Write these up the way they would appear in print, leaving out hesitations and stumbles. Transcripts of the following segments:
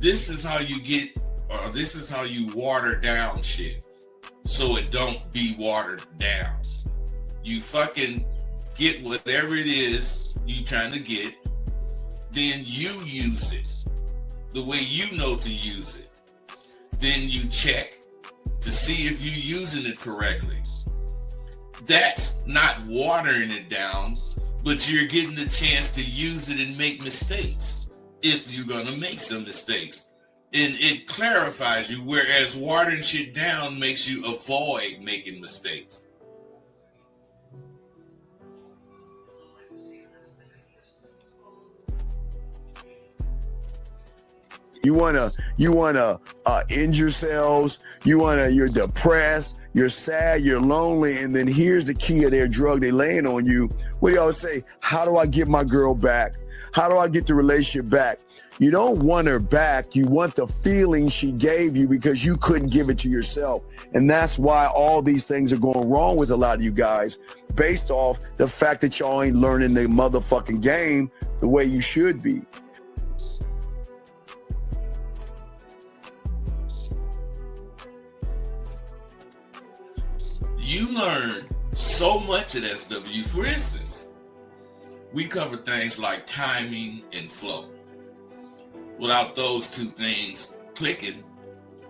this is how you get, or this is how you water down shit so it don't be watered down. You fucking get whatever it is you trying to get, then you use it the way you know to use it. Then you check to see if you're using it correctly. That's not watering it down, but you're getting the chance to use it and make mistakes if you're going to make some mistakes. And it clarifies you, whereas watering shit down makes you avoid making mistakes. You wanna end yourselves. You're depressed, you're sad, you're lonely, and then here's the key of their drug they laying on you. What do y'all say? How do I get my girl back? How do I get the relationship back? You don't want her back. You want the feeling she gave you because you couldn't give it to yourself. And that's why all these things are going wrong with a lot of you guys, based off the fact that y'all ain't learning the motherfucking game the way you should be. You learn so much at SW. For instance, we cover things like timing and flow. Without those two things clicking,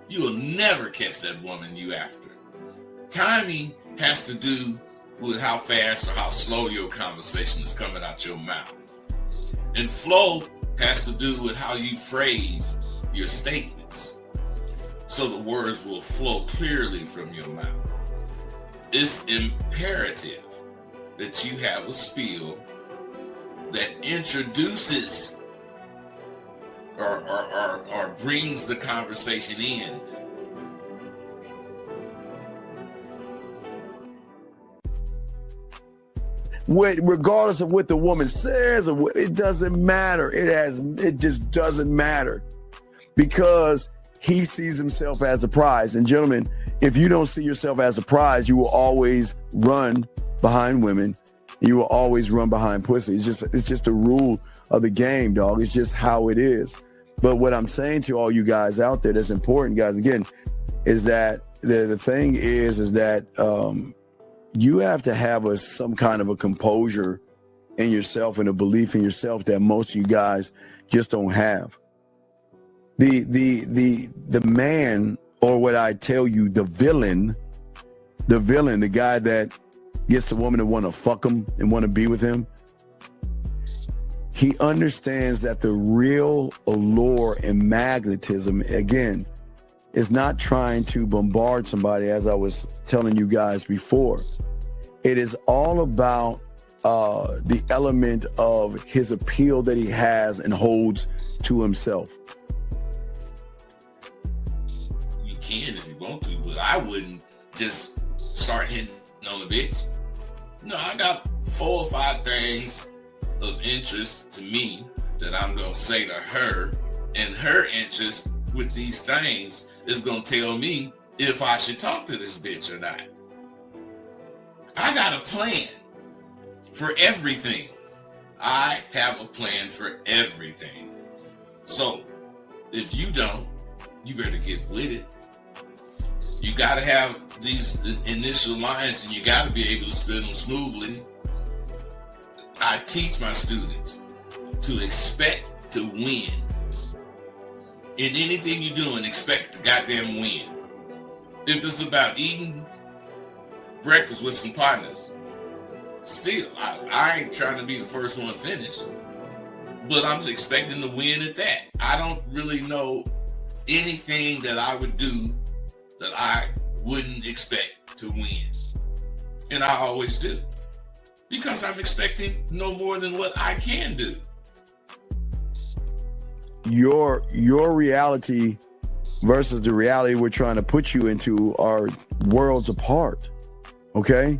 you will never catch that woman you after. Timing has to do with how fast or how slow your conversation is coming out your mouth. And flow has to do with how you phrase your statements, so the words will flow clearly from your mouth. It's imperative that you have a spiel that introduces or brings the conversation in. Regardless of what the woman says, or what, it doesn't matter. It just doesn't matter, because he sees himself as a prize. And gentlemen, if you don't see yourself as a prize, you will always run behind women. You will always run behind pussy. It's just a rule of the game, dog. It's just how it is. But what I'm saying to all you guys out there that's important, guys, again, is that the thing is that you have to have some kind of a composure in yourself and a belief in yourself that most of you guys just don't have. The man, or what I tell you, the villain, the guy that gets the woman to want to fuck him and want to be with him, he understands that the real allure and magnetism, again, is not trying to bombard somebody, as I was telling you guys before. It is all about the element of his appeal that he has and holds to himself. You can if you want to, but I wouldn't just start hitting on the bitch. No, I got 4 or 5 things of interest to me that I'm going to say to her, and her interest with these things is going to tell me if I should talk to this bitch or not. I got a plan for everything. I have a plan for everything. So if you don't, you better get with it. You got to have these initial lines, and you got to be able to spin them smoothly. I teach my students to expect to win. In anything you're doing, expect to goddamn win. If it's about eating breakfast with some partners, still, I ain't trying to be the first one finished, but I'm expecting to win at that. I don't really know anything that I would do that I wouldn't expect to win. And I always do, because I'm expecting no more than what I can do. Your reality versus the reality we're trying to put you into are worlds apart. Okay?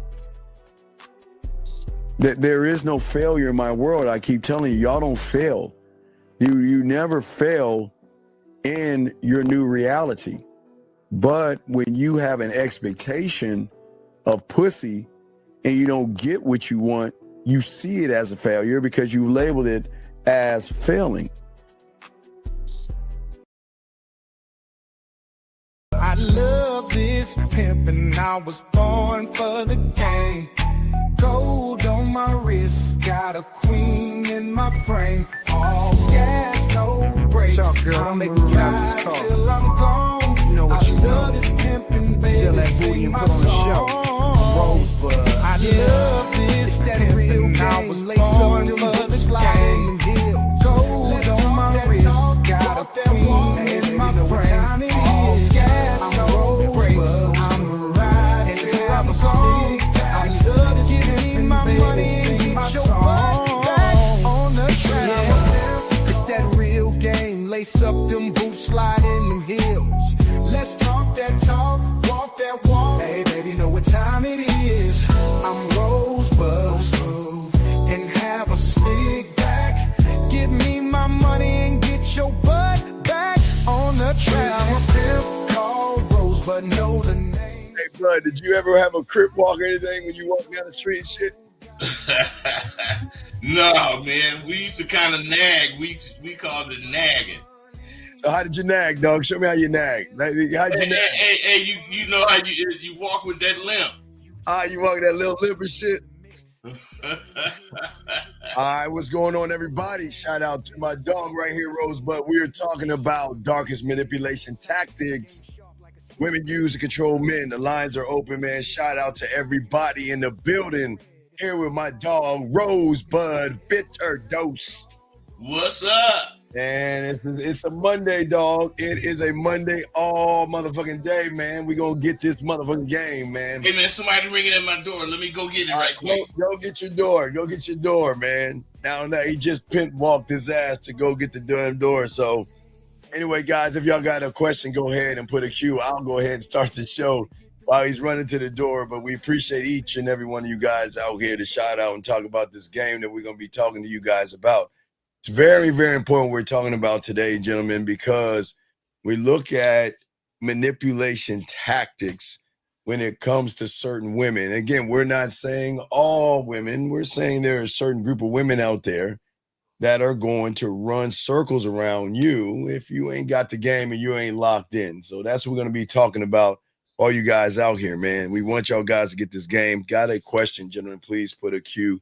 There is no failure in my world. I keep telling you, y'all don't fail. You never fail in your new reality. But when you have an expectation of pussy and you don't get what you want, you see it as a failure because you labeled it as failing. this pimpin', I was born for the game. Gold on my wrist, got a queen in my frame. All gas, no brakes. Talk, girl, don't make me get out this car. Till I'm gone. You know what you love know. this pimpin', baby. Sell that booty and put on the show. Rosebud. I love this that real game. I was born for the game. Gold on my wrist, got a queen in my frame. All gas, no brakes. I'm riding till I'm gone. I love this, give me my money and get your butt back on the track. It's that real game. Lace up them boots, slide in them heels. Let's talk that talk, walk that walk. Hey, baby, know what time it is. I'm Rosebud, and have a slick back. Give me my money and get your butt back on the track. I'm a pimp called Rosebud, know the name. Hey, bud, did you ever have a crip walk or anything when you walk down the street and shit? No, man. We used to kind of nag. We called it nagging. So how did you nag, dog? Show me how you nag. How did you nag? Hey, you know how you walk with that limp. You walk that little limp and shit. All right, what's going on, everybody? Shout out to my dog right here, Rosebud. We are talking about darkest manipulation tactics women use to control men. The lines are open, man. Shout out to everybody in the building. Here with my dog, Rosebud Bitter Dose. What's up? And it's a Monday, dog. It is a Monday all motherfucking day, man. We gonna get this motherfucking game, man. Hey, man, somebody ringing at my door. Let me go get it right quick. Go get your door. Go get your door, man. Now he just pimp walked his ass to go get the damn door. So anyway, guys, if y'all got a question, go ahead and put a cue. I'll go ahead and start the show while he's running to the door. But we appreciate each and every one of you guys out here to shout out and talk about this game that we're gonna be talking to you guys about. It's very, very important we're talking about today, gentlemen, because we look at manipulation tactics when it comes to certain women. Again, we're not saying all women. We're saying there are a certain group of women out there that are going to run circles around you if you ain't got the game and you ain't locked in. So that's what we're going to be talking about, all you guys out here, man. We want y'all guys to get this game. Got a question, gentlemen, please put a cue.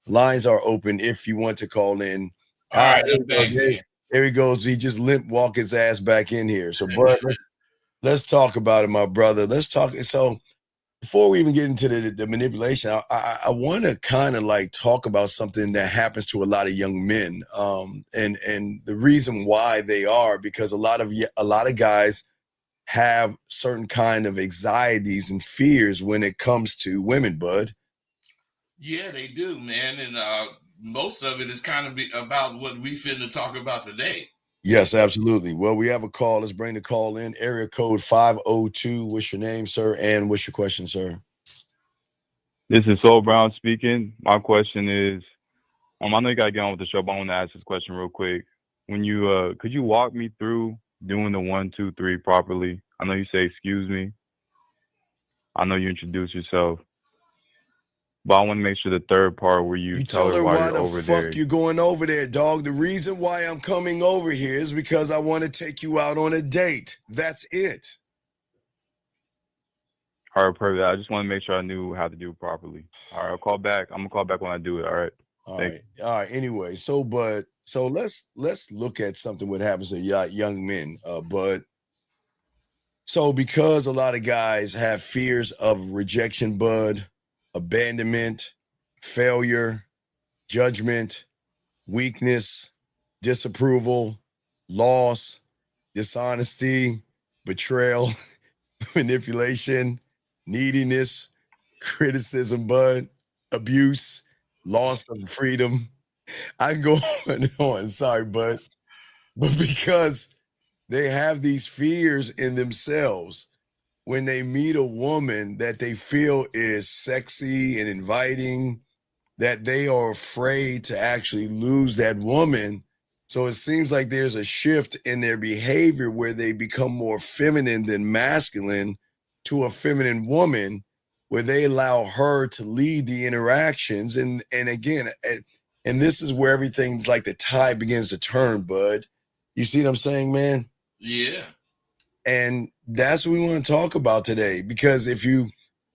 Lines are open if you want to call in. All right, there he goes. He just limp walk his ass back in here. So, bud, let's talk about it, my brother. Let's talk. So, before we even get into the manipulation, I want to kind of like talk about something that happens to a lot of young men, and the reason why they are because a lot of guys have certain kind of anxieties and fears when it comes to women, bud. Yeah, they do, man, and most of it is kind of about what we finna talk about today. Yes, absolutely. Well, we have a call. Let's bring the call in. Area code 502. What's your name, sir? And what's your question, sir? This is Soul Brown speaking. My question is, I know you gotta get on with the show, but I want to ask this question real quick. When you could you walk me through doing the 1, 2, 3 properly? I know you say excuse me. I know you introduce yourself. But I want to make sure the third part where you tell her why you're over there. Why the fuck you going over there, dog? The reason why I'm coming over here is because I want to take you out on a date. That's it. All right, perfect. I just want to make sure I knew how to do it properly. All right, I'll call back. I'm gonna call back when I do it. All right. All right. Anyway, so let's look at something what happens to young men, bud. So because a lot of guys have fears of rejection, bud, abandonment, failure, judgment, weakness, disapproval, loss, dishonesty, betrayal, manipulation, neediness, criticism, bud, abuse, loss of freedom. I can go on and on. Sorry, bud. But because they have these fears in themselves, when they meet a woman that they feel is sexy and inviting, that they are afraid to actually lose that woman. So it seems like there's a shift in their behavior where they become more feminine than masculine to a feminine woman, where they allow her to lead the interactions. And again, and this is where everything's like the tide begins to turn, bud. You see what I'm saying, man? Yeah. And that's what we want to talk about today. Because if you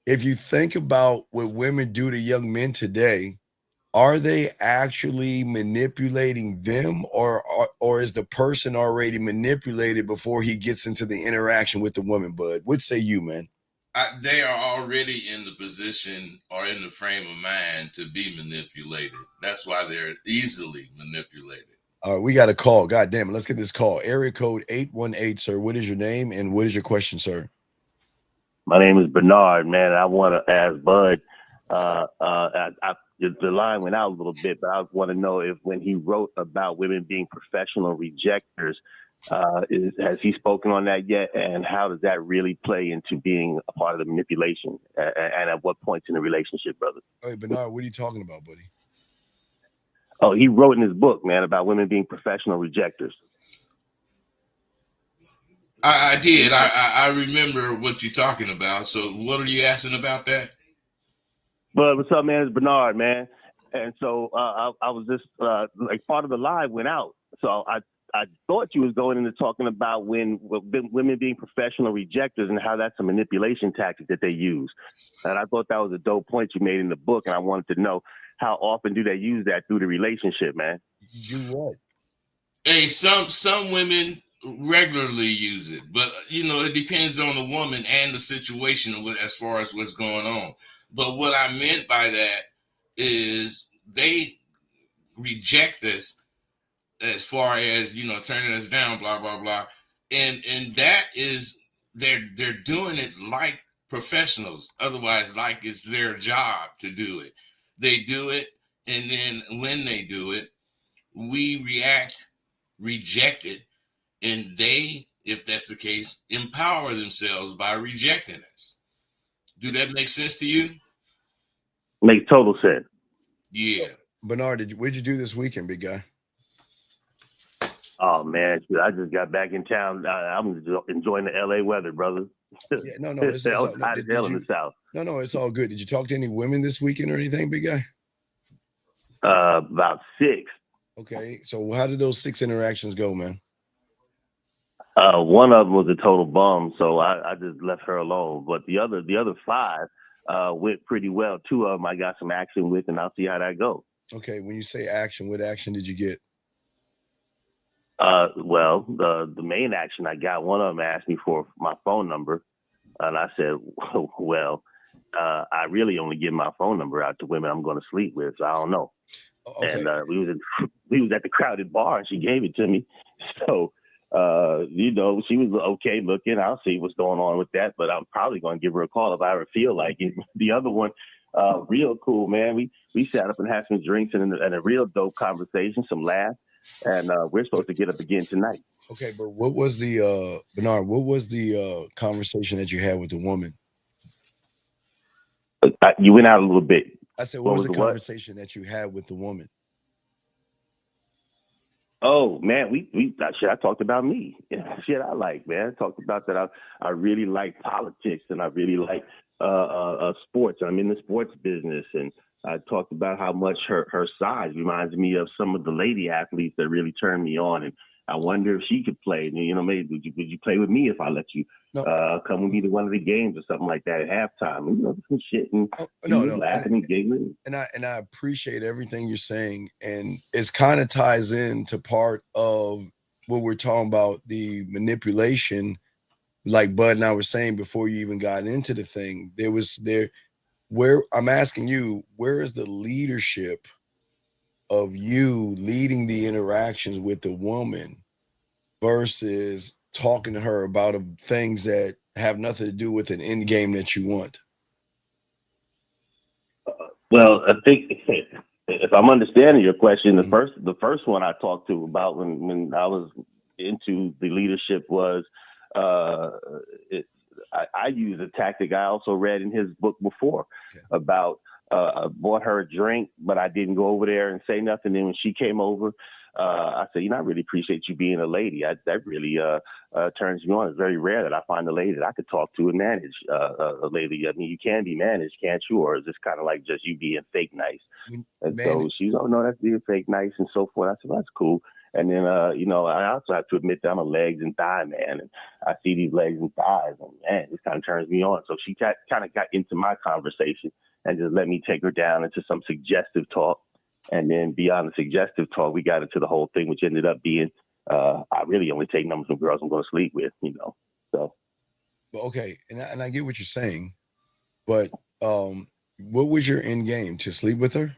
think about what women do to young men today, are they actually manipulating them, or is the person already manipulated before he gets into the interaction with the woman? Bud, what say you, man? They are already in the position or in the frame of mind to be manipulated. That's why they're easily manipulated. All right, we got a call. God damn it. Let's get this call. Area code 818, sir. What is your name and what is your question, sir? My name is Bernard, man. I want to ask Bud. The line went out a little bit, but I want to know if when he wrote about women being professional rejectors, has he spoken on that yet? And how does that really play into being a part of the manipulation? And at what points in the relationship, brother? Hey, Bernard, what are you talking about, buddy? Oh, he wrote in his book, man, about women being professional rejectors. I did. I remember what you're talking about. So what are you asking about that? But what's up, man? It's Bernard, man. And so I was just like part of the live went out. So I thought you was going into talking about when women being professional rejectors and how that's a manipulation tactic that they use. And I thought that was a dope point you made in the book. And I wanted to know how often do they use that through the relationship, man? Do what? Hey, some women regularly use it, but it depends on the woman and the situation as far as what's going on. But what I meant by that is they reject us as far as turning us down, blah blah blah, and that is they're doing it like professionals. Otherwise, like it's their job to do it. They do it, and then when they do it, we react, reject it, and they, if that's the case, empower themselves by rejecting us. Do that make sense to you? Makes total sense. Yeah. Bernard, what'd you do this weekend, big guy? Oh man, I just got back in town. I'm enjoying the LA weather, brother. Yeah, no, it's hot as hell in the South. No, it's all good. Did you talk to any women this weekend or anything, big guy? About 6. Okay, so how did those 6 interactions go, man? One of them was a total bum, so I just left her alone. But the other 5 went pretty well. 2 of them I got some action with, and I'll see how that goes. Okay, when you say action, what action did you get? Well, the main action I got, one of them asked me for my phone number, and I said, well, I really only give my phone number out to women I'm going to sleep with, so I don't know. Okay. And we was at the crowded bar, and she gave it to me. So, she was okay looking. I'll see what's going on with that, but I'm probably going to give her a call if I ever feel like it. The other one, real cool, man. We sat up and had some drinks and a real dope conversation, some laughs. And we're supposed to get up again tonight. Okay, but what was the Bernard? What was the conversation that you had with the woman? You went out a little bit. I said, what was the conversation that you had with the woman? Oh man, I talked about me. Shit, I like, man. I talked about that. I really like politics and I really like sports. I'm in the sports business, and I talked about how much her size reminds me of some of the lady athletes that really turned me on, and I wonder if she could play. Maybe would you play with me if I let you come with me to one of the games or something like that at halftime? Some shit and laughing and giggling. And I appreciate everything you're saying, and it's kind of ties into part of what we're talking about, the manipulation. Like Bud and I were saying before you even got into the thing, where I'm asking you, where is the leadership of you leading the interactions with the woman versus talking to her about things that have nothing to do with an end game that you want? Well, I think if I'm understanding your question, the first one I talked to about when I was into the leadership was I used a tactic I also read in his book before about bought her a drink, but I didn't go over there and say nothing. Then when she came over, I said, I really appreciate you being a lady. That really turns me on. It's very rare that I find a lady that I could talk to and manage a lady. I mean, you can be managed, can't you? Or is this kind of like just you being fake nice? And so she's, oh no, that's being fake nice and so forth. I said, well, that's cool. And then, I also have to admit that I'm a legs and thigh man, and I see these legs and thighs, and man, this kind of turns me on. So she kind of got into my conversation and just let me take her down into some suggestive talk. And then beyond the suggestive talk, we got into the whole thing, which ended up being, I really only take numbers from girls I'm going to sleep with, So. Okay, and I get what you're saying, but what was your end game? To sleep with her?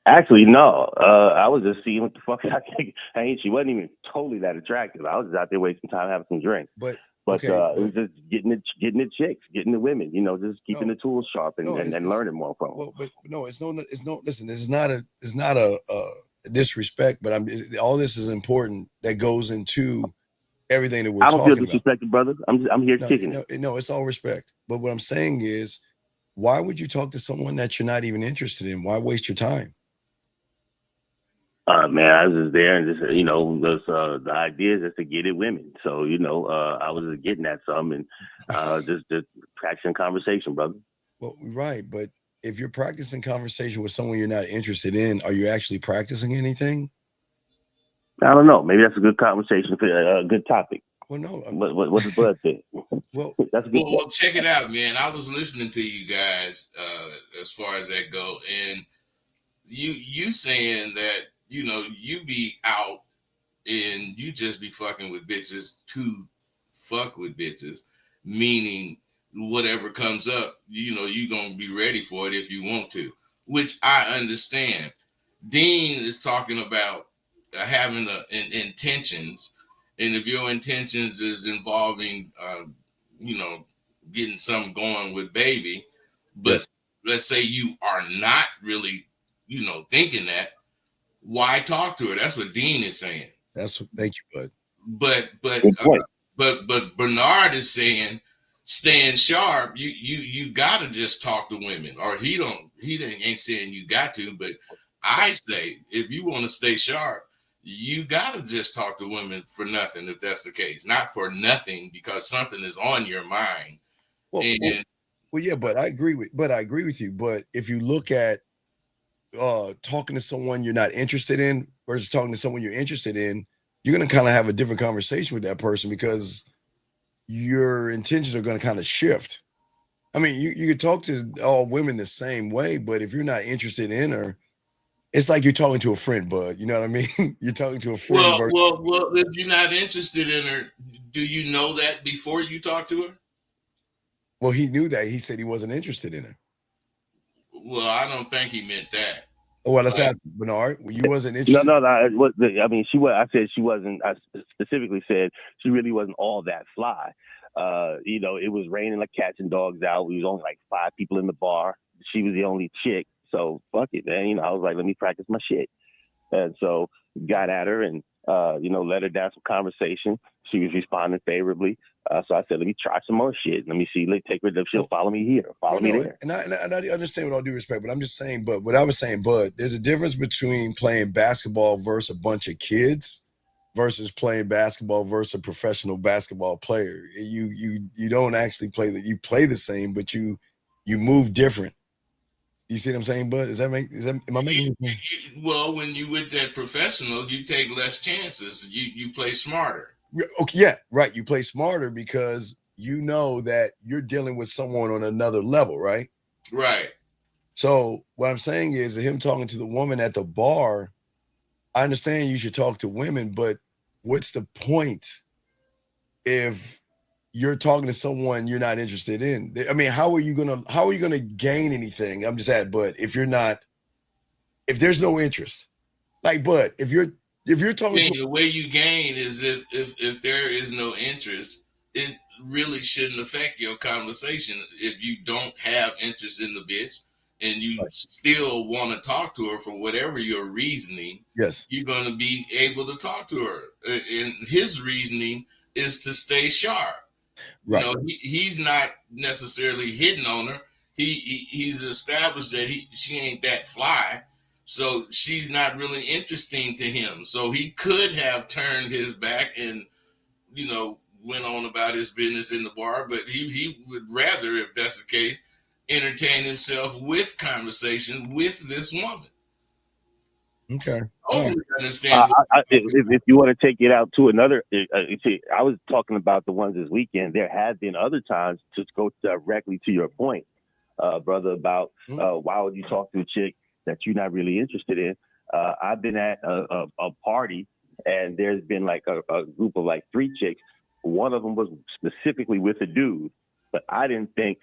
Actually, no. I was just seeing what the fuck I think. She wasn't even totally that attractive. I was just out there wasting time having some drinks. But it was just getting the chicks, getting the women. Just keeping the tools sharp and learning more from them. Well, but no, it's no. Listen, this is not a disrespect, but all this is important that goes into everything that we're talking about. I don't feel disrespected, brother. I'm here kicking it. No, it's all respect. But what I'm saying is, why would you talk to someone that you're not even interested in? Why waste your time? Man, I was just there and just, the idea is just to get at women. So, I was just getting at some and just practicing conversation, brother. Well, right. But if you're practicing conversation with someone you're not interested in, are you actually practicing anything? I don't know. Maybe that's a good conversation for a good topic. Well, no. What does Bud say? Well, that's a good well, check it out, man. I was listening to you guys as far as that go, and you saying that you be out and you just be fucking with bitches to fuck with bitches, meaning whatever comes up, you gonna be ready for it if you want to, which I understand. Dean is talking about having intentions, and if your intentions is involving, getting something going with baby, but yes. Let's say you are not really, thinking that, why talk to her? That's what Dean is saying. Thank you, Bud. But Bernard is saying, staying sharp. You gotta just talk to women, or he ain't saying you got to, but I say if you want to stay sharp, you gotta just talk to women for nothing. If that's the case, not for nothing because something is on your mind. Well, yeah, but I agree with you. But if you look at talking to someone you're not interested in versus talking to someone you're interested in, you're going to kind of have a different conversation with that person because your intentions are going to kind of shift. I mean, you could talk to all women the same way, but if you're not interested in her, it's like you're talking to a friend, bud. You know what I mean? You're talking to a friend. Well, if you're not interested in her, do you know that before you talk to her? Well, he knew that. He said he wasn't interested in her. Well, I don't think he meant that. Well, let's ask Bernard. You wasn't interested. No. She was. I said she wasn't. I specifically said she really wasn't all that fly. It was raining like cats and dogs out. We was only like 5 people in the bar. She was the only chick. So fuck it, man. I was like, let me practice my shit. And so got at her and let her down some conversation. She was responding favorably. So I said, let me try some more shit. Let me see. Let's take her. She'll follow me here. Follow me there. And I understand with all due respect, but I'm just saying, but what I was saying, Bud, there's a difference between playing basketball versus a bunch of kids versus playing basketball versus a professional basketball player. You don't actually play that. You play the same, but you move different. You see what I'm saying, Bud? Am I making sense? Well, when you with that professional, you take less chances. You play smarter. Okay, yeah, right. You play smarter because you know that you're dealing with someone on another level, right? Right. So what I'm saying is that him talking to the woman at the bar, I understand you should talk to women, but what's the point if you're talking to someone you're not interested in? I mean, how are you gonna gain anything? I'm just at, but if there's no interest, like, but if you're talking the way you gain is if there is no interest, it really shouldn't affect your conversation. If you don't have interest in the bitch and you still want to talk to her for whatever your reasoning, yes, you're going to be able to talk to her. And his reasoning is to stay sharp. Right. He's not necessarily hitting on her. He's established that she ain't that fly. So she's not really interesting to him. So he could have turned his back and, went on about his business in the bar. But he would rather, if that's the case, entertain himself with conversation with this woman. Okay. All right. Totally understand. If you want to take it out to another, see, I was talking about the ones this weekend. There have been other times to go directly to your point, brother, about why would you talk to a chick that you're not really interested in? I've been at a party and there's been like a group of like 3 chicks. One of them was specifically with a dude, but I didn't think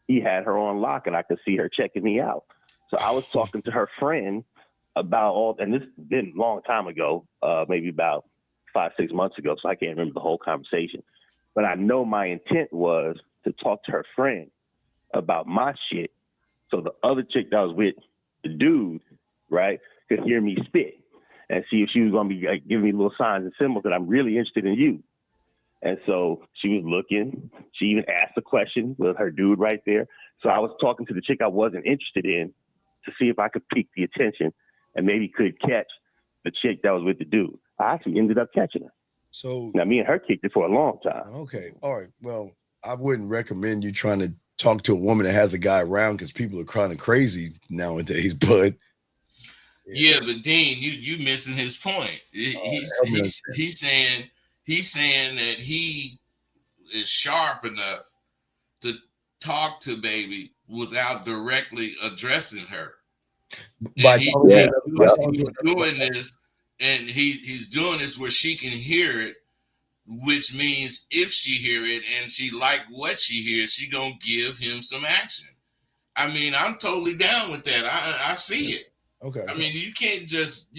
he had her on lock and I could see her checking me out. So I was talking to her friend about all, and this has been a long time ago, maybe about 5-6 months ago. So I can't remember the whole conversation, but I know my intent was to talk to her friend about my shit. So the other chick that was with the dude, right, could hear me spit and see if she was going to be like, giving me little signs and symbols that I'm really interested in you. And so she was looking, she even asked a question with her dude right there. So I was talking to the chick I wasn't interested in to see if I could pique the attention and maybe could catch the chick that was with the dude. I actually ended up catching her. So Now me and her kicked it for a long time. okay. All right. Well, I wouldn't recommend you trying to talk to a woman that has a guy around because people are kind of crazy nowadays. But Yeah, but Dean, you missing his point. He's saying that he is sharp enough to talk to baby without directly addressing her. by He's doing this, and he's doing this where she can hear it, which means if she hear it and she like what she hears, she gonna give him some action. I mean, I'm totally down with that. I see it. Okay. I mean, you can't just,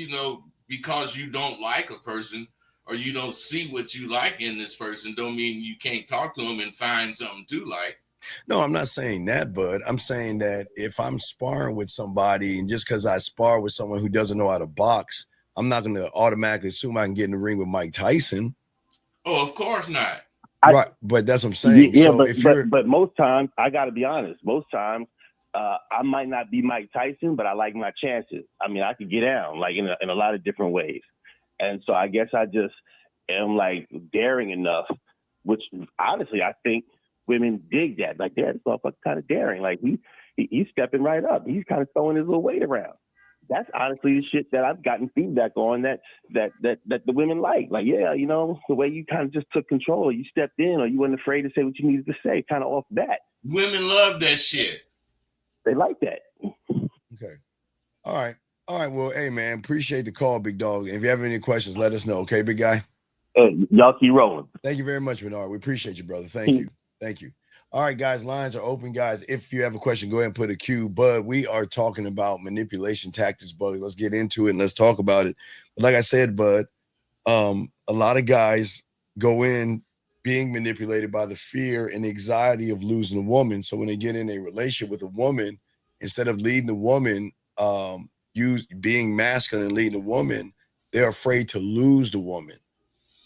because you don't like a person or you don't see what you like in this person, don't mean you can't talk to them and find something to like. No, I'm not saying that, bud. I'm saying that if I'm sparring with somebody and just because I spar with someone who doesn't know how to box, I'm not going to automatically assume I can get in the ring with Mike Tyson. Oh, of course not. Right. But that's what I'm saying. Yeah, so but most times, I got to be honest, most times I might not be Mike Tyson, but I like my chances. I mean, I could get down like in a lot of different ways. And so I guess I just am like daring enough, which honestly, I think women dig that. Like, yeah, this motherfucker kind of daring. Like he's stepping right up. He's kind of throwing his little weight around. That's honestly the shit that I've gotten feedback on that the women like. Like, yeah, the way you kind of just took control, or you stepped in, or you weren't afraid to say what you needed to say, kind of off bat. Women love that shit. They like that. Okay. All right. Well, hey, man, appreciate the call, big dog. If you have any questions, let us know. Okay, big guy? Y'all keep rolling. Thank you very much, Bernard. We appreciate you, brother. Thank you. Thank you. All right, guys, lines are open, guys. If you have a question, go ahead and put a Q. Bud, we are talking about manipulation tactics, Bud. Let's get into it and let's talk about it. But like I said, Bud, a lot of guys go in being manipulated by the fear and anxiety of losing a woman. So when they get in a relationship with a woman, instead of leading the woman, you being masculine and leading a woman, they're afraid to lose the woman.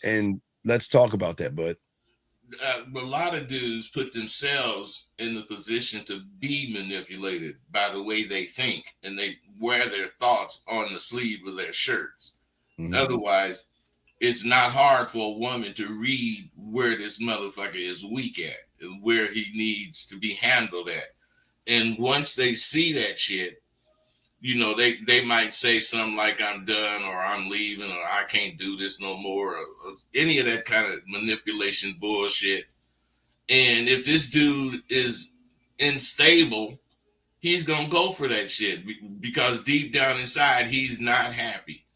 And let's talk about that, Bud. A lot of dudes put themselves in the position to be manipulated by the way they think, and they wear their thoughts on the sleeve of their shirts. Mm-hmm. Otherwise, it's not hard for a woman to read where this motherfucker is weak at and where he needs to be handled at. And once they see that shit, they might say something like, I'm done, or I'm leaving, or I can't do this no more, or any of that kind of manipulation bullshit. And if this dude is unstable, he's going to go for that shit because deep down inside, he's not happy.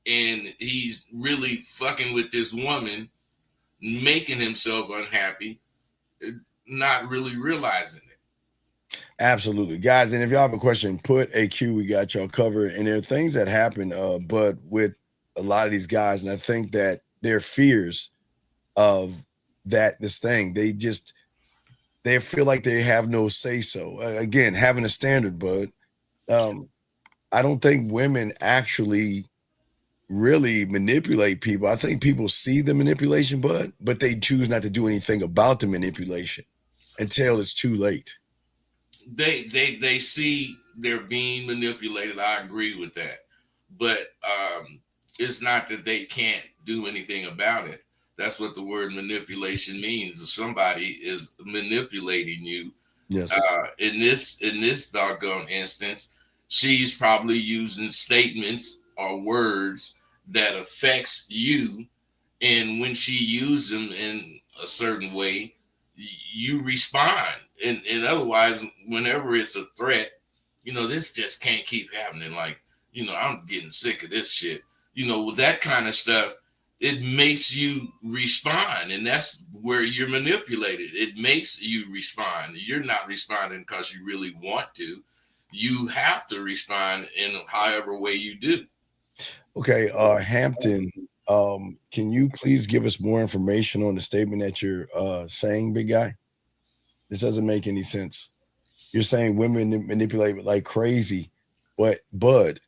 And he's really fucking with this woman, making himself unhappy, not really realizing it. Absolutely, guys. And if y'all have a question, put a Q. We got y'all covered. And there are things that happen, but with a lot of these guys, and I think that their fears of this thing, they feel like they have no say so. Again, having a standard, but I don't think women actually really manipulate people. I think people see the manipulation, but they choose not to do anything about the manipulation until it's too late. They see they're being manipulated. I agree with that, but it's not that they can't do anything about it. That's what the word manipulation means. Somebody is manipulating you. Yes. In this doggone instance, she's probably using statements or words that affects you, and when she uses them in a certain way, you respond. And otherwise, whenever it's a threat, this just can't keep happening. Like, I'm getting sick of this shit. With that kind of stuff, it makes you respond, and that's where you're manipulated. It makes you respond. You're not responding because you really want to. You have to respond in however way you do. Okay, Hampton, can you please give us more information on the statement that you're saying, big guy? This doesn't make any sense. You're saying women manipulate like crazy, but Bud,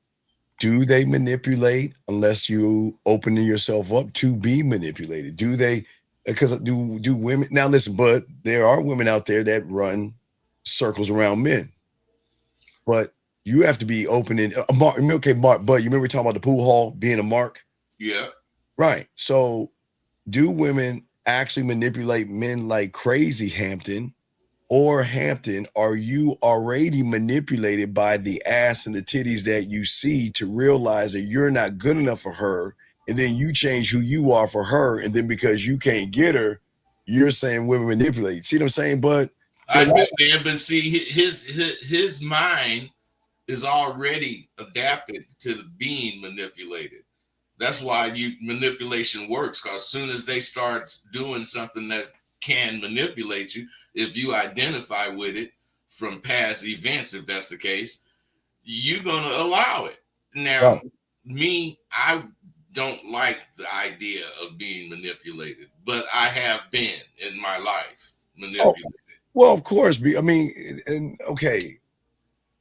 do they manipulate unless you open yourself up to be manipulated? Do they? Because do women now? Listen, Bud, there are women out there that run circles around men, but you have to be open and Mark. Okay, Mark, Bud, you remember we talking about the pool hall being a mark, Yeah. right? So, do women actually manipulate men like crazy, Hampton? Or Hampton, are you already manipulated by the ass and the titties that you see to realize that you're not good enough for her? And then you change who you are for her. And then because you can't get her, you're saying women manipulate. See what I'm saying, bud? See, I do, man. But see, his mind is already adapted to being manipulated. That's why manipulation works, because as soon as they start doing something that can manipulate you, if you identify with it from past events, if that's the case, you're gonna allow it. Now, me, I don't like the idea of being manipulated, but I have been in my life manipulated. Well, of course. I mean, and okay,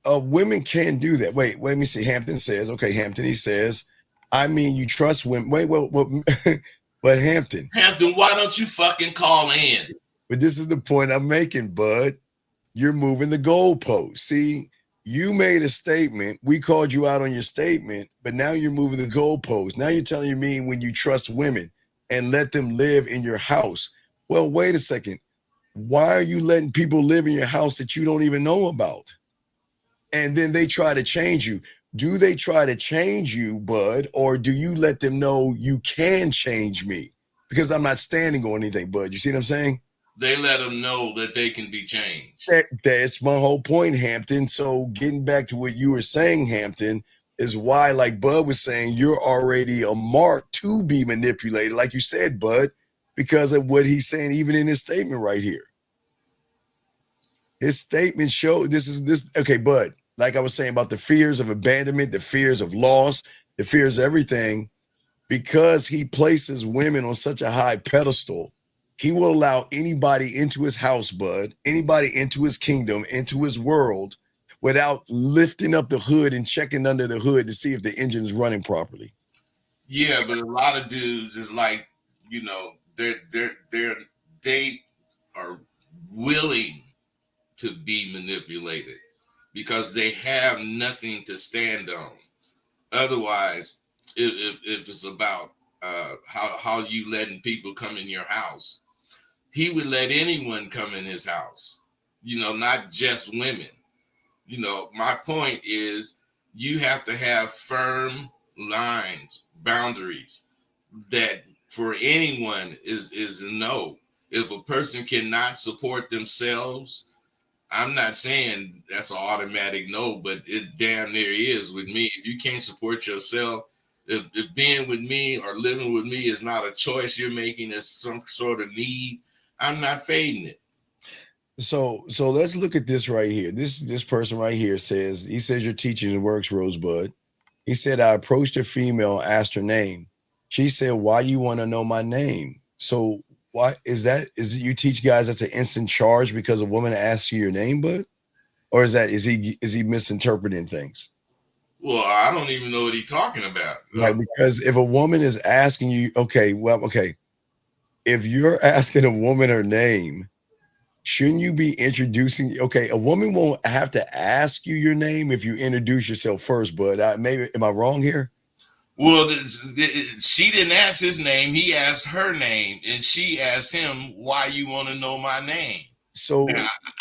women can do that. Wait, let me see. Hampton says, okay, Hampton, he says, I mean, you trust women. Wait, well, but Hampton, why don't you fucking call in? But this is the point I'm making, Bud. You're moving the goalpost. See, you made a statement. We called you out on your statement, but now you're moving the goalpost. Now you're telling me when you trust women and let them live in your house. Well, wait a second. Why are you letting people live in your house that you don't even know about? And then they try to change you. Do they try to change you, Bud, or do you let them know you can change me? Because I'm not standing on anything, Bud. You see what I'm saying? They let them know that they can be changed. That's my whole point, Hampton. So getting back to what you were saying, Hampton, is why, like Bud was saying, you're already a mark to be manipulated, like you said, Bud, because of what he's saying, even in his statement right here. His statement showed this. Okay, Bud, like I was saying about the fears of abandonment, the fears of loss, the fears of everything, because he places women on such a high pedestal. He will allow anybody into his house, Bud, anybody into his kingdom, into his world, without lifting up the hood and checking under the hood to see if the engine is running properly. Yeah, but a lot of dudes is like, they are willing to be manipulated because they have nothing to stand on. Otherwise, if it's about how you letting people come in your house, he would let anyone come in his house, not just women. My point is you have to have firm lines, boundaries that for anyone is a no. If a person cannot support themselves, I'm not saying that's an automatic no, but it damn near is with me. If you can't support yourself, if being with me or living with me is not a choice you're making, as some sort of need, I'm not fading it. So let's look at this right here. This person right here says, he says your teaching works, Rosebud. He said, I approached a female, asked her name. She said, why you want to know my name? So why is that? Is it you teach guys that's an instant charge because a woman asks you your name, Bud? Or is he misinterpreting things? Well, I don't even know what he's talking about. Right, because if a woman is asking you, okay. If you're asking a woman her name, shouldn't you be introducing? Okay, a woman won't have to ask you your name if you introduce yourself first, but maybe am I wrong here? Well, she didn't ask his name. He asked her name, and she asked him, why you want to know my name? So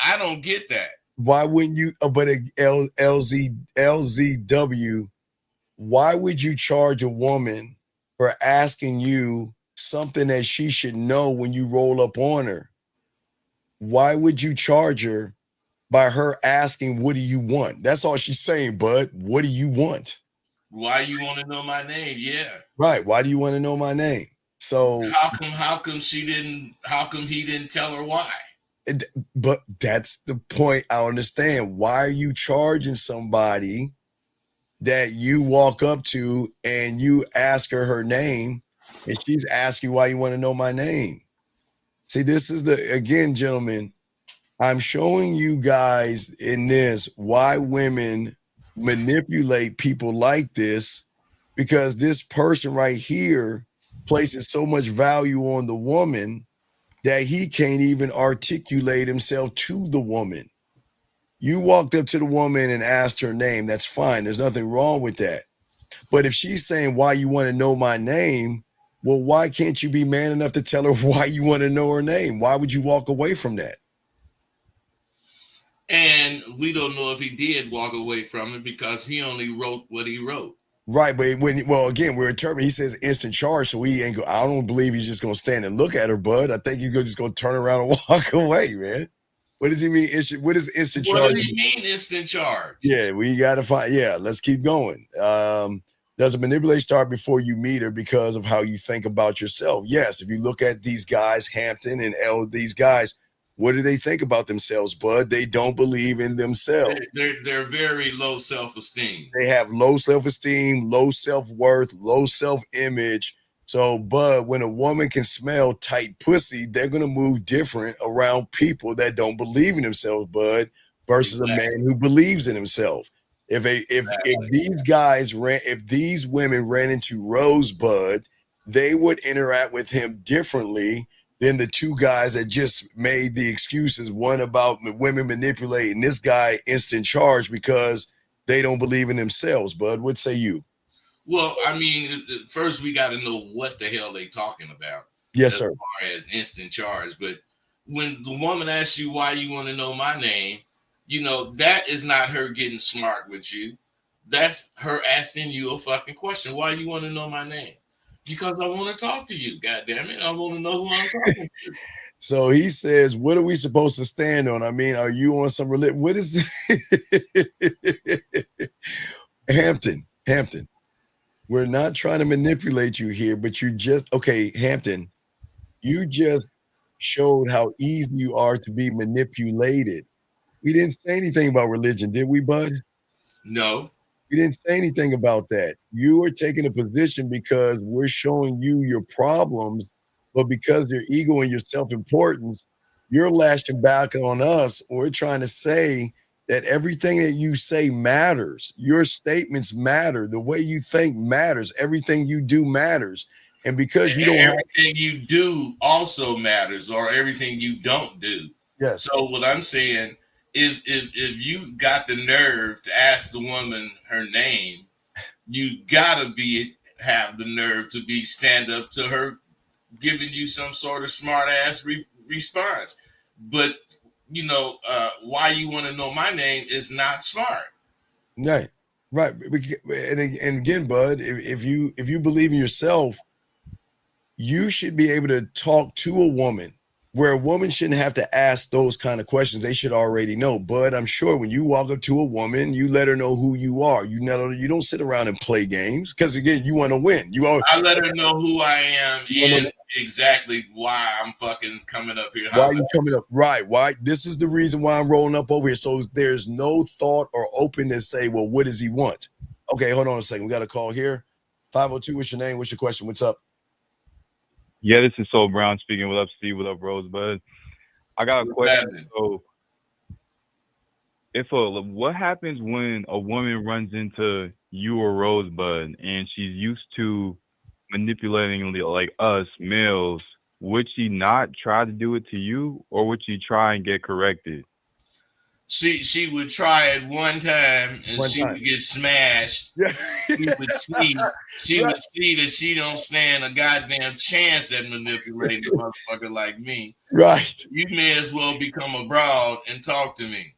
I don't get that. Why wouldn't you? But LZW why would you charge a woman for asking you something that she should know when you roll up on her? Why would you charge her by her asking, what do you want? That's all she's saying, bud. What do you want? Why you want to know my name? Yeah. Right. Why do you want to know my name? So, How come he didn't tell her why? but that's the point. I understand. Why are you charging somebody that you walk up to and you ask her name and she's asking why you want to know my name? See, this is again, gentlemen, I'm showing you guys in this why women manipulate people like this, because this person right here places so much value on the woman that he can't even articulate himself to the woman. You walked up to the woman and asked her name. That's fine. There's nothing wrong with that. But if she's saying why you want to know my name, well, why can't you be man enough to tell her why you want to know her name? Why would you walk away from that? And we don't know if he did walk away from it because he only wrote what he wrote. Right, but again, we're interpreting. He says instant charge, so he ain't. I don't believe he's just gonna stand and look at her, bud. I think you're just gonna turn around and walk away, man. What does he mean? What is instant charge? What does he mean, instant charge? Yeah, we gotta find. Yeah, let's keep going. Does a manipulation start before you meet her because of how you think about yourself? Yes. If you look at these guys, Hampton and these guys, what do they think about themselves, bud? They don't believe in themselves. They're very low self-esteem. They have low self-esteem, low self-worth, low self-image. So, bud, when a woman can smell tight pussy, they're gonna move different around people that don't believe in themselves, bud, versus a man who believes in himself. If these women ran into Rosebud, they would interact with him differently than the two guys that just made the excuses, one about women manipulating, this guy instant charge because they don't believe in themselves. Bud, what say you? Well, I mean, first we got to know what the hell they talking about. Yes, sir. As far as instant charge. But when the woman asks you why you want to know my name, that is not her getting smart with you. That's her asking you a fucking question. Why you want to know my name? Because I want to talk to you. God damn it. I want to know who I'm talking to. So he says, what are we supposed to stand on? I mean, are you on some religion? What is Hampton? We're not trying to manipulate you here, but Hampton, you just showed how easy you are to be manipulated. We didn't say anything about religion, did we, bud? No. We didn't say anything about that. You are taking a position because we're showing you your problems, but because your ego and your self-importance, you're lashing back on us. We're trying to say that everything that you say matters. Your statements matter. The way you think matters. Everything you do matters. And because you don't everything you do also matters, or everything you don't do. Yes. So what I'm saying, if you got the nerve to ask the woman her name, you gotta have the nerve to stand up to her giving you some sort of smart ass response. But why you want to know my name is not smart. Right. And again, bud, if you believe in yourself, you should be able to talk to a woman, where a woman shouldn't have to ask those kind of questions. They should already know. But I'm sure when you walk up to a woman, you let her know who you are. You don't sit around and play games, because again, you want to win. I let her know who I am and exactly why I'm fucking coming up here. Why are you coming up? Right. Why? This is the reason why I'm rolling up over here. So there's no thought or openness say, well, what does he want? Okay, hold on a second. We got a call here. 502, what's your name? What's your question? What's up? Yeah, this is Soul Brown speaking. What up, Steve? What up, Rosebud? I got a question. So, what happens when a woman runs into you or Rosebud and she's used to manipulating like us males? Would she not try to do it to you, or would she try and get corrected? She would try it one time and would get smashed. Yeah. She would see that she don't stand a goddamn chance at manipulating a motherfucker like me. Right. You may as well become a broad and talk to me.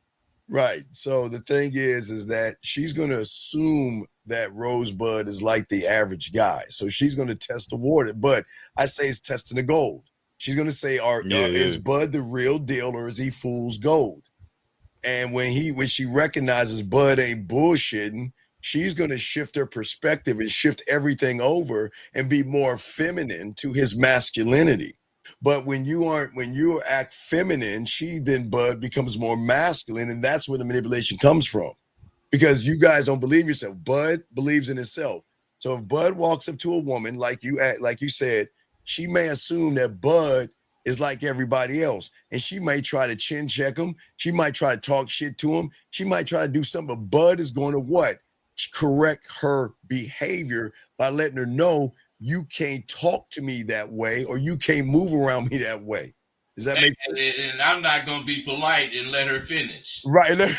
Right. So the thing is that she's going to assume that Rosebud is like the average guy. So she's going to test the water. But I say it's testing the gold. She's going to say, is Bud the real deal or is he fool's gold? And when she recognizes Bud ain't bullshitting, she's going to shift her perspective and shift everything over and be more feminine to his masculinity. But when you act feminine, Bud becomes more masculine, and that's where the manipulation comes from. Because you guys don't believe yourself. Bud believes in himself. So if Bud walks up to a woman, like you said, she may assume that Bud is like everybody else. And she may try to chin check him. She might try to talk shit to him. She might try to do something, but Bud is going to what? Correct her behavior by letting her know you can't talk to me that way or you can't move around me that way. Does that make sense? And I'm not going to be polite and let her finish. Right. I'm going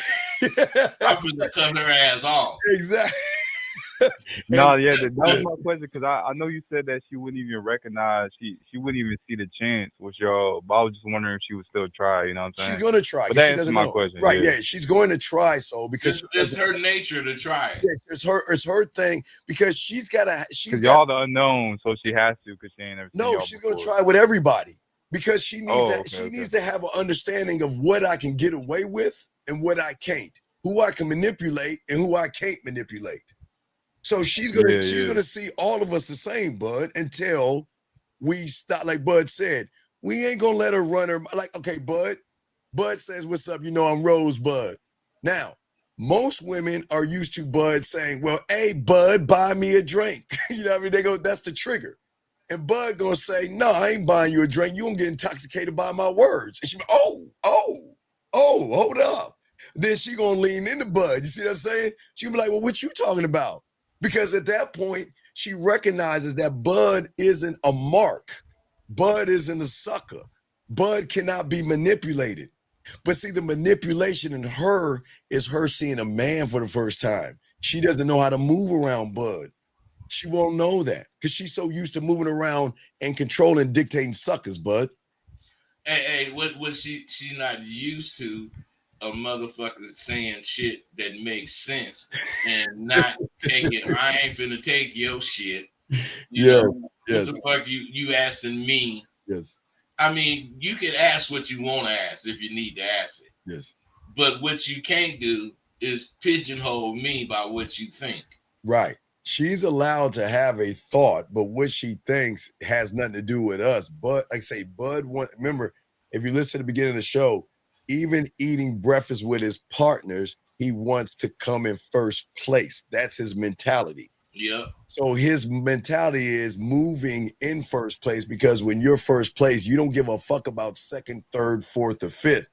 to cut her ass off. Exactly. No, yeah, that was my question because I know you said that she wouldn't even recognize, she wouldn't even see the chance with y'all, but I was just wondering if she would still try, you know what I'm saying? She's going to try. But that she answers doesn't my know. question. Right, yeah, she's going to try so because it's her nature to try it. Yeah, it's her thing because she's got y'all the unknown, so she has to because she ain't never seen y'all she's before. going to try with everybody because she needs needs to have an understanding of what I can get away with and what I can't, who I can manipulate and who I can't manipulate. So she's gonna see all of us the same, Bud, until we stop. Like Bud said, we ain't gonna let her run her. Like, okay, Bud. Bud says, "What's up?" You know, I'm Rosebud. Now, most women are used to Bud saying, "Well, hey, Bud, buy me a drink." You know what I mean? They go, "That's the trigger," and Bud gonna say, "No, I ain't buying you a drink. You gonna get intoxicated by my words." And she, hold up. Then she gonna lean into Bud. You see what I'm saying? She be like, "Well, what you talking about?" Because at that point, she recognizes that Bud isn't a mark. Bud isn't a sucker. Bud cannot be manipulated. But see, the manipulation in her is her seeing a man for the first time. She doesn't know how to move around Bud. She won't know that because she's so used to moving around and controlling, dictating suckers, Bud. Hey, what she's not used to a motherfucker saying shit that makes sense and not taking. I ain't finna take your shit. You know, what the fuck you asking me? Yes. I mean, you can ask what you want to ask if you need to ask it. Yes. But what you can't do is pigeonhole me by what you think. Right. She's allowed to have a thought, but what she thinks has nothing to do with us. But like I say, Bud, remember, if you listen to the beginning of the show, even eating breakfast with his partners, he wants to come in first place. That's his mentality. Yeah. So his mentality is moving in first place because when you're first place, you don't give a fuck about second, third, fourth, or fifth.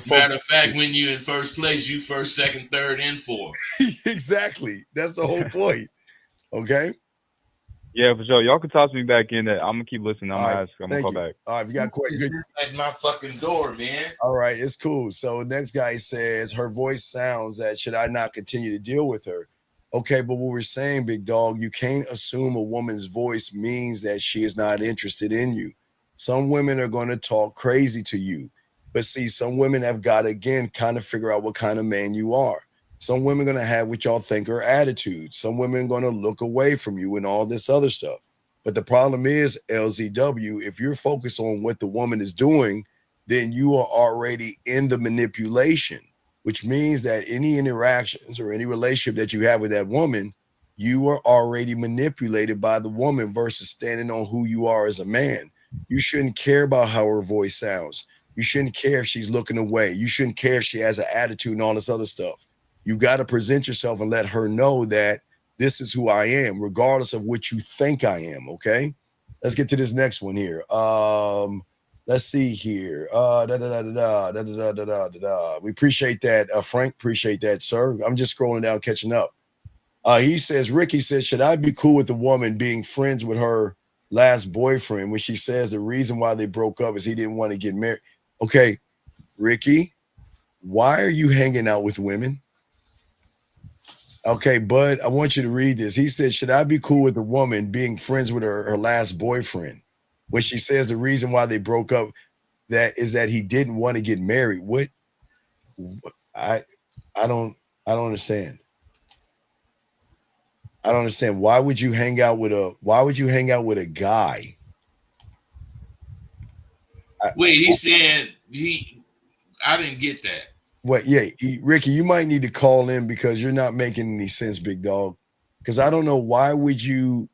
Matter of fact, when you're in first place, you first, second, third, and fourth. Exactly. That's the whole point. Okay. Yeah, for sure. Y'all can toss me back in. I'm gonna keep listening. I'm gonna call back. All right, we got questions at my fucking door, man. All right, it's cool. So next guy says her voice sounds that should I not continue to deal with her? Okay, but what we're saying, big dog, you can't assume a woman's voice means that she is not interested in you. Some women are going to talk crazy to you, but see, some women have got to again kind of figure out what kind of man you are. Some women are going to have what y'all think are attitudes. Some women are going to look away from you and all this other stuff. But the problem is, LZW, if you're focused on what the woman is doing, then you are already in the manipulation, which means that any interactions or any relationship that you have with that woman, you are already manipulated by the woman versus standing on who you are as a man. You shouldn't care about how her voice sounds. You shouldn't care if she's looking away. You shouldn't care if she has an attitude and all this other stuff. You got to present yourself and let her know that this is who I am, regardless of what you think I am. Okay, let's get to this next one here. Let's see here. We appreciate that, Frank. Appreciate that, sir. I'm just scrolling down, catching up. He says, Ricky says, should I be cool with the woman being friends with her last boyfriend when she says the reason why they broke up is he didn't want to get married? Okay, Ricky, why are you hanging out with women? Okay, Bud, I want you to read this. He said, should I be cool with the woman being friends with her last boyfriend when she says the reason why they broke up that he didn't want to get married? What? I don't understand. I don't understand. Why would you hang out with a guy? Wait, he said I didn't get that. What? Yeah, Ricky, you might need to call in because you're not making any sense, big dog. Because I don't know why would you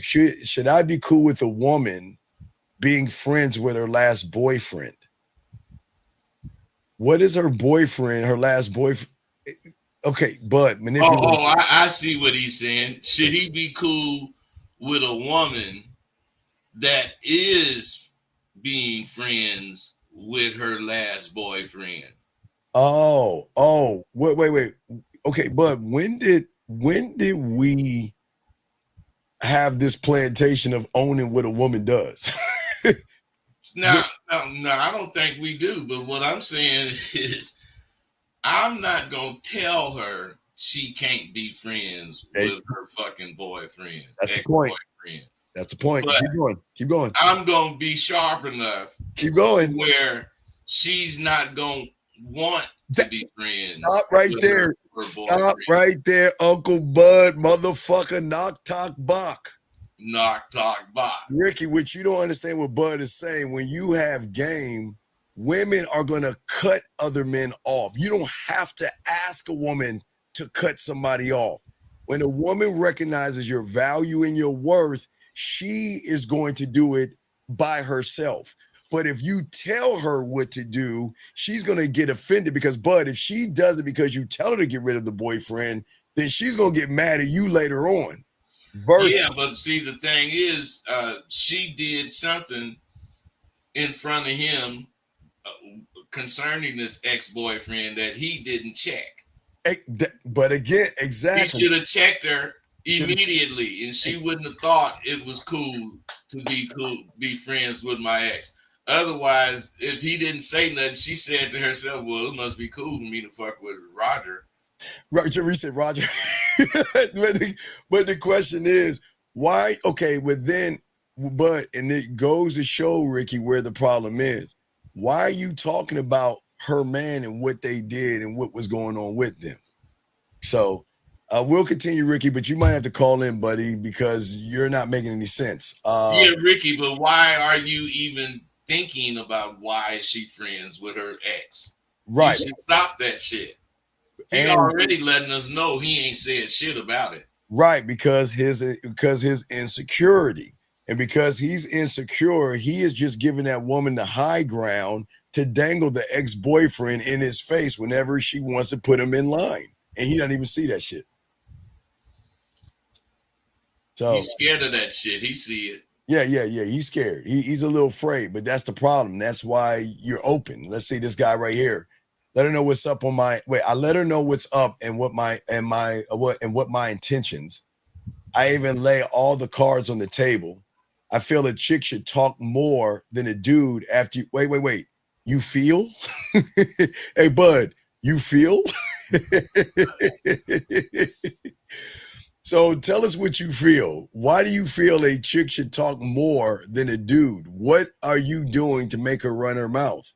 should I be cool with a woman being friends with her last boyfriend? What is her boyfriend? Her last boyfriend? Okay, but manipulate. I see what he's saying. Should he be cool with a woman that is being friends with her last boyfriend? Wait. Okay, but when did we have this plantation of owning what a woman does? No, I don't think we do. But what I'm saying is, I'm not gonna tell her she can't be friends with her fucking boyfriend. That's the point. That's the point. But Keep going. I'm gonna be sharp enough. Keep going. Where she's not gonna want to be friends. Stop right there. Stop right there, Uncle Bud, motherfucker. Knock talk bach. Knock talk bach. Ricky, what you don't understand what Bud is saying, when you have game, women are going to cut other men off. You don't have to ask a woman to cut somebody off. When a woman recognizes your value and your worth, she is going to do it by herself. But if you tell her what to do, she's going to get offended because, Bud, if she does it because you tell her to get rid of the boyfriend, then she's going to get mad at you later on. Yeah, but see, the thing is, she did something in front of him concerning this ex-boyfriend that he didn't check. But again, exactly. He should have checked her immediately, and she wouldn't have thought it was cool to be friends with my ex. Otherwise, if he didn't say nothing, she said to herself, well, it must be cool for me to fuck with Roger. Roger, said Roger. but the question is, why? Okay, but it goes to show, Ricky, where the problem is. Why are you talking about her man and what they did and what was going on with them? So we'll continue, Ricky, but you might have to call in, buddy, because you're not making any sense. Yeah, Ricky, but why are you even thinking about why is she friends with her ex? Right. You should stop that shit. He already letting us know he ain't said shit about it. Right, because his insecurity. And because he's insecure, he is just giving that woman the high ground to dangle the ex-boyfriend in his face whenever she wants to put him in line. And he doesn't even see that shit. So he's scared of that shit. He see it. Yeah. He's scared. He's a little afraid, but that's the problem. That's why you're open. Let's see this guy right here. Let her know what's up on my I let her know what's up and what my intentions. I even lay all the cards on the table. I feel a chick should talk more than a dude after you wait. You feel? Hey, Bud, you feel? So tell us what you feel. Why do you feel a chick should talk more than a dude? What are you doing to make her run her mouth?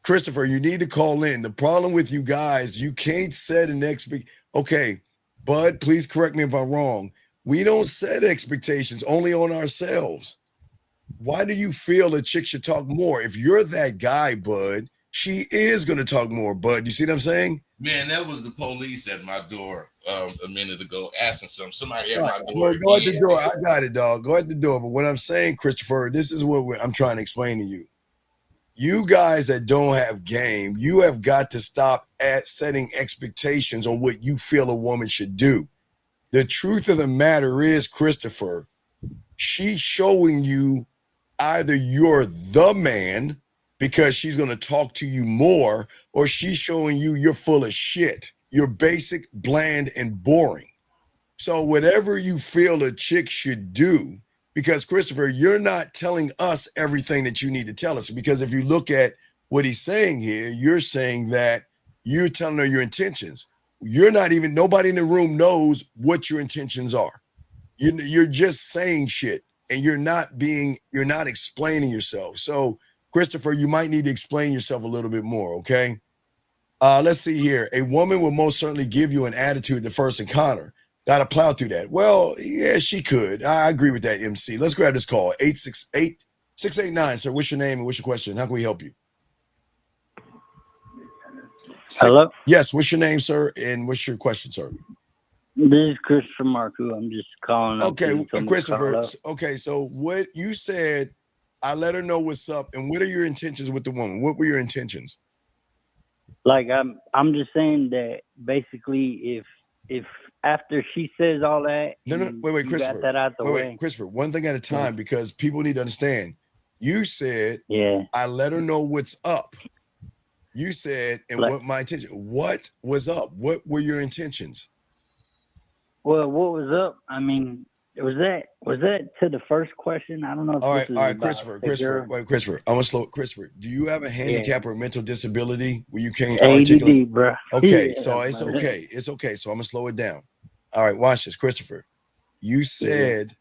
Christopher, you need to call in. The problem with you guys, you can't set an expectation. Okay, Bud, please correct me if I'm wrong. We don't set expectations only on ourselves. Why do you feel a chick should talk more? If you're that guy, Bud, she is going to talk more, Bud. You see what I'm saying? Man, that was the police at my door a minute ago asking somebody at my door. Well, go at the door. I got it, dog. Go at the door. But what I'm saying, Christopher, this is what I'm trying to explain to you. You guys that don't have game, you have got to stop at setting expectations on what you feel a woman should do. The truth of the matter is, Christopher, she's showing you either you're the man because she's going to talk to you more, or she's showing you you're full of shit. You're basic, bland, and boring. So whatever you feel a chick should do, because Christopher, you're not telling us everything that you need to tell us. Because if you look at what he's saying here, you're saying that you're telling her your intentions. Nobody in the room knows what your intentions are. You're just saying shit and you're not explaining yourself. So Christopher, you might need to explain yourself a little bit more. Okay. Let's see here. A woman will most certainly give you an attitude the first encounter. Got to plow through that. Well, yeah, she could. I agree with that, MC. Let's grab this call. 868-689, sir. What's your name and what's your question? How can we help you? Hello? Yes, what's your name, sir, and what's your question, sir? This is Christopher Marcoux. I'm just calling up. Okay, Christopher. Okay, so what you said, I let her know what's up, and what are your intentions with the woman? What were your intentions? Like I'm just saying that basically if after she says all that, wait, Christopher. Got that out the way. Wait, Christopher, one thing at a time, because people need to understand. You said, yeah, I let her know what's up. You said, and like, what my intention, what was up? What were your intentions? Well, what was up? I mean, was that to the first question? I don't know. If all this right, is Christopher. Wait, Christopher. I'm gonna slow. Christopher, do you have a handicap or mental disability where you can't articulate? ADD, bro. Okay, so it's okay. It's okay. So I'm gonna slow it down. All right, watch this, Christopher. You said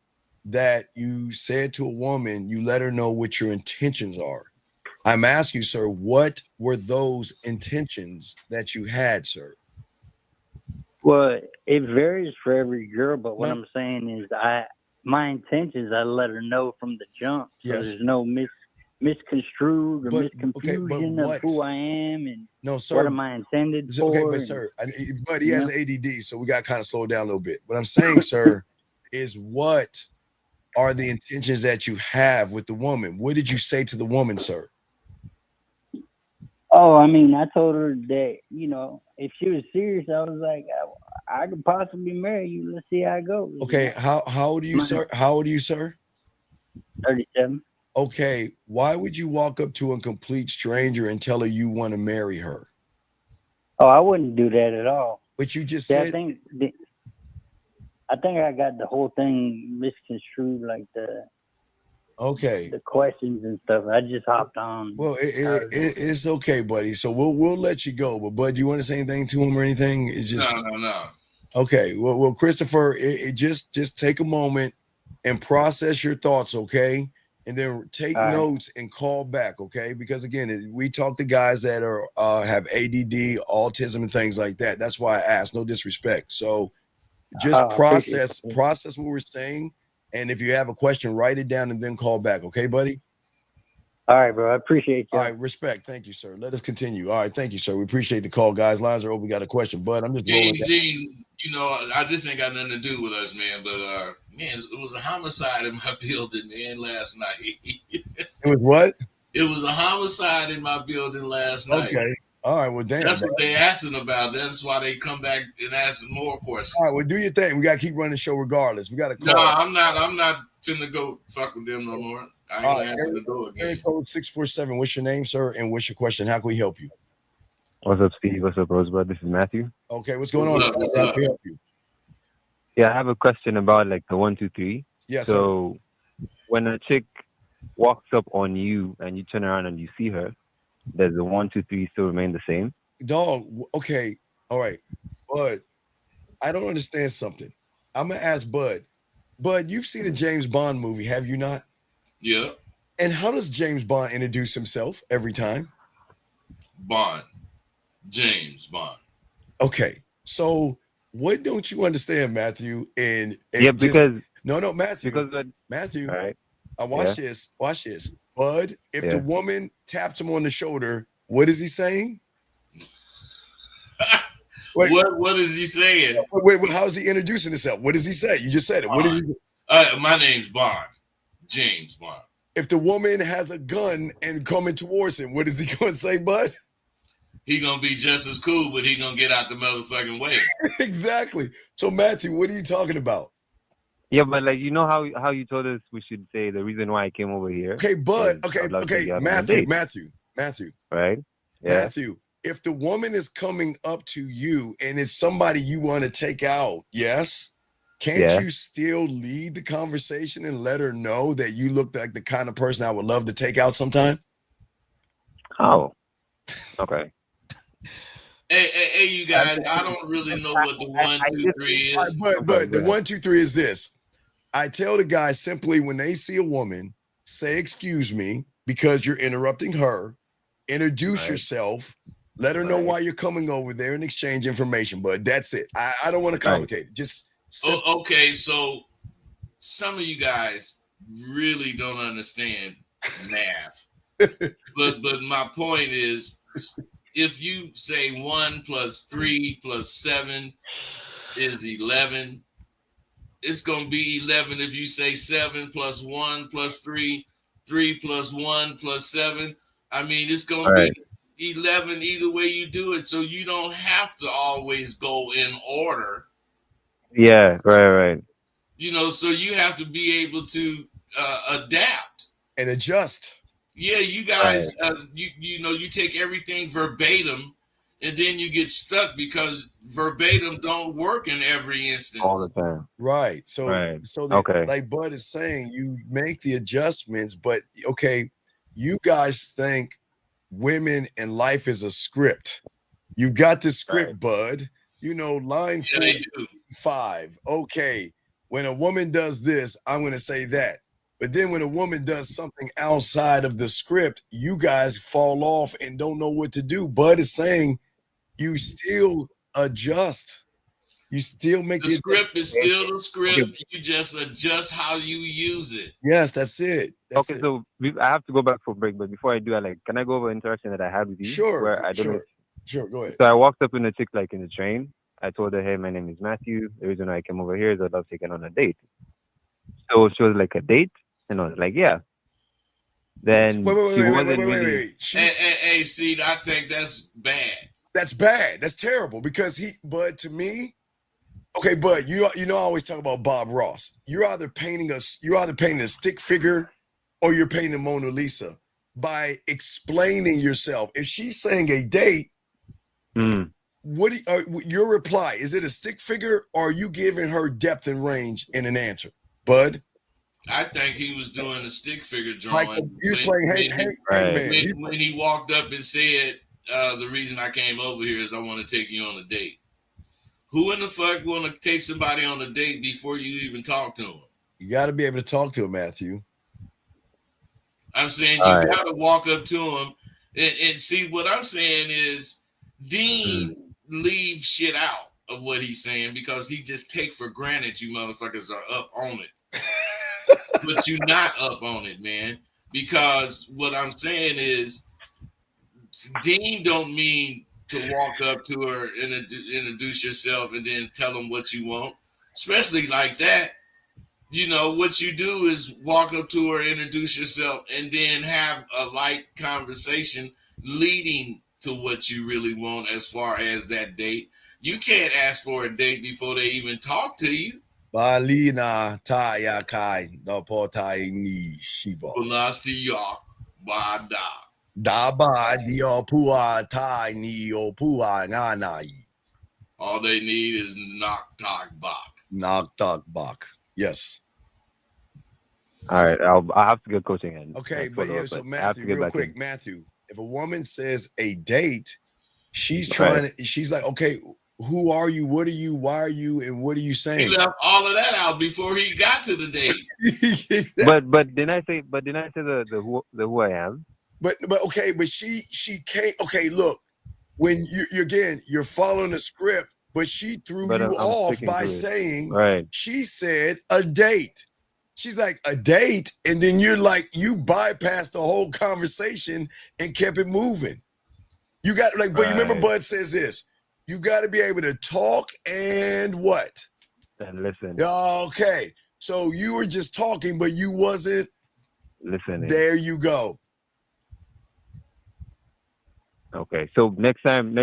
that you said to a woman, you let her know what your intentions are. I'm asking you, sir, what were those intentions that you had, sir? Well, it varies for every girl, but what I'm saying is my intentions, I let her know from the jump. So there's no misconstrued or misconfusion of who I am and what am I intended for. Okay, but sir, but he has ADD, so we got to kind of slow it down a little bit. What I'm saying, sir, is what are the intentions that you have with the woman? What did you say to the woman, sir? Oh, I mean, I told her that, if she was serious, I was like, I could possibly marry you. Let's see how it goes. Okay, how old are you, sir? How old are you, sir? 37. Okay, why would you walk up to a complete stranger and tell her you want to marry her? Oh, I wouldn't do that at all. But you just said... I think I got the whole thing misconstrued, like the questions and stuff. I just hopped on. Well, it's okay, buddy. So we'll let you go. But Bud, do you want to say anything to him or anything? It's just no. Okay. Well, Christopher, just take a moment and process your thoughts, okay? And then take notes and call back, okay? Because again, we talk to guys that are have ADD, autism, and things like that. That's why I asked. No disrespect. So just process what we're saying. And if you have a question, write it down and then call back. Okay, buddy? All right, bro. I appreciate you. All right, respect. Thank you, sir. Let us continue. All right, thank you, sir. We appreciate the call, guys. Lines are open. We got a question, but I'm just rolling down. Gene, this ain't got nothing to do with us, man. But man, it was a homicide in my building, man, last night. It was what? It was a homicide in my building last night. Okay. All right, well, damn. That's what they asking about. That's why they come back and ask more questions. All right, well, do your thing. We got to keep running the show regardless. We got to call. No, I'm not finna go fuck with them no more. I ain't answering the door again. Code 647. What's your name, sir? And what's your question? How can we help you? What's up, Steve? What's up, Rosebud? This is Matthew. Okay, what's going on? What's How up? can we help you? Yeah, I have a question about like the 1, 2, 3. Yes. So when a chick walks up on you and you turn around and you see her, does the 1, 2, 3 still remain the same? Dog, okay, all right, Bud, I don't understand something. I'm gonna ask Bud. Bud, you've seen a James Bond movie, have you not? Yeah. And how does James Bond introduce himself every time? James Bond. Okay, so what don't you understand, Matthew? Matthew. Matthew. All right. Watch this. Bud, if the woman taps him on the shoulder, what is he saying? What is he saying? Wait, how is he introducing himself? What does he say? You just said it. What did he say? My name's Bond. James Bond. If the woman has a gun and coming towards him, what is he going to say, Bud? He going to be just as cool, but he going to get out the motherfucking way. Exactly. So, Matthew, what are you talking about? Yeah, but like, how you told us we should say the reason why I came over here. Okay, Bud. Okay, Matthew. Right? Yeah. Matthew, if the woman is coming up to you and it's somebody you want to take out, yes? Can't you still lead the conversation and let her know that you look like the kind of person I would love to take out sometime? Oh, okay. Hey, you guys, I don't really know what the 1, 2, 3 is. But the 1, 2, 3 is this. I tell the guys simply when they see a woman, say, excuse me, because you're interrupting her, introduce yourself, Let her know Right. why you're coming over there and exchange information, but that's it. I don't want to Right. complicate it. Just Okay, so some of you guys really don't understand math. But my point is, if you say 1 + 3 + 7 is 11, it's gonna be 11 if you say 7 + 1 + 3, 3 + 1 + 7. I mean, it's gonna be Right. 11 either way you do it. So you don't have to always go in order. Yeah. Right. So you have to be able to adapt and adjust. Yeah, you Right. guys, you take everything verbatim, and then you get stuck because verbatim don't work in every All the instance. time. Right. So Right. that, Okay. like Bud is saying, you make the adjustments, but okay, you guys think women and life is a script. You got the script, Right. Bud. Line Yeah, they do. 45. Okay, when a woman does this, I'm going to say that. But then when a woman does something outside of the script, you guys fall off and don't know what to do. Bud is saying you still adjust. You still make The the script is still the Okay. script. You just adjust how you use it. Yes, that's it. That's Okay. it. So I have to go back for a break, but before I do, can I go over interaction that I had with you? Sure, Where I don't know. sure. Go ahead. So I walked up in the chick like in the train. I told her, "Hey, my name is Matthew. The reason I came over here is I'd love to get on a date." So she was like, "A date?" And I was like, "Yeah." Then she wasn't really. Hey, hey, see, I think that's bad. That's bad. That's terrible because Bud, to me, okay, Bud, I always talk about Bob Ross. You're either painting a stick figure or you're painting Mona Lisa by explaining yourself. If she's saying a date, what your reply? Is it a stick figure or are you giving her depth and range in an answer, Bud? I think he was doing a stick figure Like drawing he was playing Hangman. when he walked up and said, "The reason I came over here is I want to take you on a date." Who in the fuck want to take somebody on a date before you even talk to them? You got to be able to talk to him, Matthew. I'm saying you got to walk up to him and see. What I'm saying is Dean leaves shit out of what he's saying because he just take for granted you motherfuckers are up on it. But you're not up on it, man. Because what I'm saying is Dean don't mean to walk up to her and introduce yourself and then tell them what you want. Especially like that. What you do is walk up to her, introduce yourself, and then have a light conversation leading to what you really want as far as that date. You can't ask for a date before they even talk to you. Balina taya kai no potai ni shibo. Bada. Daba dio pua tai ni o pua nanai. All they need is knock talk bak. Knock talk bak. Yes. All right, I'll have to get coaching in. Okay, but so Matthew, real quick, Matthew, if a woman says a date, she's she's like, okay, who are you? What are you? Why are you? And what are you saying? He left all of that out before he got to the date. but didn't I say the who I am? But okay, but she can't. Okay, look, when you're following the script, but she threw you off by saying she said a date. She's like, a date, and then you're like, you bypassed the whole conversation and kept it moving. You got but you remember Bud says this. You got to be able to talk and what? And listen. Okay. So you were just talking, but you wasn't listening. There you go. Okay. So next time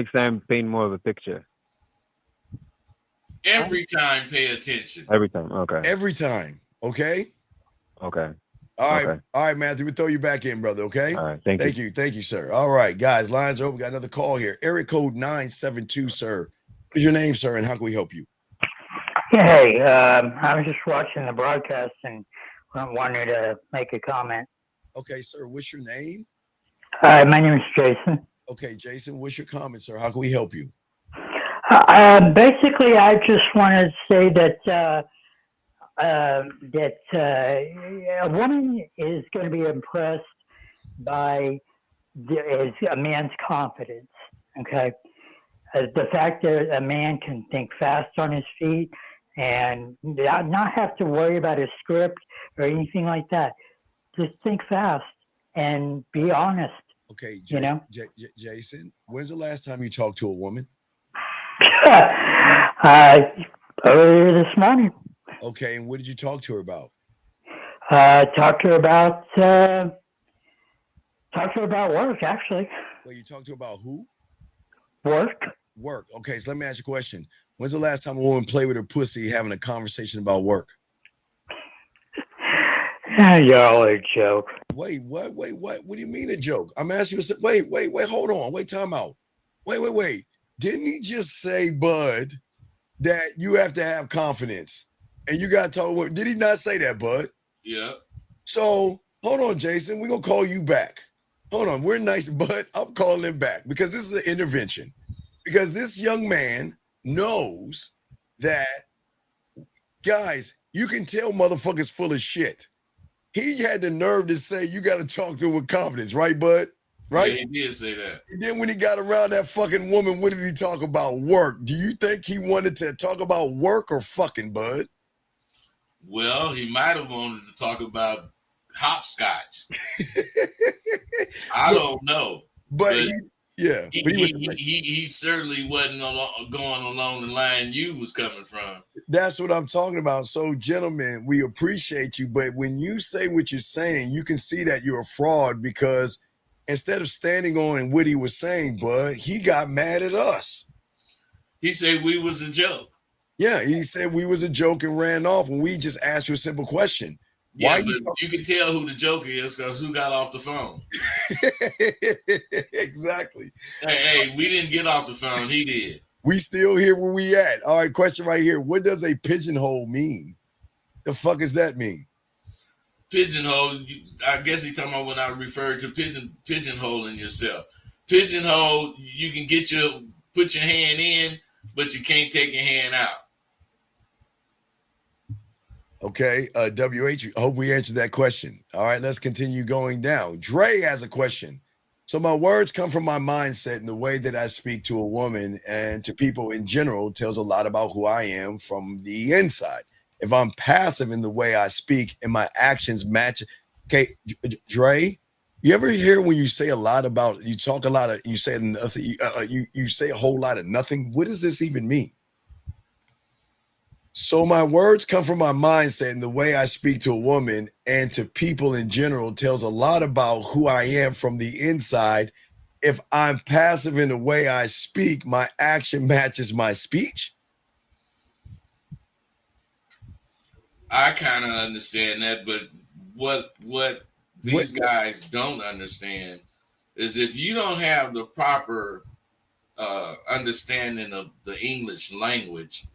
paint more of a picture. Every time pay attention. Every time. Okay. Every time. Okay. Okay. All right. Okay. All right, Matthew. We'll throw you back in, brother. Okay. All right. Thank you. Thank you, sir. All right, guys. Lines are open. Got another call here. Area code 972, sir. What is your name, sir? And how can we help you? Hey, I was just watching the broadcast and wanted to make a comment. Okay, sir. What's your name? My name is Jason. Okay, Jason. What's your comment, sir? How can we help you? Basically, I just want to say that a woman is going to be impressed by a man's confidence. Okay, the fact that a man can think fast on his feet and not have to worry about his script or anything like that. Just think fast and be honest. Okay, you know. Jason, when's the last time you talked to a woman? Earlier this morning. Okay, and what did you talk to her about? Talked to her about work, actually. Well, you talked to her about who? Work. Work. Okay, so let me ask you a question. When's the last time a woman played with her pussy having a conversation about work? You're all a joke. Wait, what? Wait, what? What do you mean a joke? I'm asking you. Wait, hold on. Wait, time out. Wait. Didn't he just say, Bud, that you have to have confidence and you got to talk? Did he not say that, Bud? Yeah. So hold on, Jason. We're going to call you back. Hold on. We're nice, Bud. I'm calling him back because this is an intervention. Because this young man knows that, guys, you can tell motherfuckers full of shit. He had the nerve to say you got to talk to him with confidence, right, Bud? Right? Yeah, he did say that. And then when he got around that fucking woman, what did he talk about? Work. Do you think he wanted to talk about work or fucking, Bud? Well, he might have wanted to talk about hopscotch. I don't know. But he certainly wasn't going along the line you was coming from. That's what I'm talking about. So, gentlemen, we appreciate you. But when you say what you're saying, you can see that you're a fraud because instead of standing on what he was saying, Bud, he got mad at us. He said we was a joke. Yeah, he said we was a joke and ran off when we just asked you a simple question. Yeah, but you can tell who the joker is because who got off the phone. Exactly. Hey, we didn't get off the phone. He did. We still here where we at. All right, question right here. What does a pigeonhole mean? The fuck does that mean? Pigeonhole, I guess he's talking about when I referred to pigeonholing yourself. Pigeonhole, you can put your hand in, but you can't take your hand out. Okay, WH, I hope we answered that question. All right, let's continue going down. Dre has a question. So my words come from my mindset and the way that I speak to a woman and to people in general tells a lot about who I am from the inside. If I'm passive in the way I speak and my actions match. Okay, Dre, you ever hear when you say a lot about, you talk a lot of, you say nothing, you say a whole lot of nothing. What does this even mean? So my words come from my mindset and the way I speak to a woman and to people in general tells a lot about who I am from the inside. If I'm passive in the way I speak, my action matches my speech. I kind of understand that, but what these guys don't understand is if you don't have the proper understanding of the English language,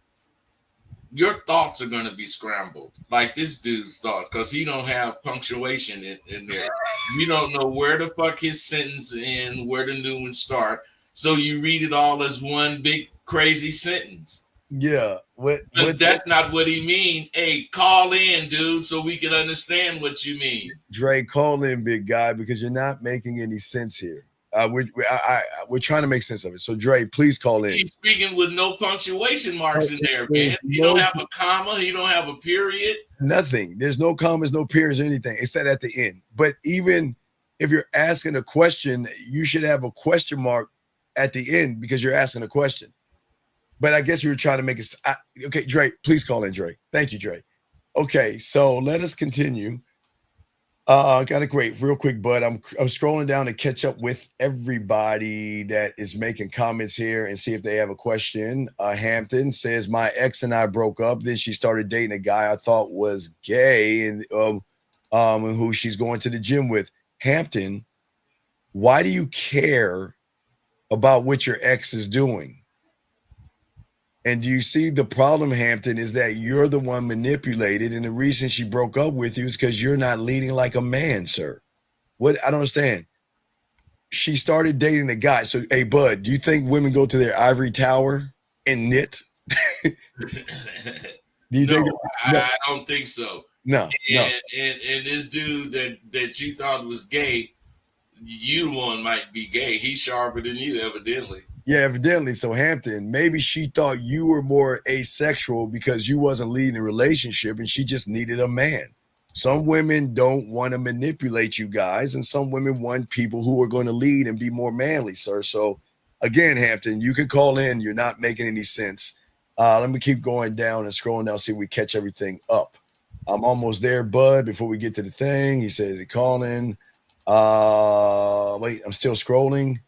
your thoughts are going to be scrambled, like this dude's thoughts, because he don't have punctuation in there. You don't know where the fuck his sentence end, where the new one start. So you read it all as one big crazy sentence. Yeah. But that's not what he mean. Hey, call in, dude, so we can understand what you mean. Dre, call in, big guy, because you're not making any sense here. We're trying to make sense of it. So, Dre, please call in. He's speaking with no punctuation marks in there, man. He don't have a comma. He don't have a period. Nothing. There's no commas, no periods, or anything. It's said at the end. But even if you're asking a question, you should have a question mark at the end because you're asking a question. But I guess you were trying to make it. Okay, Dre, please call in, Dre. Thank you, Dre. Okay, so let us continue. Got a great, real quick, Bud. I'm scrolling down to catch up with everybody that is making comments here and see if they have a question. Hampton says, my ex and I broke up. Then she started dating a guy I thought was gay and who she's going to the gym with. Hampton, why do you care about what your ex is doing? And do you see the problem, Hampton, is that you're the one manipulated. And the reason she broke up with you is because you're not leading like a man, sir. What? I don't understand. She started dating a guy. So, hey, Bud, do you think women go to their ivory tower and knit? I don't think so. No. And this dude that you thought was gay, you one might be gay. He's sharper than you, evidently. Yeah, evidently. So Hampton, maybe she thought you were more asexual because you wasn't leading a relationship and she just needed a man. Some women don't want to manipulate you guys, and some women want people who are going to lead and be more manly, sir. So again, Hampton, you can call in. You're not making any sense. Let me keep going down and scrolling down, see if we catch everything up. I'm almost there, bud. Before we get to the thing, he says he calling. Wait, I'm still scrolling.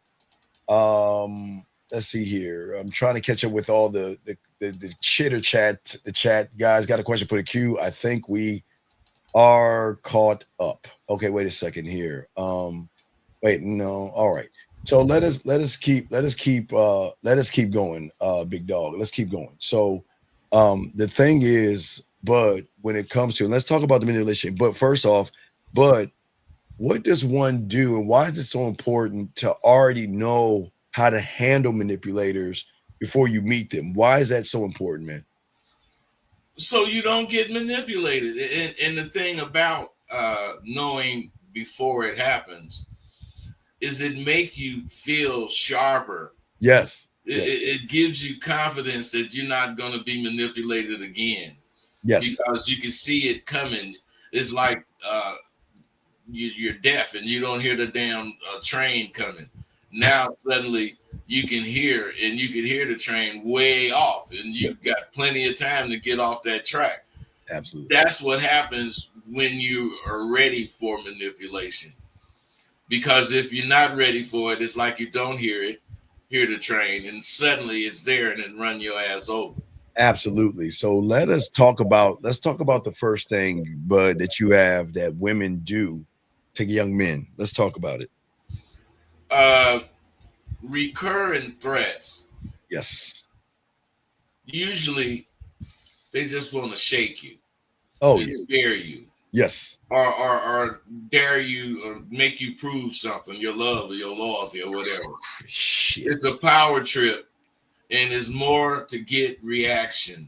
Let's see here. I'm trying to catch up with all the chitter chat. The chat guys got a question. Put a Q. I think we are caught up. Okay, wait a second here. Wait, no. All right. So let us keep going, big dog. Let's keep going. So the thing is, Bud, when it comes to, and let's talk about the manipulation. But first off, Bud, what does one do, and why is it so important to already know how to handle manipulators before you meet them? Why is that so important, man? So you don't get manipulated. And the thing about knowing before it happens is it make you feel sharper. Yes. It gives you confidence that you're not going to be manipulated again. Yes. Because you can see it coming. It's like you're deaf and you don't hear the damn train coming. Now suddenly you can hear, and you can hear the train way off, and you've got plenty of time to get off that track. Absolutely. That's what happens when you are ready for manipulation. Because if you're not ready for it, it's like you don't hear the train, and suddenly it's there and it run your ass over. Absolutely. So let's talk about the first thing, Bud, that you have that women do to young men. Let's talk about it. Recurring threats. Yes. Usually they just want to shake you. Oh, and scare you. Yes. Or dare you, or make you prove something, your love or your loyalty or whatever. Shit. It's a power trip, and it's more to get reaction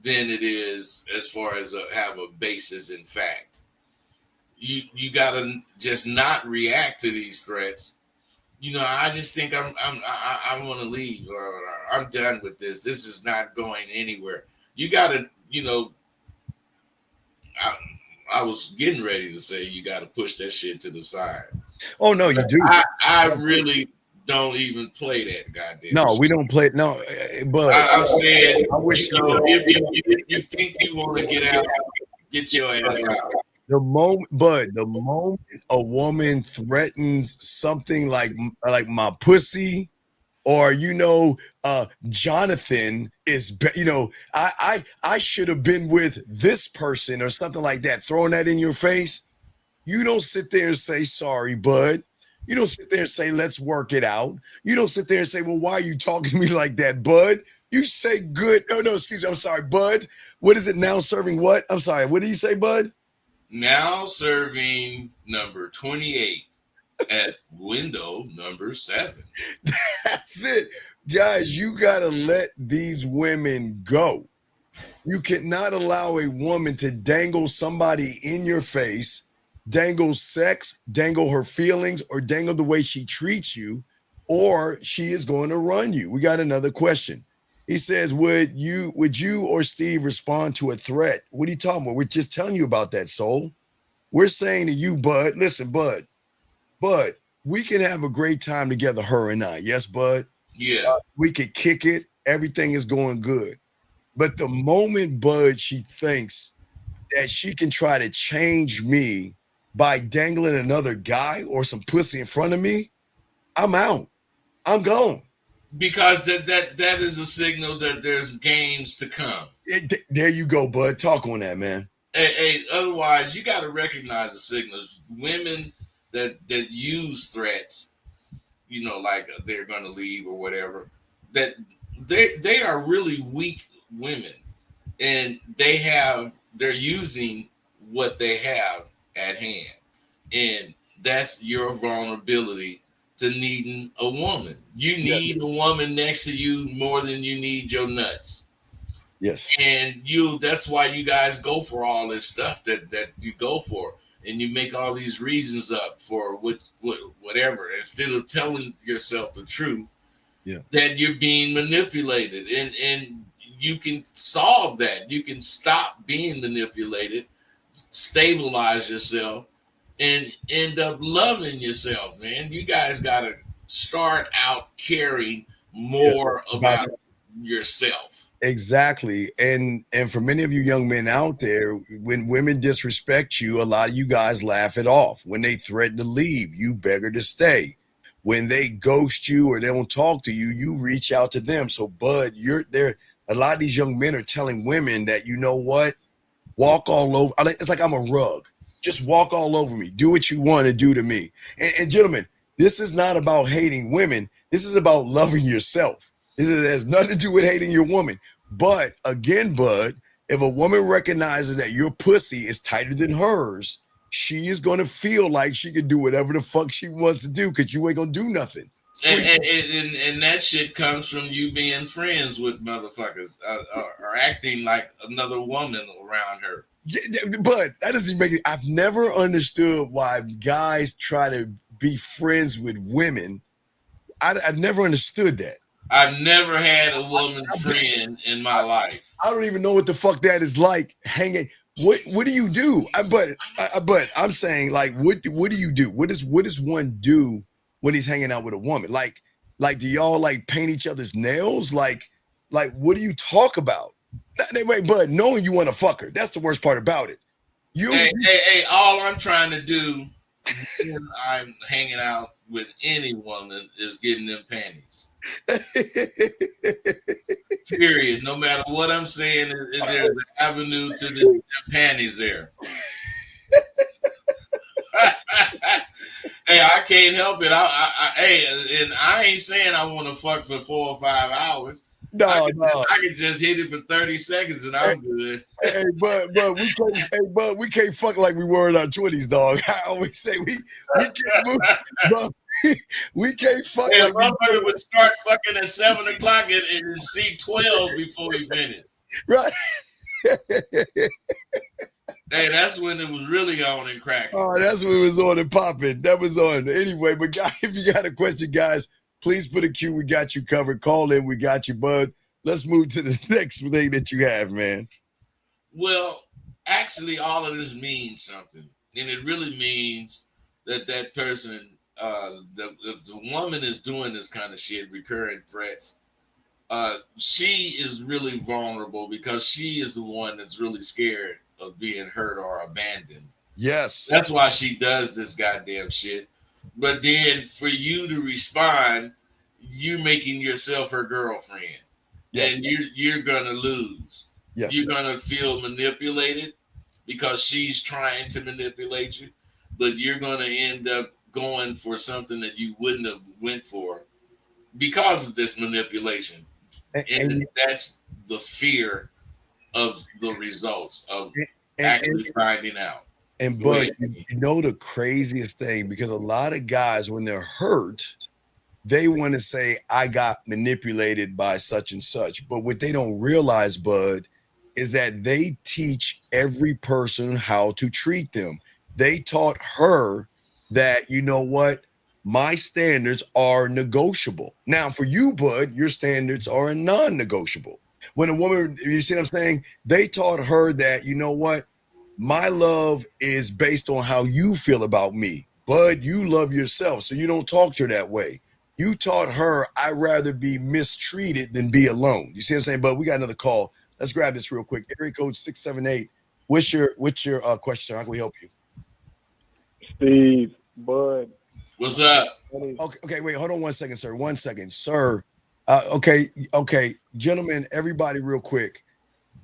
than it is as far as have a basis in fact. You gotta just not react to these threats. I just think I want to leave, or I'm done with this. This is not going anywhere. You gotta, I was getting ready to say you got to push that shit to the side. Oh no, you do. I really don't even play that goddamn. No, shit. we don't play. No, but I'm saying, I wish if you think you want to get out, get your ass out. The moment a woman threatens something like my pussy, or Jonathan is I should have been with this person or something like that, throwing that in your face, you don't sit there and say sorry, bud. You don't sit there and say let's work it out. You don't sit there and say, well, why are you talking to me like that, bud? You say good. No, excuse me, I'm sorry, bud. What is it now serving what? I'm sorry, what do you say, bud? Now serving number 28 at window number 7. That's it. Guys, you got to let these women go. You cannot allow a woman to dangle somebody in your face, dangle sex, dangle her feelings, or dangle the way she treats you, or she is going to run you. We got another question. He says, would you or Steve respond to a threat? What are you talking about? We're just telling you about that, soul. We're saying to you, Bud, listen, Bud, we can have a great time together, her and I. Yes, Bud? Yeah. We could kick it. Everything is going good. But the moment, Bud, she thinks that she can try to change me by dangling another guy or some pussy in front of me, I'm out. I'm gone. Because that is a signal that there's games to come. There you go, Bud. Talk on that, man. Hey, otherwise, you got to recognize the signals. Women that use threats, like they're going to leave or whatever, that they are really weak women, and they're using what they have at hand, and that's your vulnerability to needing a woman. You need a woman next to you more than you need your nuts. Yes. And that's why you guys go for all this stuff that you go for, and you make all these reasons up for whatever, instead of telling yourself the truth. that you're being manipulated, and you can solve that. You can stop being manipulated, stabilize yourself, and end up loving yourself, man. You guys got to start out caring more about yourself. Exactly. And for many of you young men out there, when women disrespect you, a lot of you guys laugh it off. When they threaten to leave, you beg her to stay. When they ghost you or they don't talk to you, you reach out to them. So, Bud, you're there. A lot of these young men are telling women that, you know what? Walk all over. It's like I'm a rug. Just walk all over me. Do what you want to do to me. And gentlemen, this is not about hating women. This is about loving yourself. It has nothing to do with hating your woman. But again, Bud, if a woman recognizes that your pussy is tighter than hers, she is going to feel like she can do whatever the fuck she wants to do because you ain't going to do nothing. And that shit comes from you being friends with motherfuckers or acting like another woman around her. Yeah, but that doesn't make it. I've never understood why guys try to be friends with women. I've never understood that. I've never had a woman friend in my life. I don't even know what the fuck that is like. Hanging. What do you do? But I'm saying, like, what do you do? What does one do when he's hanging out with a woman? Like do y'all like paint each other's nails? Like what do you talk about? Wait, Bud, knowing you want to fuck her, that's the worst part about it. Hey, all I'm trying to do when I'm hanging out with any woman is getting them panties. Period. No matter what I'm saying, there's an avenue to the panties there. Hey, I can't help it. And I ain't saying I want to fuck for 4 or 5 hours. I can just hit it for 30 seconds and I'm good. Hey, but we can't fuck like we were in our 20s, dog. I always say we can't move, bro. We can't fuck like a motherfucker would start fucking at 7 o'clock and see 12 before he finished. Right. Hey, that's when it was really on and cracking. Oh, that's when it was on and popping. That was on. Anyway, but guys, if you got a question, guys, please put a Q. We got you covered. Call in. We got you, Bud. Let's move to the next thing that you have, man. Well, actually, all of this means something. And it really means that person, if the woman is doing this kind of shit, recurring threats, she is really vulnerable because she is the one that's really scared of being hurt or abandoned. Yes. That's why she does this goddamn shit. But then for you to respond, you're making yourself her girlfriend. Yes. And you're gonna lose. Yes. You're gonna feel manipulated because she's trying to manipulate you, but you're gonna end up going for something that you wouldn't have went for because of this manipulation. And that's the fear of the results of actually finding out. And but you know the craziest thing, because a lot of guys, when they're hurt, they want to say, I got manipulated by such and such. But what they don't realize, Bud, is that they teach every person how to treat them. They taught her that, you know what, my standards are negotiable. Now, for you, Bud, your standards are non-negotiable. When a woman, you see what I'm saying? They taught her that, you know what, my love is based on how you feel about me. Bud, you love yourself, so you don't talk to her that way. You taught her, I'd rather be mistreated than be alone. You see what I'm saying? But we got another call. Let's grab this real quick. Area code 678. What's your question, sir? How can we help you? Steve, Bud. What's up? Okay, wait, hold on 1 second, sir. 1 second, sir. Okay, gentlemen, everybody real quick.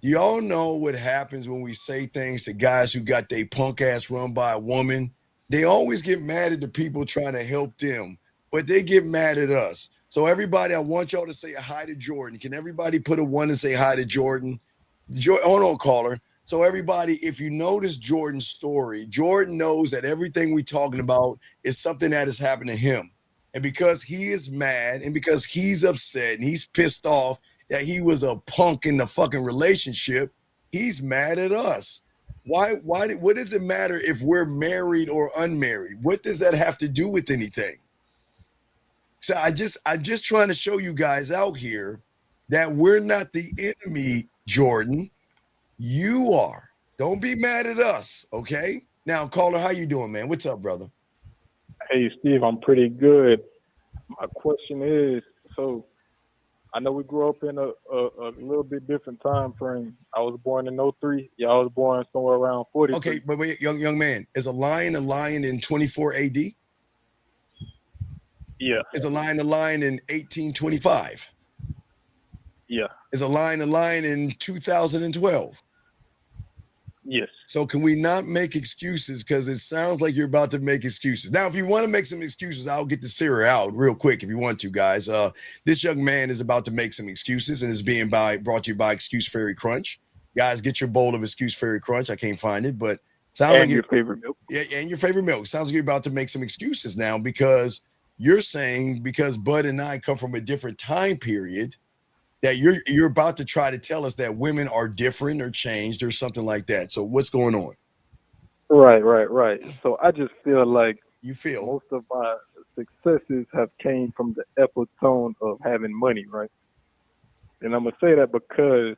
Y'all know what happens when we say things to guys who got their punk ass run by a woman. They always get mad at the people trying to help them, but they get mad at us. So everybody, I want y'all to say hi to Jordan. Can everybody put a 1 and say hi to Jordan? Hold on, caller. So everybody, if you notice Jordan's story, Jordan knows that everything we're talking about is something that has happened to him. And because he is mad and because he's upset and he's pissed off that he was a punk in the fucking relationship, he's mad at us. Why, what does it matter if we're married or unmarried? What does that have to do with anything? So I'm just trying to show you guys out here that we're not the enemy, Jordan. You are. Don't be mad at us, okay? Now, caller, how you doing, man? What's up, brother? Hey, Steve, I'm pretty good. My question is, so I know we grew up in a little bit different time frame. I was born in '03. Y'all was born somewhere around 40. Okay, but wait, young man, is a lion in 24 AD? Yeah. Is a lion in 1825? Yeah. Is a lion in 2012? Yes. So can we not make excuses? Because it sounds like you're about to make excuses. Now, if you want to make some excuses, I'll get the Sarah out real quick if you want to, guys. This young man is about to make some excuses and is being brought to you by Excuse Fairy Crunch. Guys, get your bowl of Excuse Fairy Crunch. I can't find it, but sounds like your favorite milk. Yeah, and your favorite milk. Sounds like you're about to make some excuses now because you're saying because Bud and I come from a different time period that you're about to try to tell us that women are different or changed or something like that. So what's going on? Right. So I just feel like most of my successes have came from the epitome of having money, right? And I'm gonna say that because,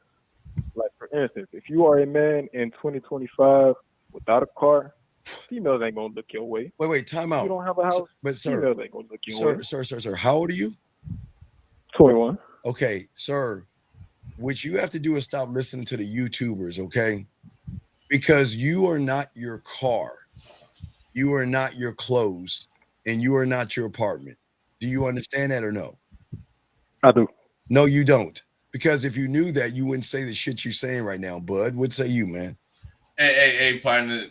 like for instance, if you are a man in 2025 without a car, females ain't gonna look your way. Wait, time out. If you don't have a house, but sir, females ain't gonna look your way. Sir, how old are you? 21. Okay, sir, what you have to do is stop listening to the YouTubers, okay? Because you are not your car, you are not your clothes, and you are not your apartment. Do you understand that or no? I do. No, you don't. Because if you knew that, you wouldn't say the shit you're saying right now, Bud. What say you, man? Hey, partner.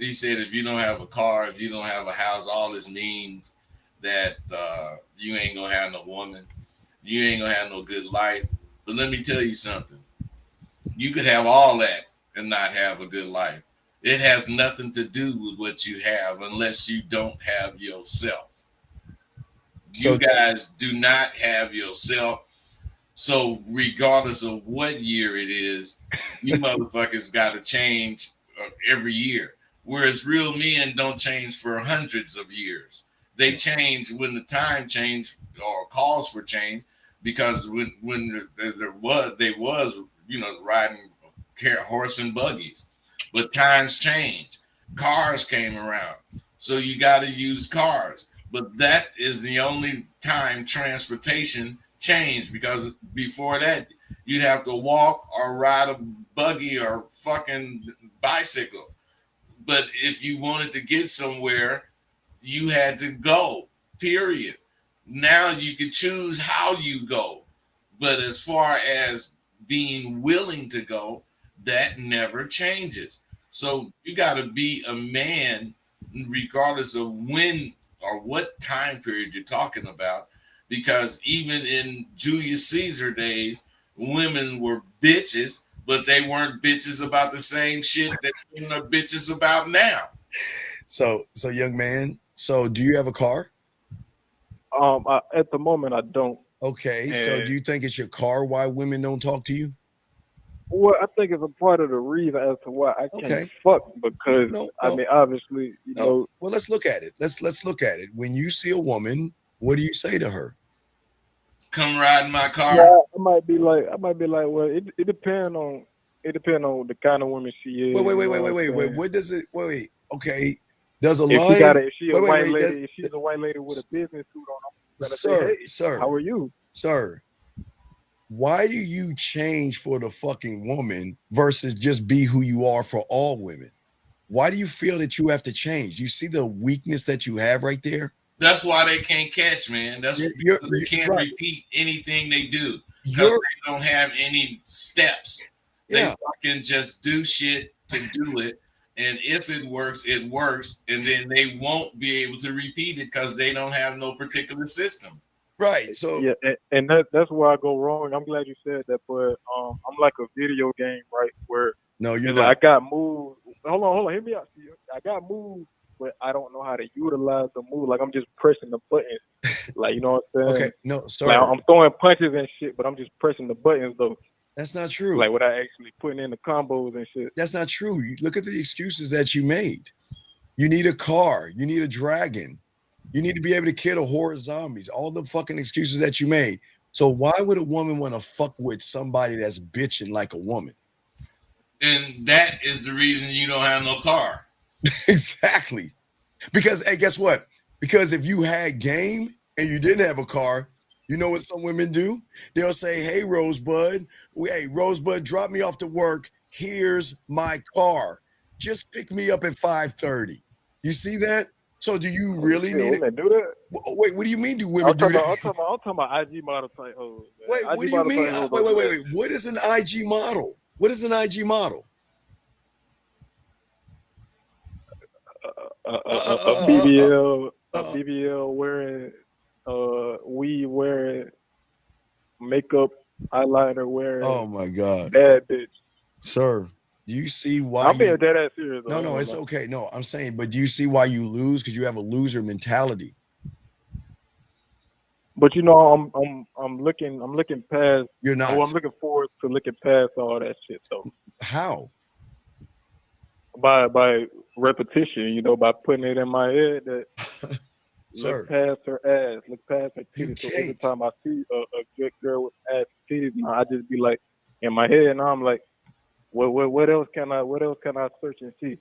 He said if you don't have a car, if you don't have a house, all this means that you ain't gonna have no woman. You ain't gonna have no good life. But let me tell you something. You could have all that and not have a good life. It has nothing to do with what you have unless you don't have yourself. You guys do not have yourself. So regardless of what year it is, you motherfuckers got to change every year. Whereas real men don't change for hundreds of years. They change when the time change or calls for change. Because when there was riding horse and buggies, but times changed. Cars came around, so you got to use cars. But that is the only time transportation changed because before that you'd have to walk or ride a buggy or fucking bicycle. But if you wanted to get somewhere, you had to go. Period. Now you can choose how you go. But as far as being willing to go, that never changes. So you got to be a man regardless of when or what time period you're talking about. Because even in Julius Caesar days, women were bitches, but they weren't bitches about the same shit that women are bitches about now. So young man, so do you have a car? At the moment, I don't. Okay, so do you think it's your car why women don't talk to you? Well, I think it's a part of the reason as to why I can't fuck because I mean, obviously, you know. Well, let's look at it. Let's look at it. When you see a woman, what do you say to her? Come ride in my car. Yeah, I might be like, well, it depends on the kind of woman she is. Wait. What does it? Wait. Okay. Does a if lion? If she's a white lady, if she's a white lady with a business suit on, I'm gonna say, hey, sir, how are you, sir? Why do you change for the fucking woman versus just be who you are for all women? Why do you feel that you have to change? You see the weakness that you have right there? That's why they can't catch, man. That's because they can't repeat anything they do because they don't have any steps. They fucking just do shit to do it. And if it works, it works. And then they won't be able to repeat it because they don't have no particular system. Right. So yeah, and that's where I go wrong. I'm glad you said that, but I'm like a video game, right? Where you're not. Like I got moved. Hold on, hear me out. I got moved, but I don't know how to utilize the move. Like I'm just pressing the buttons. Like you know what I'm saying? Okay, no, sir. Like, I'm throwing punches and shit, but I'm just pressing the buttons though. That's not true. Like without actually putting in the combos and shit. That's not true. You look at the excuses that you made. You need a car. You need a dragon. You need to be able to kill the horror zombies. All the fucking excuses that you made. So why would a woman want to fuck with somebody that's bitching like a woman? And that is the reason you don't have no car. Exactly. Because hey, guess what? Because if you had game and you didn't have a car, you know what some women do? They'll say, "Hey, Rosebud, drop me off to work. Here's my car. Just pick me up at 5:30." You see that? So do you really need it? Women do that? Wait, what do you mean? Do women do that? I'm talking about IG model type hoes. Wait, what do you mean? Wait. What is an IG model? What is an IG model? A BBL wearing, weed wearing, makeup, eyeliner wearing. Oh my God, bad bitch. Sir, do you see why? I'm being dead ass serious. No, it's okay. No, I'm saying, but do you see why you lose? Because you have a loser mentality. But you know, I'm looking past. You're not. Oh, I'm looking forward to looking past all that shit though. How? By repetition, you know, by putting it in my head that look past her ass, look past her titties. So every time I see a good girl with ass titties, I just be like in my head, and I'm like, what else can I search and see?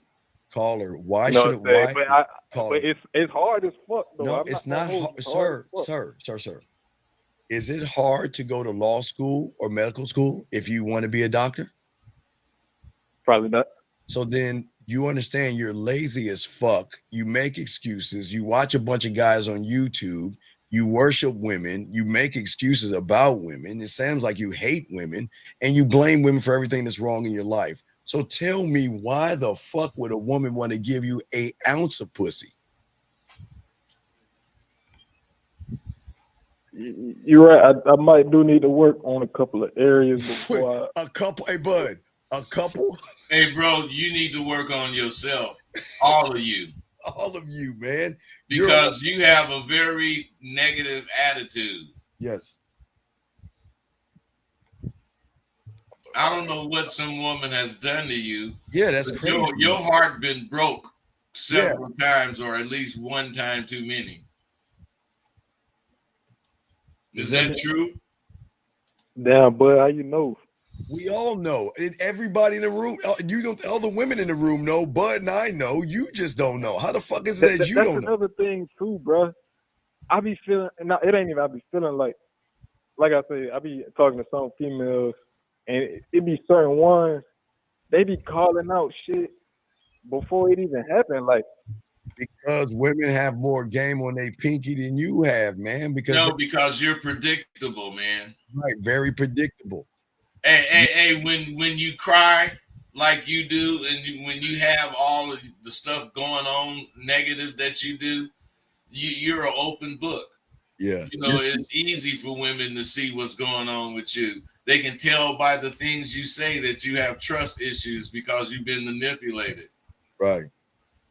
Caller, why you know should why? But it's hard as fuck though. No, it's not hard, sir. Is it hard to go to law school or medical school if you want to be a doctor? Probably not. So then you understand you're lazy as fuck. You make excuses. You watch a bunch of guys on YouTube. You worship women. You make excuses about women. It sounds like you hate women and you blame women for everything that's wrong in your life. So tell me, why the fuck would a woman want to give you 1 ounce of pussy? You're right. I might do need to work on a couple of areas before Hey, bud. A couple? Hey, bro, you need to work on yourself. All of you. All of you, man. Because you have a very negative attitude. Yes. I don't know what some woman has done to you. Yeah, that's crazy. Your heart been broke several times, or at least one time too many. Is that true? Damn, but how you know? We all know. Everybody in the room, you don't. All the women in the room know. Bud and I know. You just don't know. How the fuck is it that you don't know? That's another thing too, bro. I be feeling. No, it ain't even. I be feeling like I say. I be talking to some females, and it be certain ones. They be calling out shit before it even happened. Like, because women have more game on their pinky than you have, man. Because you're predictable, man. Right, very predictable. Hey, when you cry like you do, and when you have all of the stuff going on negative that you do, you're an open book. Yeah. You know, it's easy for women to see what's going on with you. They can tell by the things you say that you have trust issues because you've been manipulated. Right.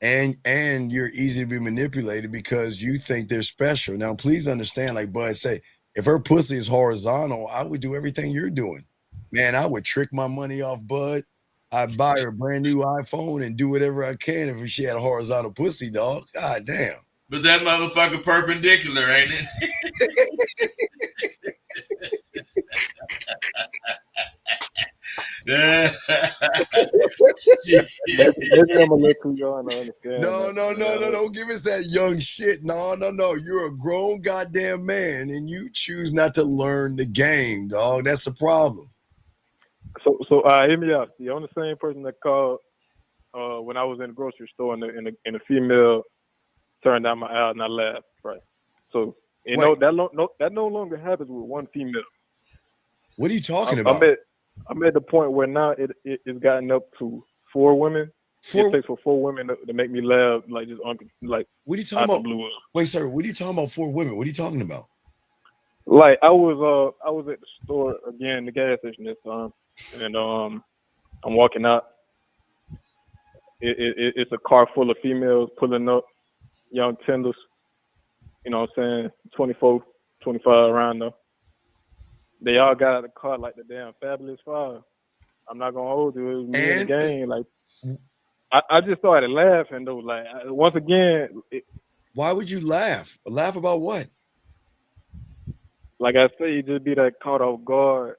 And you're easy to be manipulated because you think they're special. Now, please understand, like Bud said, if her pussy is horizontal, I would do everything you're doing. Man, I would trick my money off Bud. I'd buy her a brand new iPhone and do whatever I can if she had a horizontal pussy, dog. God damn. But that motherfucker perpendicular, ain't it? Maybe I'm a little too young to understand. No, don't give us that young shit. No. You're a grown goddamn man and you choose not to learn the game, dog. That's the problem. So hear me out. See, I'm the same person that called when I was in the grocery store and the female turned down my aisle and I laughed. Right. So that no longer happens with one female. What are you talking about? I'm at the point where now it's gotten up to 4 women. It takes for 4 women to make me laugh, like just like. What are you talking about? Wait, sir. What are you talking about? 4 women. What are you talking about? Like I was at the store again, the gas station this time, and I'm walking out. It's a car full of females pulling up, young tenders. You know what I'm saying? 24, 25 around though. They all got out of the car like the damn Fabulous 5. I'm not gonna hold you. It was me and the gang. Like, I just started laughing though. Like, once again, Why would you laugh? Laugh about what? Like I say, you just be that caught off guard.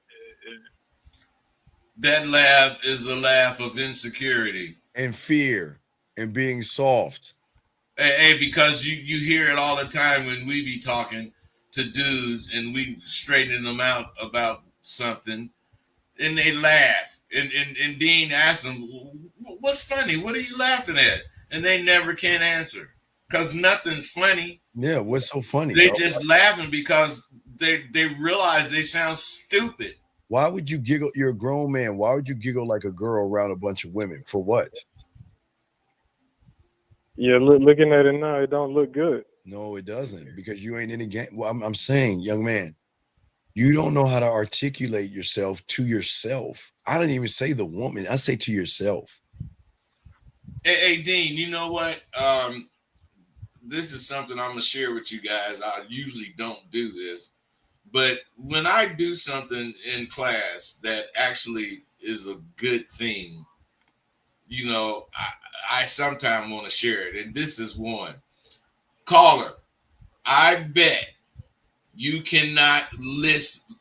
That laugh is a laugh of insecurity and fear and being soft. Hey, because you hear it all the time when we be talking to dudes and we straightening them out about something, and they laugh. And Dean asks them, "What's funny? What are you laughing at?" And they never can answer because nothing's funny. Yeah, what's so funny? They just laughing because they realize they sound stupid. Why would you giggle? You're a grown man. Why would you giggle like a girl around a bunch of women? For what? Yeah, looking at it now, it don't look good. No, it doesn't, because you ain't in the game. Well, I'm saying, young man, you don't know how to articulate yourself to yourself. I didn't even say the woman. I say to yourself. Hey, Dean, you know what? This is something I'm gonna share with you guys. I usually don't do this, but when I do something in class that actually is a good thing, you know, I sometimes want to share it. And this is one. Caller, I bet you cannot list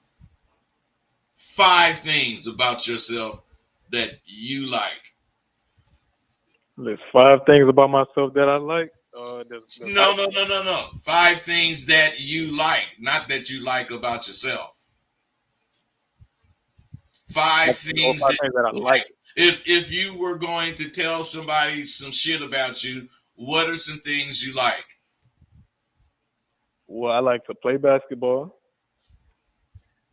5 things about yourself that you like. There's 5 things about myself that I like. No. 5 things that you like, not that you like about yourself. 5 things that I like. If you were going to tell somebody some shit about you, what are some things you like? Well, I like to play basketball.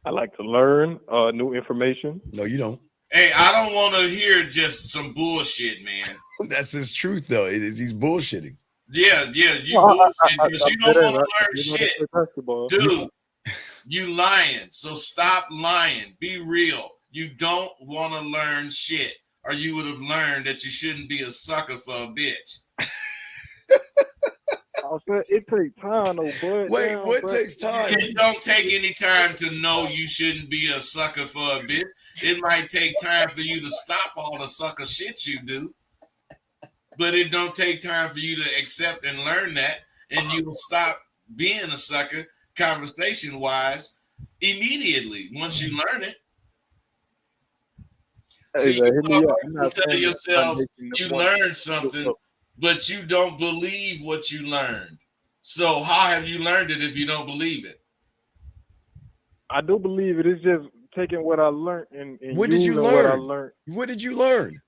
I like to learn new information. No, you don't. Hey, I don't want to hear just some bullshit, man. That's his truth, though. He's bullshitting. Yeah, you bullshit because you don't want to learn shit. Dude, you lying. So stop lying. Be real. You don't want to learn shit, or you would have learned that you shouldn't be a sucker for a bitch. It takes time, though, bud. Wait, what takes time? It don't take any time to know you shouldn't be a sucker for a bitch. It might take time for you to stop all the sucker shit you do, but it don't take time for you to accept and learn that, and you will stop being a sucker conversation-wise immediately once you learn it. See, you tell yourself you learned something, but you don't believe what you learned. So how have you learned it if you don't believe it? I do believe it. It's just taking what I learned and what did you learn? What I learned. What did you learn?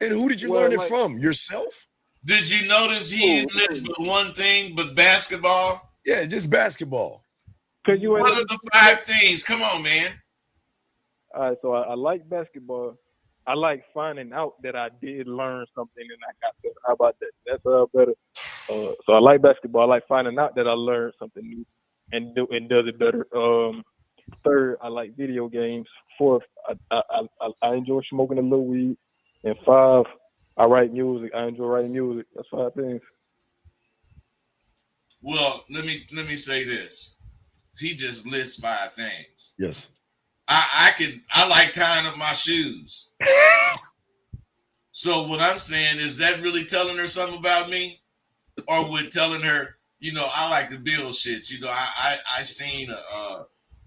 And who did you learn it from? Yourself? Did you notice he didn't list but one thing but basketball? Yeah, just basketball. What are the 5 things? Come on, man. All right, so I like basketball. I like finding out that I did learn something and I got better. How about that? That's better. So I like basketball. I like finding out that I learned something new and does it better. 3rd, I like video games. 4th, I enjoy smoking a little weed. And 5, I write music. I enjoy writing music. That's 5 things. Well, let me say this. He just lists 5 things. Yes. I like tying up my shoes. So what I'm saying is that really telling her something about me, or with telling her, you know, I like to build shit. You know, I seen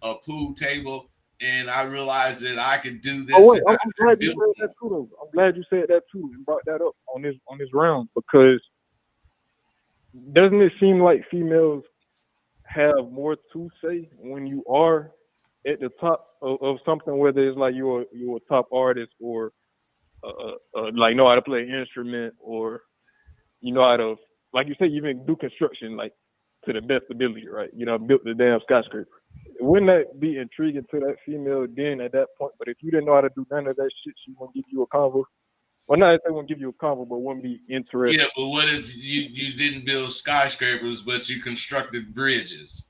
a pool table and I realized that I could do this. Oh wait, I'm glad you said that too. Though. I'm glad you said that too and brought that up on this round, because doesn't it seem like females have more to say when you are at the top of something, whether it's like you're a top artist or like know how to play an instrument, or you know how to, like you say, you even do construction like to the best ability, right? You know, built the damn skyscraper. Wouldn't that be intriguing to that female then at that point? But if you didn't know how to do none of that shit, she won't give you a convo. Well, not that they won't give you a convo, but wouldn't be interested. Yeah, but what if you didn't build skyscrapers, but you constructed bridges?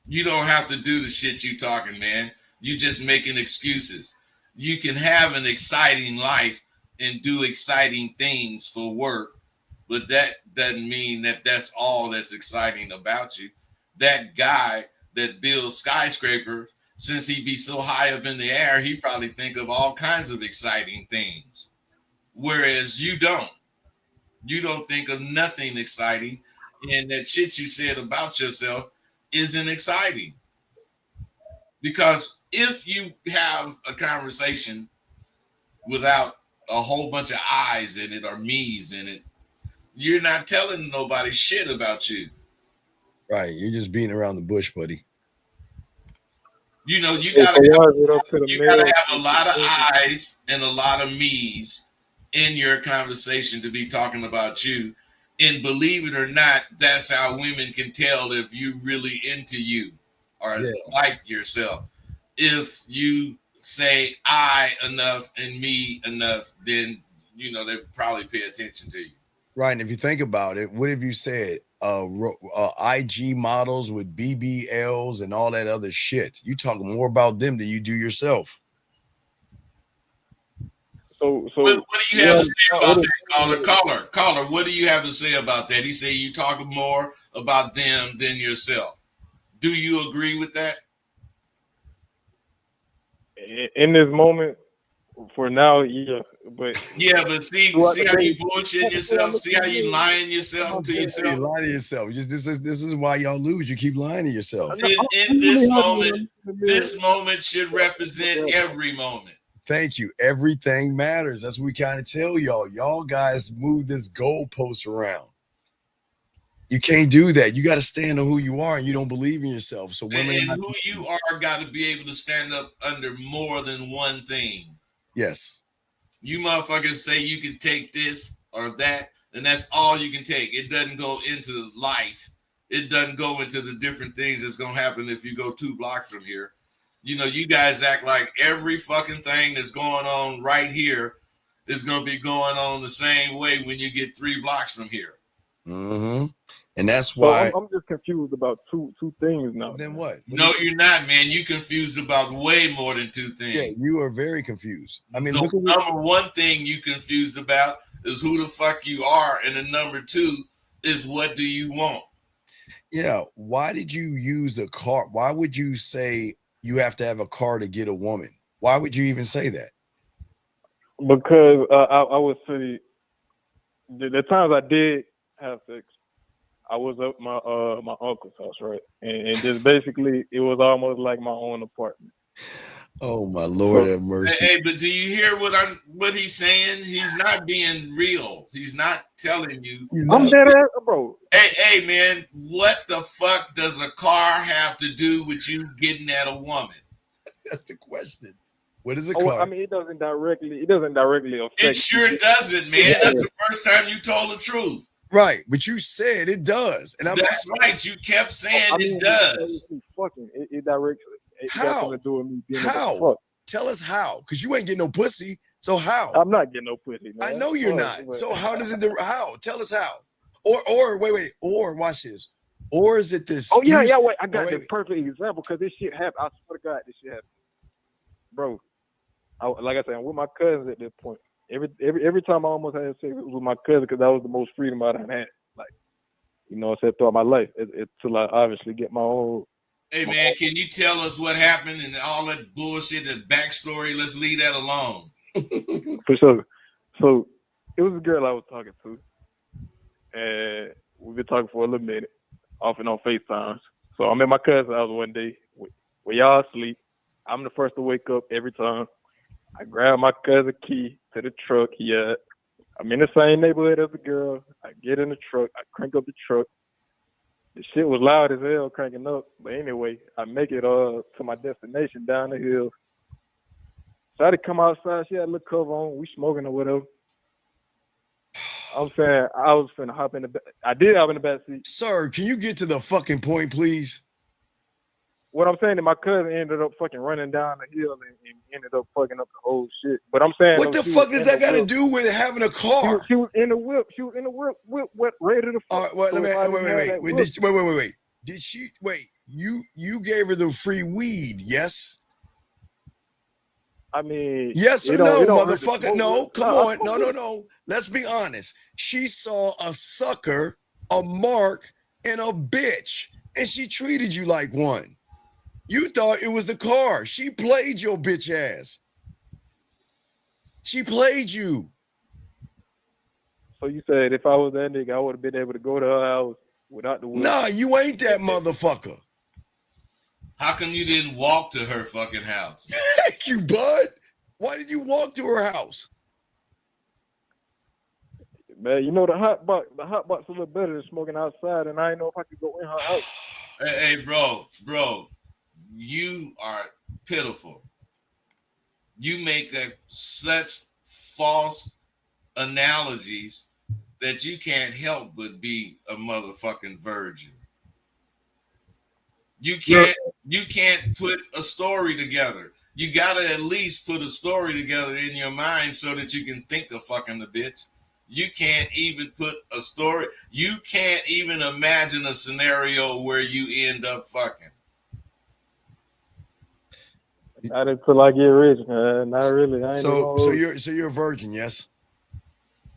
You don't have to do the shit you talking, man. You just making excuses. You can have an exciting life and do exciting things for work, but that doesn't mean that that's all that's exciting about you. That guy that builds skyscrapers, since he be so high up in the air, he probably think of all kinds of exciting things, whereas you don't. You don't think of nothing exciting, and that shit you said about yourself isn't exciting. Because if you have a conversation without a whole bunch of I's in it or me's in it, you're not telling nobody shit about you. Right. You're just beating around the bush, buddy. You know, you So gotta why is it up to the have a lot of male? I's and a lot of me's in your conversation to be talking about you. And believe it or not, that's how women can tell if you really into you or like yourself. If you say I enough and me enough, then you know they probably pay attention to you. Right. And if you think about it, what have you said? IG models with BBLs and all that other shit. You talk more about them than you do yourself. So what do you have to say about that, caller? What do you have to say about that? He said you talk more about them than yourself. Do you agree with that? In this moment, for now, yeah, but see how you bullshit yourself. See how you lying yourself to yourself. You lie to yourself. This is why y'all lose. You keep lying to yourself. In this moment should represent every moment. Thank you. Everything matters. That's what we kind of tell y'all. Y'all guys move this goalpost around. You can't do that. You got to stand on who you are, and you don't believe in yourself. So women and who you are got to be able to stand up under more than one thing. Yes. You motherfuckers say you can take this or that, and that's all you can take. It doesn't go into life. It doesn't go into the different things that's going to happen if you go 2 blocks from here. You know, you guys act like every fucking thing that's going on right here is going to be going on the same way when you get 3 blocks from here. Mm-hmm. And that's why I'm just confused about two things now. Then what? No, you're not, man. You confused about way more than 2 things. Yeah, you are very confused. I mean, look at number 1 thing you confused about is who the fuck you are, and the number 2 is what do you want? Yeah. Why did you use the car? Why would you say you have to have a car to get a woman? Why would you even say that? Because I would say the times I did have sex, I was at my uncle's house, right, and just basically it was almost like my own apartment. Oh my Lord, have mercy! Hey, but do you hear what he's saying? He's not being real. He's not telling you. I'm dead ass, bro. Hey, man, what the fuck does a car have to do with you getting at a woman? That's the question. What is a car? I mean, it doesn't directly affect. It sure doesn't, man. That's the first time you told the truth. Right, but you said it does, and that's right. You kept saying it does. It directly. It got something to do with me being how? Tell us how, because you ain't getting no pussy. So how? I'm not getting no pussy, man. I know you're not. But so how does it? How? Tell us how. Or wait. Or watch this. Or is it this? Oh yeah. Wait, I got the perfect example because this shit happened. I swear to God, this shit happened, bro. Like I said, I'm with my cousins at this point. Every time I almost had sex, it was with my cousin because that was the most freedom I had. Like, you know, I said throughout my life until I obviously get my own. Hey man, can you tell us what happened and all that bullshit, the backstory? Let's leave that alone. For sure. So it was a girl I was talking to, and we've been talking for a little minute, off and on FaceTimes. So I'm at my cousin's house one day. We all asleep. I'm the first to wake up every time. I grab my cousin's key to the truck. Yeah, I'm in the same neighborhood as the girl. I get in the truck. I crank up the truck. The shit was loud as hell cranking up. But anyway, I make it to my destination down the hill. So I had to come outside. She had a little cover on. We smoking or whatever. I'm saying I was finna hop in the back. I did hop in the back seat. Sir, can you get to the fucking point, please? What I'm saying is my cousin ended up fucking running down the hill and ended up fucking up the whole shit. But I'm saying, what the fuck does that got to do with having a car? She was in the whip. She was in the whip, ready to fuck. All right, well, wait. Did she wait? You gave her the free weed, yes? I mean, yes or no, motherfucker? No, come on, no. Let's be honest. She saw a sucker, a mark, and a bitch, and she treated you like one. You thought it was the car. She played your bitch ass. She played you. So you said if I was that nigga, I would have been able to go to her house without the whip. Nah, you ain't that motherfucker. How come you didn't walk to her fucking house? Thank you, bud. Why did you walk to her house? Man, you know the hot box a little better than smoking outside, and I didn't know if I could go in her house. Hey, bro, you are pitiful. You make such false analogies that you can't help but be a motherfucking virgin. You can't put a story together. You gotta at least put a story together in your mind so that you can think of fucking the bitch. You can't even put a story. You can't even imagine a scenario where you end up fucking. Not until I get rich, man. Not really. I ain't So you're a virgin, yes?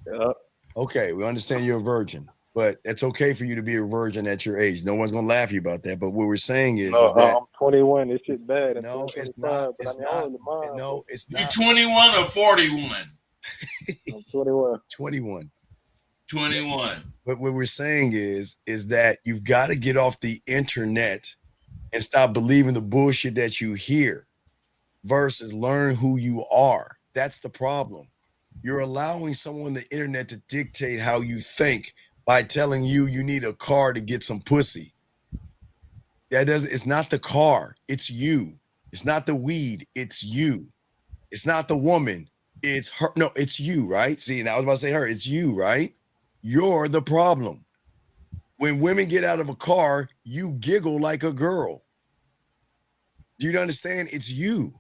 Yeah. Okay, we understand you're a virgin, but it's okay for you to be a virgin at your age. No one's gonna laugh at you about that. But what we're saying is that I'm 21. This shit bad. No, it's not. But It's I mean, I don't not. really mind. No, it's You not. 21 or 41? I'm 21. 21. 21. But what we're saying is that you've got to get off the internet and stop believing the bullshit that you hear versus learn who you are. That's the problem. You're allowing someone on the internet to dictate how you think by telling you need a car to get some pussy. It's not the car, it's you. It's not the weed, it's you. It's not the woman, it's her. No, it's you, right? See, and I was about to say her, it's you, right? You're the problem. When women get out of a car, you giggle like a girl. Do you understand? It's you.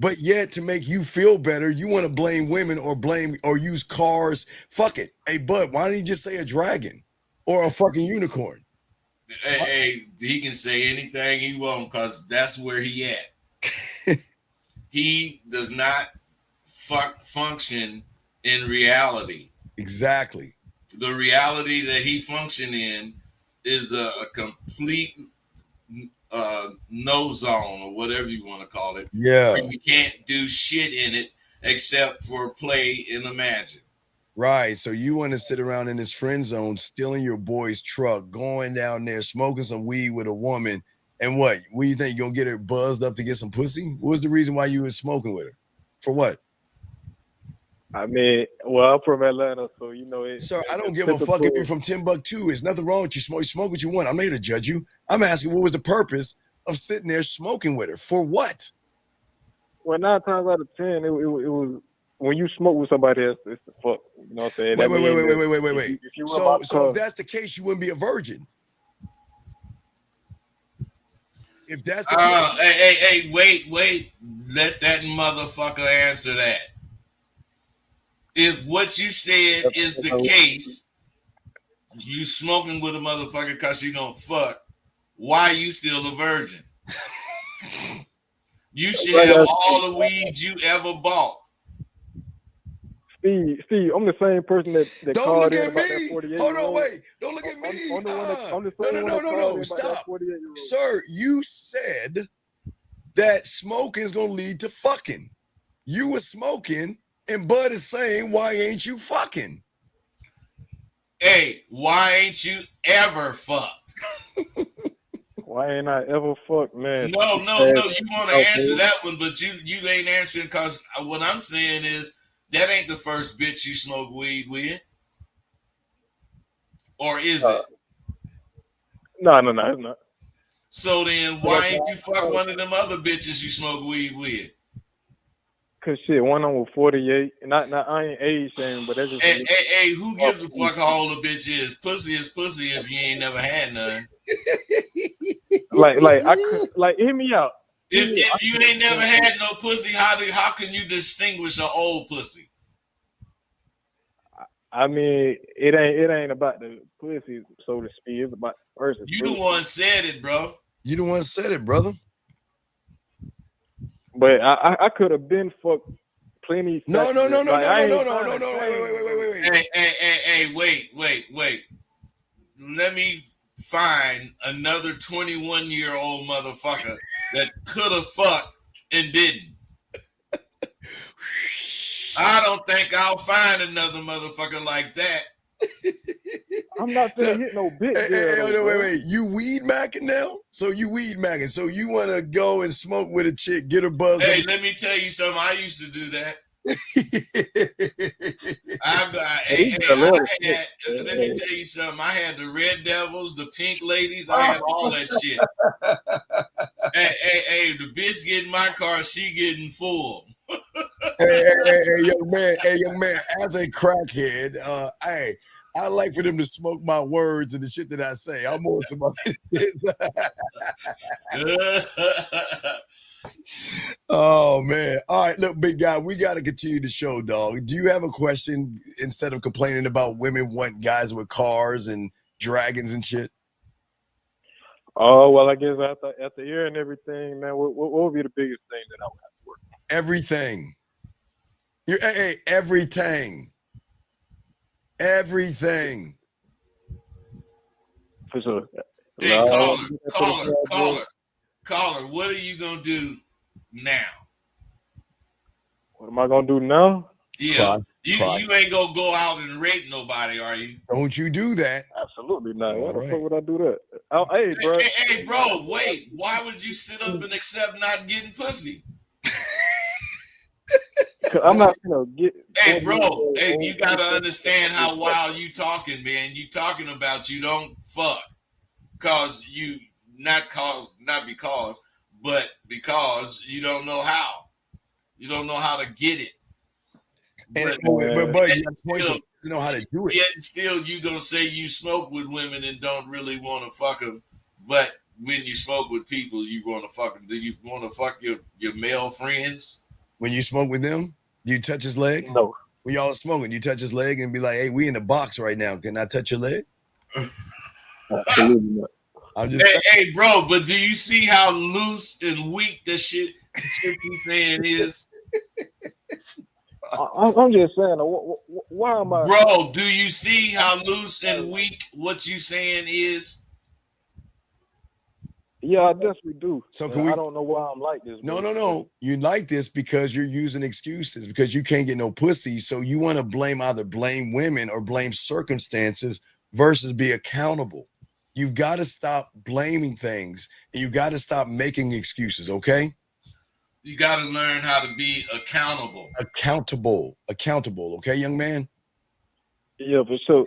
But yet, to make you feel better, you want to blame women or use cars. Fuck it. Hey, bud, why don't you just say a dragon or a fucking unicorn? Hey, he can say anything he wants because that's where he at. He does not function in reality. Exactly. The reality that he function in is a complete no zone or whatever you want to call it. Yeah. You can't do shit in it except for play and imagine. Right. So you want to sit around in this friend zone, stealing your boy's truck, going down there, smoking some weed with a woman. And what do you think? You're going to get her buzzed up to get some pussy? What was the reason why you were smoking with her? For what? I mean, well, I'm from Atlanta, so you know it. Sir, I don't give a fuck if you're from Timbuktu. There's nothing wrong with you. Smoke what you want. I'm not here to judge you. I'm asking what was the purpose of sitting there smoking with her? For what? Well, 9 times out of 10, it was when you smoke with somebody else, it's the fuck. You know what I'm saying? Wait. If you So if that's the case, you wouldn't be a virgin. If that's the case. Hey, wait. Let that motherfucker answer that. If what you said is the case, you smoking with a motherfucker because you gonna fuck, why you still a virgin? You should have all the weed you ever bought. Steve, I'm the same person that Don't called look in at about me. that 48. Hold on, wait. Don't look at me. No. Stop. Sir, you said that smoking is gonna lead to fucking. You were smoking, and Bud is saying, why ain't you fucking? Hey, why ain't you ever fucked? Why ain't I ever fucked, man? No. You want to answer that one, but you ain't answering because what I'm saying is that ain't the first bitch you smoke weed with. Or is it? No, it's not. So then why ain't you fuck one of them other bitches you smoke weed with? Cause shit, one on with 48. Not I ain't age shaming, but that's just. Hey, who gives a fuck how old a bitch is? Pussy is pussy if you ain't never had none. like I could hear me out. If you ain't never had no pussy, how can you distinguish an old pussy? I mean, it ain't about the pussy, so to speak. It's about the person. You the one said it, bro. You the one said it, brother. But I could have been fucked plenty. No. Wait. Hey, wait. Let me find another 21-year-old motherfucker that could have fucked and didn't. I don't think I'll find another motherfucker like that. I'm not finna hit no big girl. No, wait. You weed macking now? So you weed macking. So you want to go and smoke with a chick, get her buzz. Hey, let me tell you something. I used to do that. Let me tell you something. I had the Red Devils, the Pink Ladies. I had all that shit. hey, the bitch get in my car, she getting full. hey, young man. As a crackhead, I like for them to smoke my words and the shit that I say. I'm on some other shit. Oh man. All right, look, big guy, we got to continue the show, dog. Do you have a question instead of complaining about women want guys with cars and dragons and shit? Oh, well, I guess after hearing everything, man, what would be the biggest thing that I would have to work on? Everything. Everything. Everything. For sure. Hey, caller, what are you gonna do now? What am I gonna do now? Yeah, you ain't gonna go out and rape nobody, are you? Don't you do that? Absolutely not. Why the right. fuck would I do that? Hey, bro. Hey, bro, wait. Why would you sit up and accept not getting pussy? I'm not gonna get. Hey, bro. Hey, you gotta understand how wild you talking, man. You talking about you don't fuck because you but because you don't know how. You don't know how to get it. But you know how to do it. Yet still, you gonna say you smoke with women and don't really want to fuck them, but when you smoke with people, you want to fuck them. Do you want to fuck your male friends? When you smoke with them, do you touch his leg? No. When y'all smoking, you touch his leg and be like, "Hey, we in the box right now. Can I touch your leg?" Absolutely not. I'm just hey, bro, but do you see how loose and weak the shit you saying is? I'm just saying, why am I? Bro, do you see how loose and weak what you saying is? Yeah, I definitely do. So I don't know why I'm like this. No. You like this because you're using excuses because you can't get no pussy. So you want to either blame women or blame circumstances versus be accountable. You've got to stop blaming things and you got to stop making excuses, okay? You got to learn how to be accountable. Accountable, okay, young man? Yeah, for sure.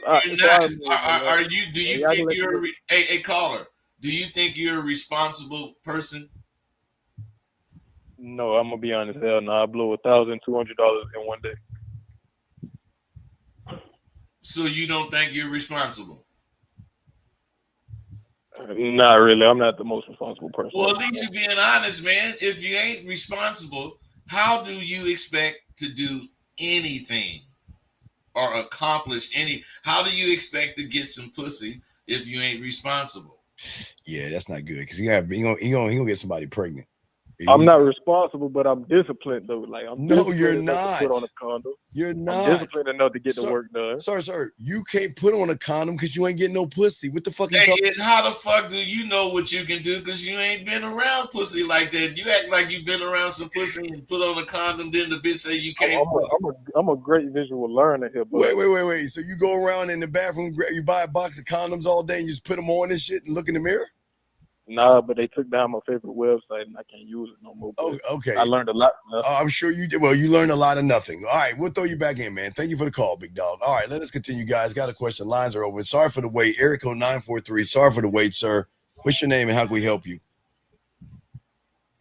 Hey, caller, do you think you're a responsible person? No, I'm gonna be honest. Hell no, I blew $1,200 in one day. So you don't think you're responsible? Not really. I'm not the most responsible person. Well, at least you're being honest, man. If you ain't responsible, how do you expect to do anything or accomplish how do you expect to get some pussy if you ain't responsible? Yeah, that's not good because he gonna get somebody pregnant. I'm not responsible, but I'm disciplined though. Like you're not. To put on a condom. You're not. I'm disciplined enough to get the work done. Sir, you can't put on a condom because you ain't getting no pussy. What the fuck? How the fuck do you know what you can do? Because you ain't been around pussy like that. You act like you've been around some pussy and put on a condom. Then the bitch say you can't. I'm a great visual learner here. But wait. So you go around in the bathroom, you buy a box of condoms all day, and you just put them on and shit, and look in the mirror. Nah, but they took down my favorite website and I can't use it no more. Oh, okay. I learned a lot. I'm sure you did. Well, you learned a lot of nothing. All right, we'll throw you back in, man. Thank you for the call, big dog. All right, let us continue, guys. Got a question. Lines are open. Sorry for the wait. Eric 943. Sorry for the wait, sir. What's your name and how can we help you?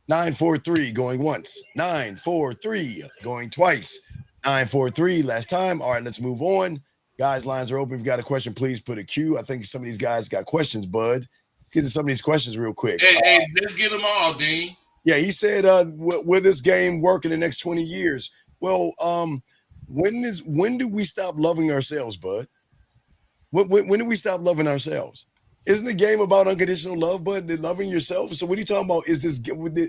943 going once. 943 going twice. 943 last time. All right, let's move on. Guys, lines are open. If you got a question, please put a Q. I think some of these guys got questions, bud. Get to some of these questions real quick. Hey, let's get them all, Dean. Yeah, he said, will this game work in the next 20 years? Well, when do we stop loving ourselves, bud? When do we stop loving ourselves? Isn't the game about unconditional love, bud? Loving yourself? So what are you talking about?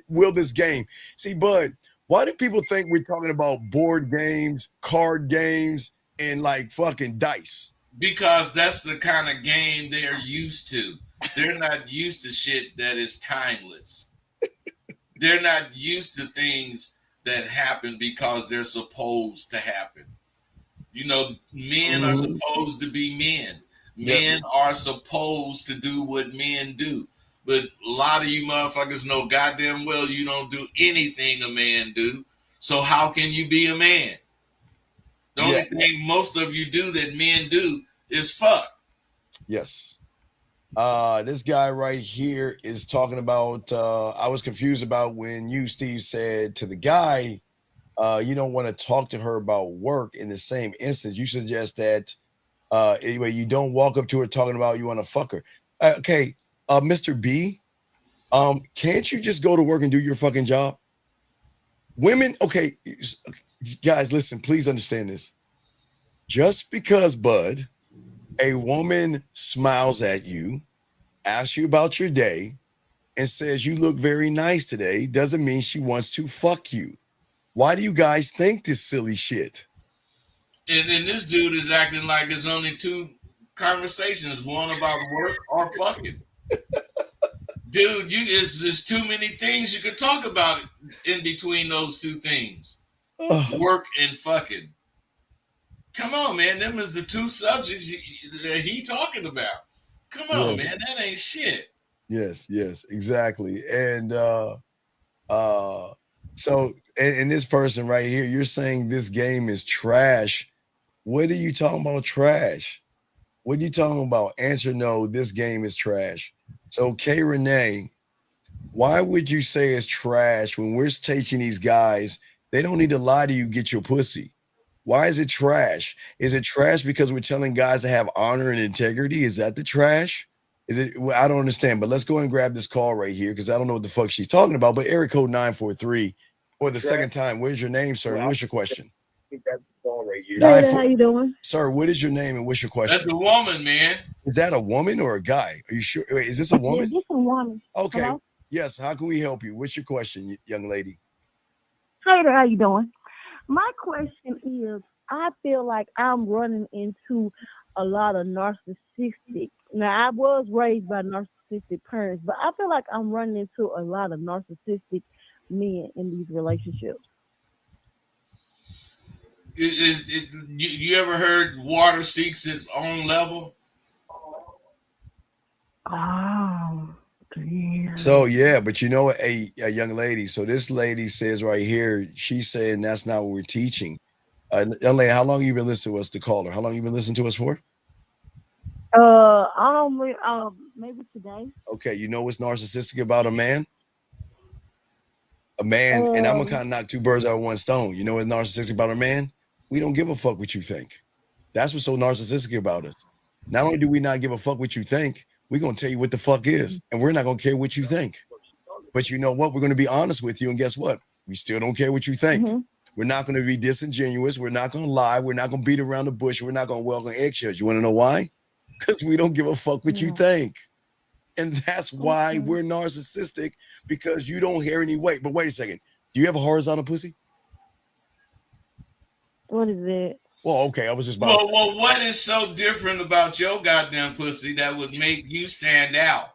Will this game? See, bud, why do people think we're talking about board games, card games, and like fucking dice? Because that's the kind of game they're used to. They're not used to shit that is timeless. They're not used to things that happen because they're supposed to happen. You know, men are supposed to be men. Men are supposed to do what men do. But a lot of you motherfuckers know goddamn well you don't do anything a man do. So how can you be a man? The only thing most of you do that men do is fuck. Yes. This guy right here is talking about, I was confused about when you, Steve, said to the guy, you don't want to talk to her about work in the same instance. You suggest that anyway, you don't walk up to her talking about you want to fuck her. Okay, Mr. B, can't you just go to work and do your fucking job? Women, okay, guys, listen, please understand this. Just because, Bud, a woman smiles at you, asks you about your day, and says you look very nice today, doesn't mean she wants to fuck you. Why do you guys think this silly shit? And this dude is acting like there's only two conversations, one about work or fucking. Dude, there's too many things you could talk about in between those two things. Work and fucking. Come on, man. Them is the two subjects that he talking about. Come on, man. That ain't shit. Yes, exactly. And so and this person right here, you're saying this game is trash. What are you talking about trash? What are you talking about? Answer no, this game is trash. So K Renee, why would you say it's trash when we're teaching these guys they don't need to lie to you, get your pussy? Why is it trash? Is it trash because we're telling guys to have honor and integrity? Is that the trash? Is it? Well, I don't understand, but let's go and grab this call right here because I don't know what the fuck she's talking about. But area code 943 for the second time. Where's your name, sir? And what's your question? Hey, how you doing? Sir, what is your name and what's your question? That's a woman, man. Is that a woman or a guy? Are you sure? Wait, is this a woman? Yeah, this a woman. Okay. Hello? Yes. How can we help you? What's your question, young lady? Hey there, how you doing? My question is, I feel like I'm running into a lot of narcissistic. Now, I was raised by narcissistic parents, but I feel like I'm running into a lot of narcissistic men in these relationships. You ever heard water seeks its own level? Oh, yeah. So yeah, but you know what, a young lady. So this lady says right here, she's saying that's not what we're teaching. Young lady, how long have you been listening to us to call her? How long have you been listening to us for? Maybe today. Okay, you know what's narcissistic about a man? A man, and I'm gonna kind of knock two birds out with one stone. You know what's narcissistic about a man? We don't give a fuck what you think. That's what's so narcissistic about us. Not only do we not give a fuck what you think, we're gonna tell you what the fuck is, and we're not gonna care what you think. But you know what? We're gonna be honest with you, and guess what? We still don't care what you think. Mm-hmm. We're not gonna be disingenuous. We're not gonna lie. We're not gonna beat around the bush. We're not gonna walk on eggshells. You wanna know why? Because we don't give a fuck what you think. And that's why we're narcissistic, because you don't hear any weight. But wait a second. Do you have a horizontal pussy? What is it? Well, okay. I was just about Well, what is so different about your goddamn pussy that would make you stand out?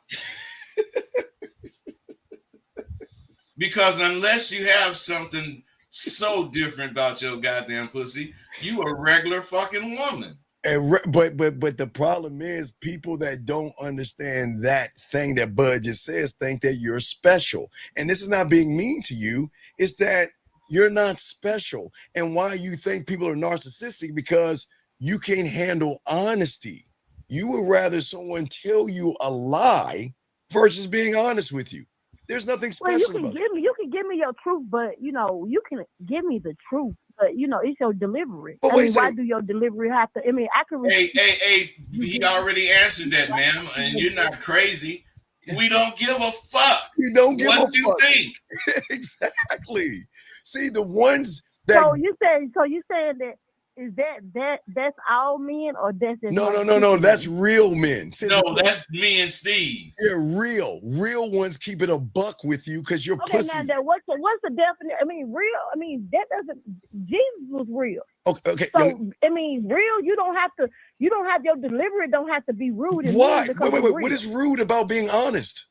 Because unless you have something so different about your goddamn pussy, you a regular fucking woman. But the problem is people that don't understand that thing that Bud just says think that you're special. And this is not being mean to you. It's that you're not special. And why you think people are narcissistic? Because you can't handle honesty. You would rather someone tell you a lie versus being honest with you. There's nothing special about it. You can give me your truth, but you can give me the truth. But it's your delivery. But why do your delivery have to? I can. Hey! He already answered that, ma'am, and you're not crazy. We don't give a fuck. You don't give a fuck. What you think? Exactly. See, the ones that. So you saying that is that's all men, or that's just no. That's real men. See, that's me and Steve. They're real ones. Keep it a buck with you because you're pussy. Now what's the definition? Real. That doesn't. Jesus was real. Okay. So real. You don't have your delivery. Don't have to be rude. Why? Wait. What is rude about being honest?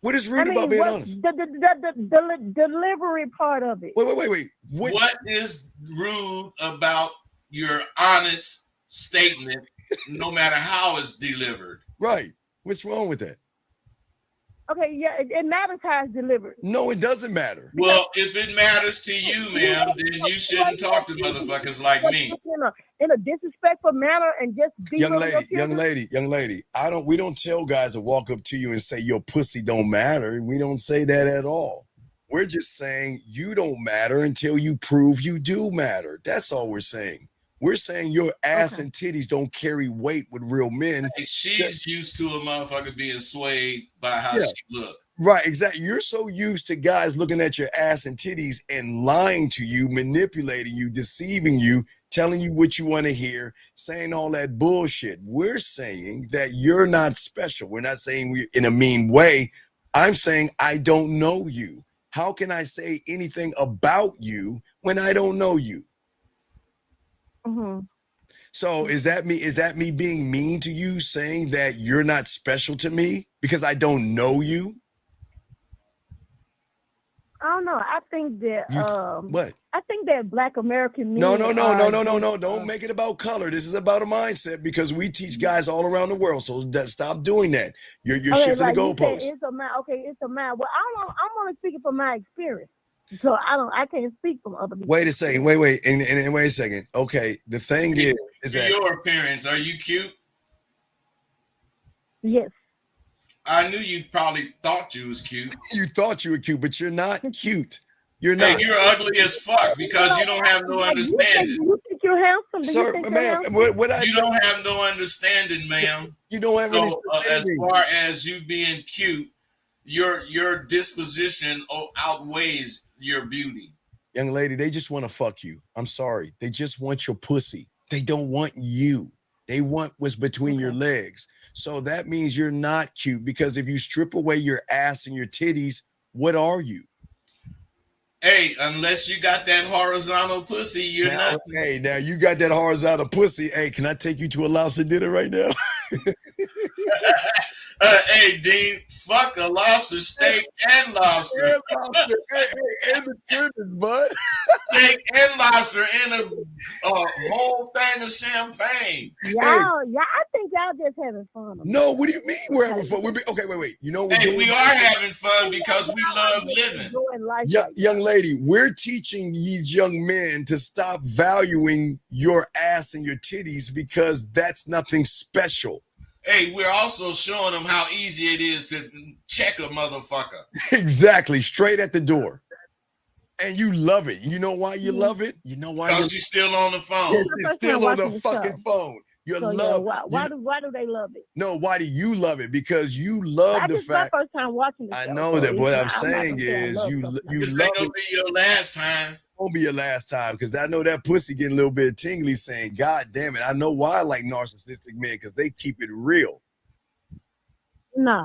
What is rude about being honest? The delivery part of it. Wait. What is rude about your honest statement, no matter how it's delivered? Right. What's wrong with that? Okay, yeah, it matters how it's delivered. No, it doesn't matter. Well, if it matters to you, ma'am, then you shouldn't talk to motherfuckers like me. In a disrespectful manner and just be young lady. We don't tell guys to walk up to you and say your pussy don't matter. We don't say that at all. We're just saying you don't matter until you prove you do matter. That's all we're saying. We're saying your ass and titties don't carry weight with real men. Hey, she's used to a motherfucker being swayed by how she look. Right, exactly. You're so used to guys looking at your ass and titties and lying to you, manipulating you, deceiving you, telling you what you want to hear, saying all that bullshit. We're saying that you're not special. We're not saying we in a mean way. I'm saying I don't know you. How can I say anything about you when I don't know you? Mm-hmm. So is that me being mean to you, saying that you're not special to me because I don't know you? I don't know. I think that what? I think that Black American men. No. Don't make it about color. This is about a mindset because we teach guys all around the world. So stop doing that. You're shifting the goalposts. It's a man. Okay, it's a man. Well, I'm only speaking from my experience. So I can't speak from other people. Wait a second. Wait. And wait a second. Okay. The thing is that your appearance, are you cute? Yes. I knew you probably thought you was cute. You thought you were cute, but you're not cute. You're not. Hey, you're ugly as fuck because you don't have no understanding. You think you're handsome? Sir, ma'am, you don't have no understanding, ma'am. You don't have any as far as you being cute, your disposition outweighs your beauty. Young lady, they just want to fuck you. I'm sorry. They just want your pussy. They don't want you. They want what's between your legs. So that means you're not cute because if you strip away your ass and your titties, what are you? Hey, unless you got that horizontal pussy, you're not. Hey, now you got that horizontal pussy. Hey, can I take you to a lobster dinner right now? Hey, Dean, fuck a lobster steak and lobster. And the trimmings, bud. Steak and lobster and a whole thing of champagne. Y'all, I think y'all just having fun. No, what do you mean we're having fun? Okay, wait. You know what we are having fun because we love living. Young lady, we're teaching these young men to stop valuing your ass and your titties because that's nothing special. Hey, we're also showing them how easy it is to check a motherfucker. Exactly, straight at the door. And you love it. You know why you love it? You know why? Because she's still on the phone. She's still on the fucking phone. You love. Why do they love it? No, why do you love it? Because you love the fact. My first time watching the show. I know that. What I'm saying is you love it. Gonna be your last time. Won't be your last time because I know that pussy getting a little bit tingly saying, God damn it. I know why I like narcissistic men because they keep it real. No.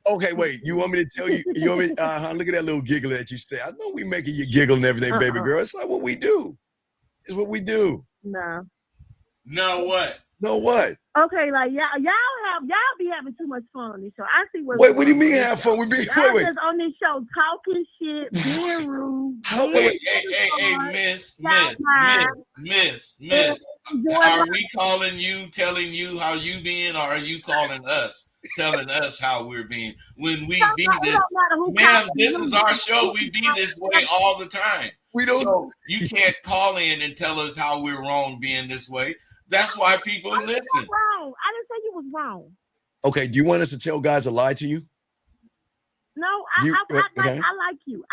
Okay, wait. You want me to tell you? You want me? Look at that little giggle that you say. I know we making you giggle and everything, baby girl. It's like what we do. It's what we do. No. No what? No what? Okay, like y'all be having too much fun on this show. I see what. Wait, what do you mean have fun? We be just on this show talking shit, being rude. Hey, miss. Are we calling you, telling you how you being, or are you calling us, telling us how we're being? When we be this, ma'am, this is our show. We be this way all the time. So you can't call in and tell us how we're wrong being this way. That's why people listen. Wrong. I didn't say you was wrong. Okay, do you want us to tell guys a lie to you? No, I like you.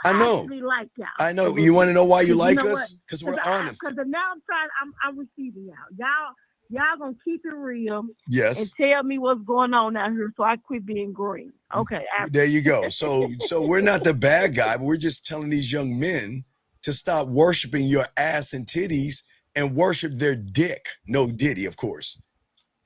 I know. Actually like y'all. I know. You want to know why you like us? Because we're honest. Because now I'm receiving y'all gonna keep it real. Yes. And tell me what's going on out here, so I quit being green. Okay. There you go. So we're not the bad guy, but we're just telling these young men to stop worshiping your ass and titties and worship their dick. No Diddy, of course.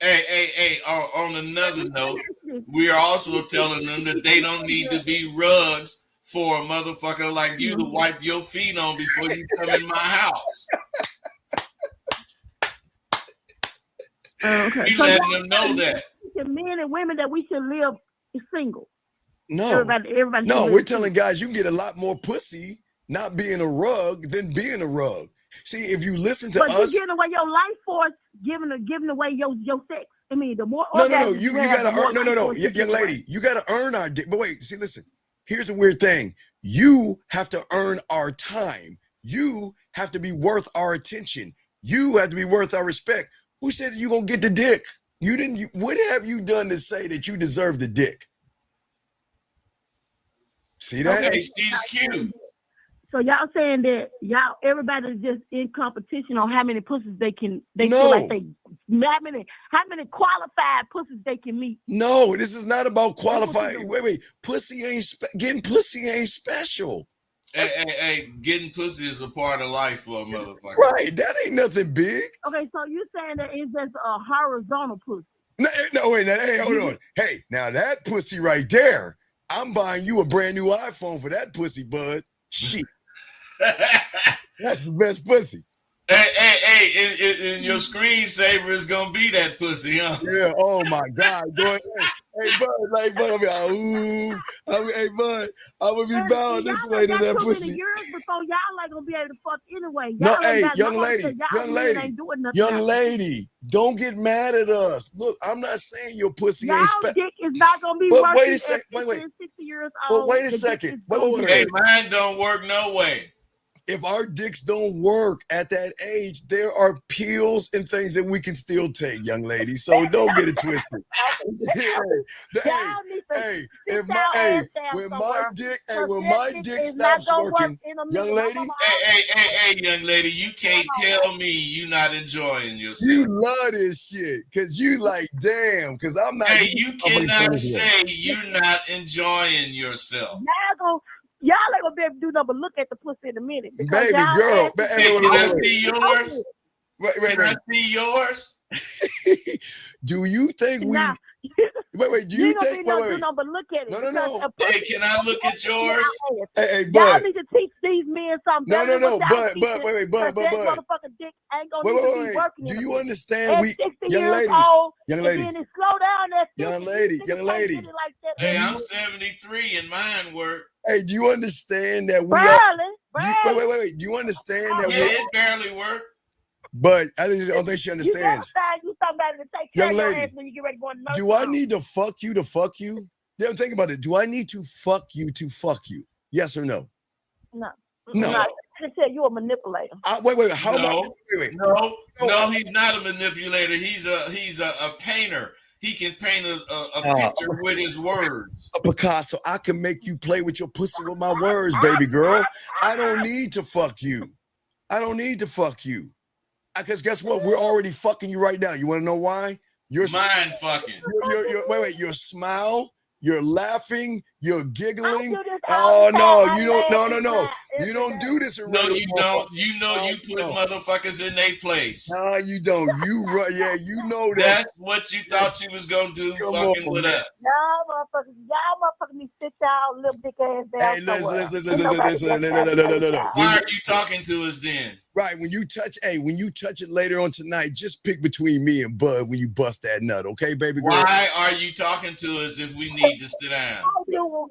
Hey, on another note, we are also telling them that they don't need to be rugs for a motherfucker like you to wipe your feet on before you come in my house. Okay. We letting them know that. Men and women that we should live single. No. Everybody. No, we're telling guys you can get a lot more pussy not being a rug than being a rug. See, if you listen to but us, you're giving away your life force, giving away your sex. I mean, the more no, orgasms you gotta earn. No, young lady, away. you gotta earn our dick. But wait, see, listen. Here's a weird thing. You have to earn our time. You have to be worth our attention. You have to be worth our respect. Who said you gonna get the dick? You didn't. What have you done to say that you deserve the dick? See that? Okay, she's cute. So y'all saying that everybody's just in competition on how many pussies they no. feel like how many qualified pussies they can meet. No, this is not about qualified. Wait, pussy ain't getting pussy ain't special. Hey, getting pussy is a part of life for a motherfucker. Right, that ain't nothing big. Okay, so you saying that it's just a horizontal pussy? No, wait, hey, hold on. Hey, now that pussy right there, I'm buying you a brand new iPhone for that pussy, bud. Shit. That's the best pussy. Hey, and your screensaver is gonna be that pussy, huh? Yeah. Oh my God. Go ahead. Hey, bud. Like, bud. I'm like, ooh. Hey, bud. I'm gonna be bound this way to that pussy. Years before y'all ain't gonna be able to fuck anyway. No, hey, young lady, don't get mad at us. Look, I'm not saying your pussy ain't special. Dick is not gonna be working. Wait a second. Wait. 60 years old. But wait a second. Wait. Hey, mine don't work no way. If our dicks don't work at that age, there are pills and things that we can still take, young lady. So don't get it twisted. When my dick stops working, young lady. Hey, young lady, you can't tell me you not enjoying yourself. You love this shit because you like, damn, because I'm not. Hey, you cannot say you're not enjoying yourself. Y'all ain't gonna be able to do nothing but look at the pussy in a minute. Baby girl. Can I see yours? Can I see yours? Do you think we... Wait, do you think... Do nothing but look at it. No. Hey, can I look at yours? Hey, bud. Y'all need to teach these men something. No, but that motherfucking dick ain't gonna need to be working. Do you understand? Young lady. And then it slow down at 50. Young lady. Like that, hey, I'm 73 and mine work. Hey, do you understand that we barely. Wait. Do you understand that it barely work? But I don't think she understands. You somebody to take care of your ass when you get ready to go in the nursery. Do I need to fuck you to fuck you? Yeah, think about it. Do I need to fuck you to fuck you? Yes or no? No. No. Just said you a manipulator. Wait. How about? Wait. No, he's not a manipulator. He's a painter. He can paint a picture with his words. A Picasso. I can make you play with your pussy with my words, baby girl. I don't need to fuck you. Because guess what? We're already fucking you right now. You want to know why? You're mind fucking. Wait. Your smile, you're laughing, you're giggling. Oh no, you don't. No. You don't do this. No, you don't. You know you put motherfuckers in their place. No, you don't. You know that. That's what you thought you was gonna do, fucking with us. Y'all motherfuckers need to sit y'all little big ass down. Hey, listen. Why are you talking to us then? Right, when you touch it later on tonight, just pick between me and Bud when you bust that nut, okay, baby girl? Why are you talking to us if we need to sit down? Do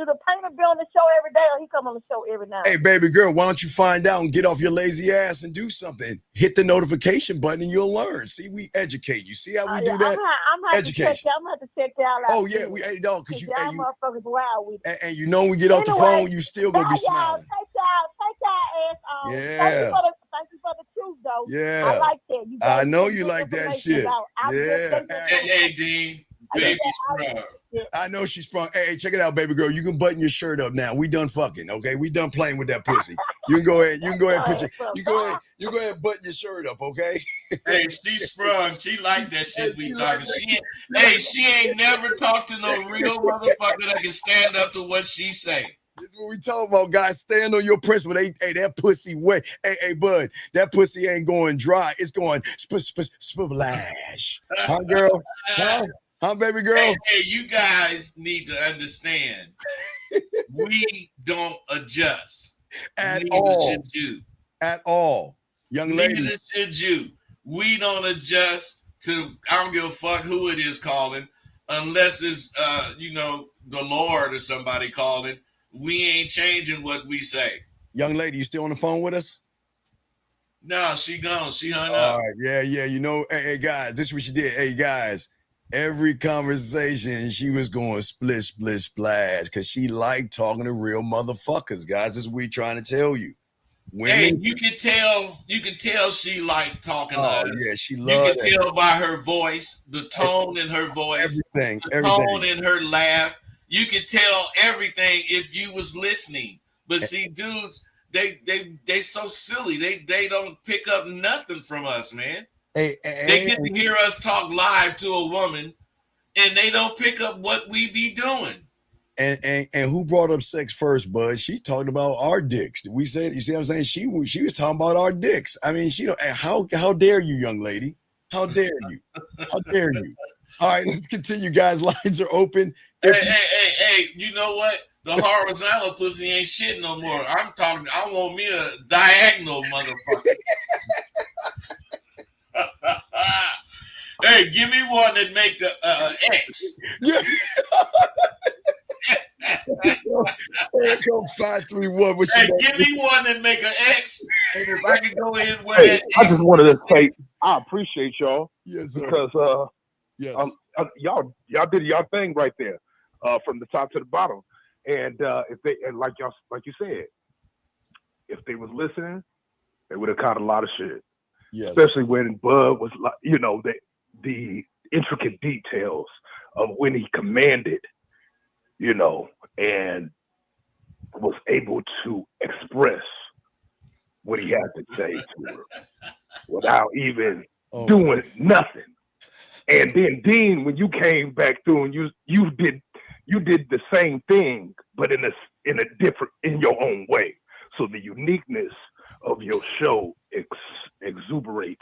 the painter be on the show every day, or he come on the show every night? Hey, baby girl, why don't you find out and get off your lazy ass and do something? Hit the notification button and you'll learn. See, we educate you. See how we do that? I'm gonna have to check y'all out. Oh yeah, because y'all motherfuckers wild with it. And you know when we get off the phone, you still gonna be smiling. Take y'all ass on. Yeah. Thank you for the truth, though. Yeah. I like that. I know you like that shit. Hey, Dean. Baby sprung. I know she's sprung. Hey, check it out, baby girl. You can button your shirt up now. We done fucking, okay? We done playing with that pussy. You can go ahead and put you go ahead and button your shirt up, okay? Hey, she sprung. She like that shit we talking. She ain't never talked to no real motherfucker that can stand up to what she say. This is what we talking about, guys. Stand on your principle. Hey, that pussy wet. Hey, bud, that pussy ain't going dry. It's going splash. Huh, girl? Huh, baby girl? Hey, you guys need to understand. We don't adjust. At Neither all. should you. At all. Young lady. Neither should you. We don't adjust to, I don't give a fuck who it is calling. unless it's the Lord or somebody calling. We ain't changing what we say. Young lady, you still on the phone with us? No, she gone. She hung All up. right, yeah. You know, hey guys, this is what she did. Hey guys, every conversation she was going splish, splish, splash, because she liked talking to real motherfuckers, guys. This is what we trying to tell you. Women, Hey, you can tell she liked talking to us. Yeah, she You loved can tell by her voice, the tone in her voice, everything. tone in her laugh. You can tell everything if you was listening. But see, dudes, they so silly. They don't pick up nothing from us, man. They get to hear us talk live to a woman, and they don't pick up what we be doing. And who brought up sex first, Bud? She talked about our dicks. We said, you see what I'm saying? She was talking about our dicks. I mean, she don't. How dare you, young lady? How dare you? How dare you? All right, let's continue, guys. Lines are open. Hey, you know what? The horizontal pussy ain't shit no more. I'm talking, I want me a diagonal motherfucker. Hey, give me one that make the X. Go 531. Hey, give me one that make an X. And if I can go in where Hey, that I X just wanted to say I appreciate y'all. Yes, sir. Because yes. Y'all did y'all thing right there, from the top to the bottom. And if they, and like you said, if they was listening, they would have caught a lot of shit. Yes. Especially when Bud was like, the intricate details of when he commanded, and was able to express what he had to say to her without even doing nothing. And then Dean, when you came back through and you did the same thing, but in your own way. So the uniqueness of your show exuberates.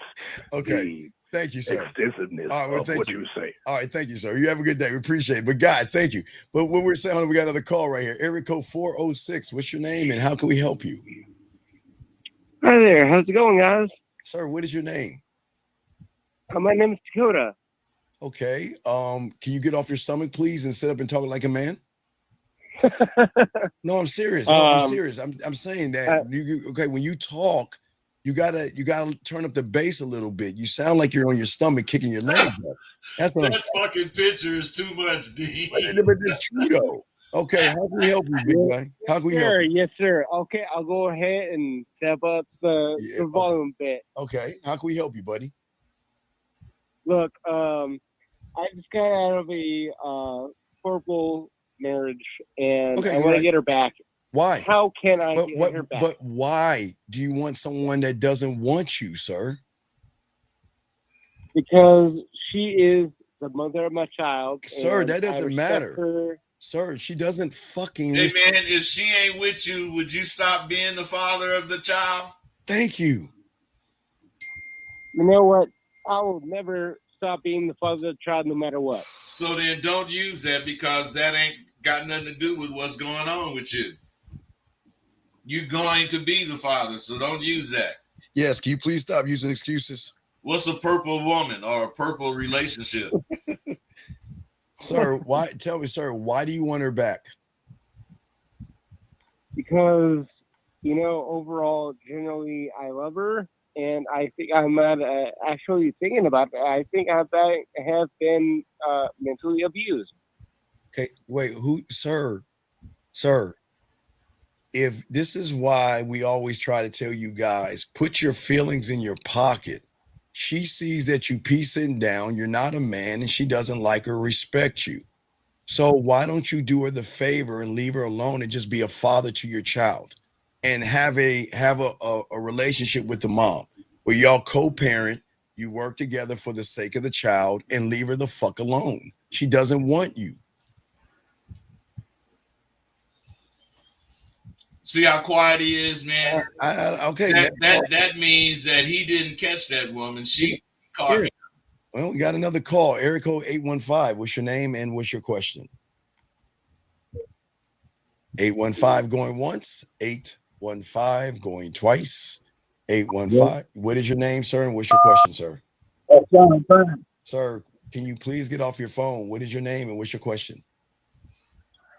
Okay. Thank you, sir. Extensiveness of what you say. All right, thank you, sir. You have a good day. We appreciate it. But guys, thank you. But when we're saying, we got another call right here. Area code 406. What's your name and how can we help you? Hi there. How's it going, guys? Sir, what is your name? My name is Dakota. Okay. Can you get off your stomach, please, and sit up and talk like a man? No, I'm serious. I'm serious. I'm saying that when you talk, you gotta turn up the bass a little bit. You sound like you're on your stomach kicking your legs up. That's what that fucking picture is too much, D. But it's true though. Okay, how can we help you, big guy? How can we help you? Yes, sir. Okay, I'll go ahead and step up the volume a bit. Okay, how can we help you, buddy? Look, I just got out of a horrible marriage, and I want to get her back. Why? How can I get her back? But why do you want someone that doesn't want you, sir? Because she is the mother of my child. Sir, that doesn't matter. Her. Sir, she doesn't fucking. Hey, man, if she ain't with you, would you stop being the father of the child? Thank you. You know what? I will never stop being the father of the child no matter what. So then don't use that because that ain't got nothing to do with what's going on with you. You're going to be the father, so don't use that. Yes, can you please stop using excuses? What's a purple woman or a purple relationship? Sir, tell me, sir, why do you want her back? Because, overall, generally, I love her, and I think I'm not actually thinking about it. I think I have been mentally abused. Okay, wait, sir, if this is why we always try to tell you guys, put your feelings in your pocket. She sees that you piecing down, you're not a man, and she doesn't like or respect you. So why don't you do her the favor and leave her alone and just be a father to your child and have a relationship with the mom where y'all co-parent, you work together for the sake of the child and leave her the fuck alone. She doesn't want you. See how quiet he is, man? Okay. That means that he didn't catch that woman. She caught him. Well, we got another call. Area code 815. What's your name and what's your question? 815 going once. 815 going twice. 815. What is your name, sir? And what's your question, sir? Sir, Can you please get off your phone? What is your name and what's your question?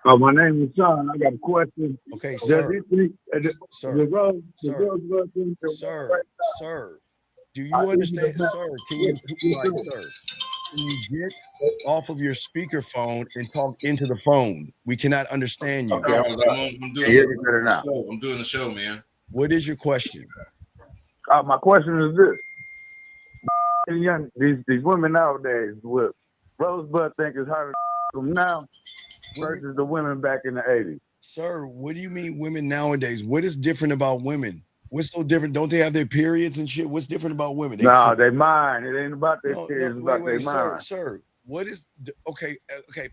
Oh, my name is Sean. I got a question. Okay, sir. Sir. Do you understand, sir? Can you, sir? Can you get off of your speakerphone and talk into the phone? We cannot understand you. Okay, I'm doing the show, man. What is your question? My question is this: these women nowadays, what Rosebud think is harder from now versus the women back in the 80s. Sir, what do you mean women nowadays? What is different about women? What's so different? Don't they have their periods and shit? What's different about women? They mind. It ain't about their periods, it's about their mind. Sir, what is okay,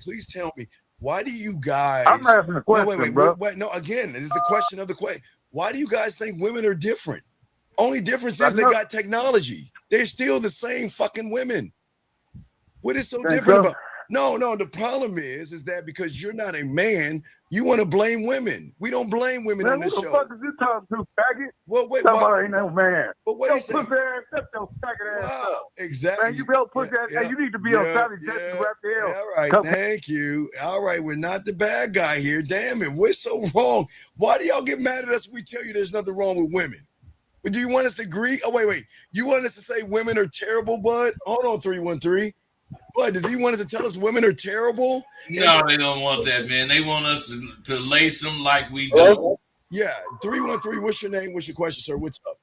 please tell me. Why do you guys I'm asking a question, bro. No, again, this is the question of the question. Why do you guys think women are different? Only difference is they got technology. They're still the same fucking women. What is so different about? No, the problem is that because you're not a man, you want to blame women. We don't blame women on this show. What the fuck is you talking to, faggot? Well, wait, somebody ain't no man. But what you say? Pussy ass, shut your faggot ass up. Exactly. Man, you be able to push that. Hey, you need to be on Sally Jackson rap the hell. All right, thank you. All right, we're not the bad guy here. Damn it, what's so wrong? Why do y'all get mad at us when we tell you there's nothing wrong with women? But do you want us to agree? Oh, wait. You want us to say women are terrible, bud? Hold on, 313. Bud, does he want us to tell us women are terrible? No, they don't want that, man. They want us to lace them like we do. Yeah, 313. What's your name? What's your question, sir? What's up?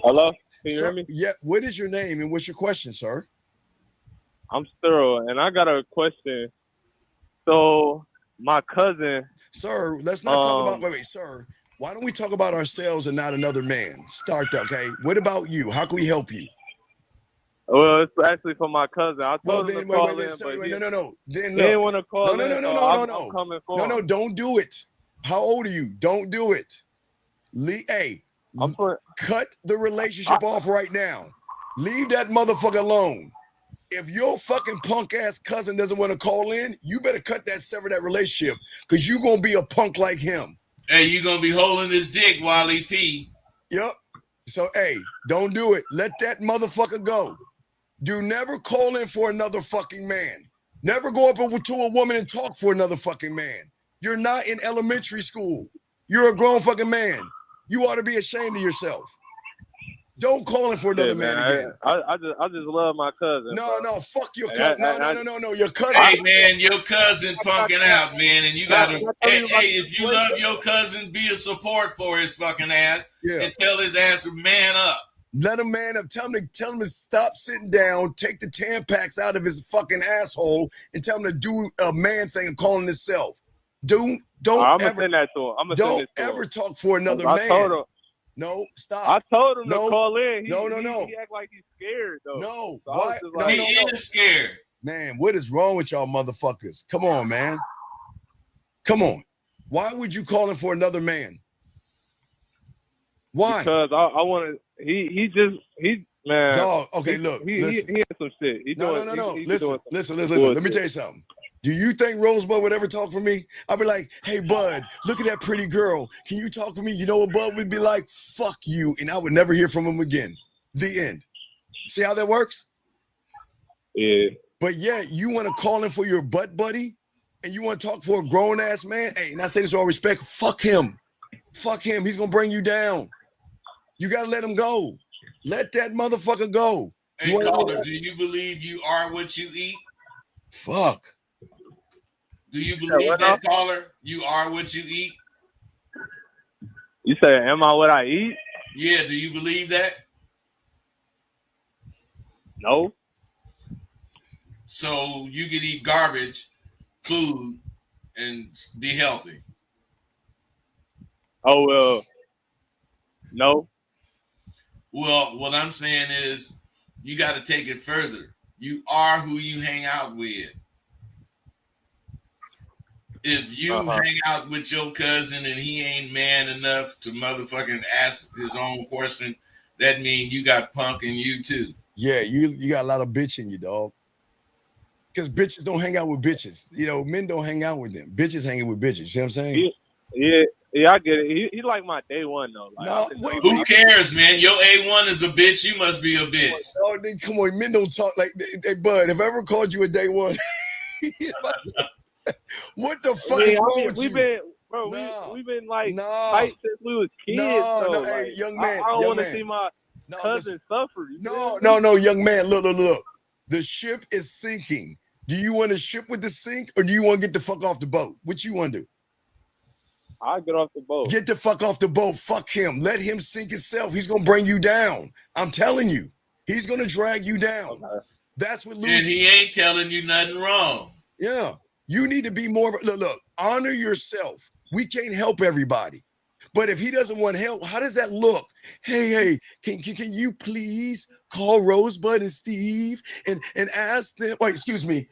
Hello, can you hear me? Yeah. What is your name and what's your question, sir? I'm Sterl, and I got a question. So my cousin, sir, let's not talk about. Wait, sir. Why don't we talk about ourselves and not another man? Start that, okay? What about you? How can we help you? Well, it's actually for my cousin. I told him to call in, but he didn't want to call in. No. I'm coming for him. No, don't do it. How old are you? Don't do it. Cut the relationship off right now. Leave that motherfucker alone. If your fucking punk ass cousin doesn't want to call in, you better sever that relationship because you're going to be a punk like him. Hey, you're going to be holding his dick while he pee. Yep. So, hey, don't do it. Let that motherfucker go. Do never call in for another fucking man. Never go up to a woman and talk for another fucking man. You're not in elementary school. You're a grown fucking man. You ought to be ashamed of yourself. Don't call in for another man again. I just love my cousin. No, fuck your cousin. No, your cousin. Hey, man, your cousin punking out, man, and you got to. Hey, if you love your cousin, be a support for his fucking ass and tell his ass to man up. Let him man up. Tell him to stop sitting down, take the Tampax out of his fucking asshole, and tell him to do a man thing and calling himself. Don't ever send that to him. Don't ever talk for another man. Told him. No, stop. I told him to call in. He act like he's scared though. No, so why? He is scared. Man, what is wrong with y'all motherfuckers? Come on, man. Come on. Why would you call in for another man? Why? Because I want to. He man. Dog. Okay, look. He had some shit. No. Listen. Let me tell you something. Do you think Rosebud would ever talk for me? I'd be like, hey, Bud, look at that pretty girl. Can you talk for me? You know what Bud would be like? Fuck you. And I would never hear from him again. The end. See how that works? Yeah. But yeah, you want to call in for your butt buddy? And you want to talk for a grown-ass man? Hey, and I say this with all respect, fuck him. Fuck him. He's going to bring you down. You got to let him go. Let that motherfucker go. Hey, caller, do you believe you are what you eat? Fuck. Do you believe that, caller? You are what you eat? You say, am I what I eat? Yeah, do you believe that? No. So you can eat garbage food and be healthy? Oh, well, no. Well, what I'm saying is you got to take it further. You are who you hang out with. If you hang out with your cousin and he ain't man enough to motherfucking ask his own question, that means you got punk in you too. Yeah, you got a lot of bitch in you, dog. Because bitches don't hang out with bitches. You know, men don't hang out with them. Bitches hanging with bitches. You know what I'm saying? Yeah, Yeah, I get it. He like my day one though. Like, No, Who cares, man? Your A1 is a bitch. You must be a bitch. Oh, come on, men don't talk like hey, Bud. Have I ever called you a day one? What the fuck is wrong with we've you? been, bro. We've been like tight since we was kids. No, Like, hey, young man, I don't young want to man. see my cousin suffer. You feel me? No, young man. Look. The ship is sinking. Do you want to ship with the sink, or do you want to get the fuck off the boat? What you want to do? I'll get off the boat. Get the fuck off the boat. Fuck him. Let him sink himself. He's gonna bring you down. I'm telling you, he's gonna drag you down. Okay. That's what. And he ain't telling you nothing wrong. Yeah, you need to be more. Look. Honor yourself. We can't help everybody. But if he doesn't want help, how does that look? Hey, can you please call Rosebud and Steve and ask them? Wait, excuse me.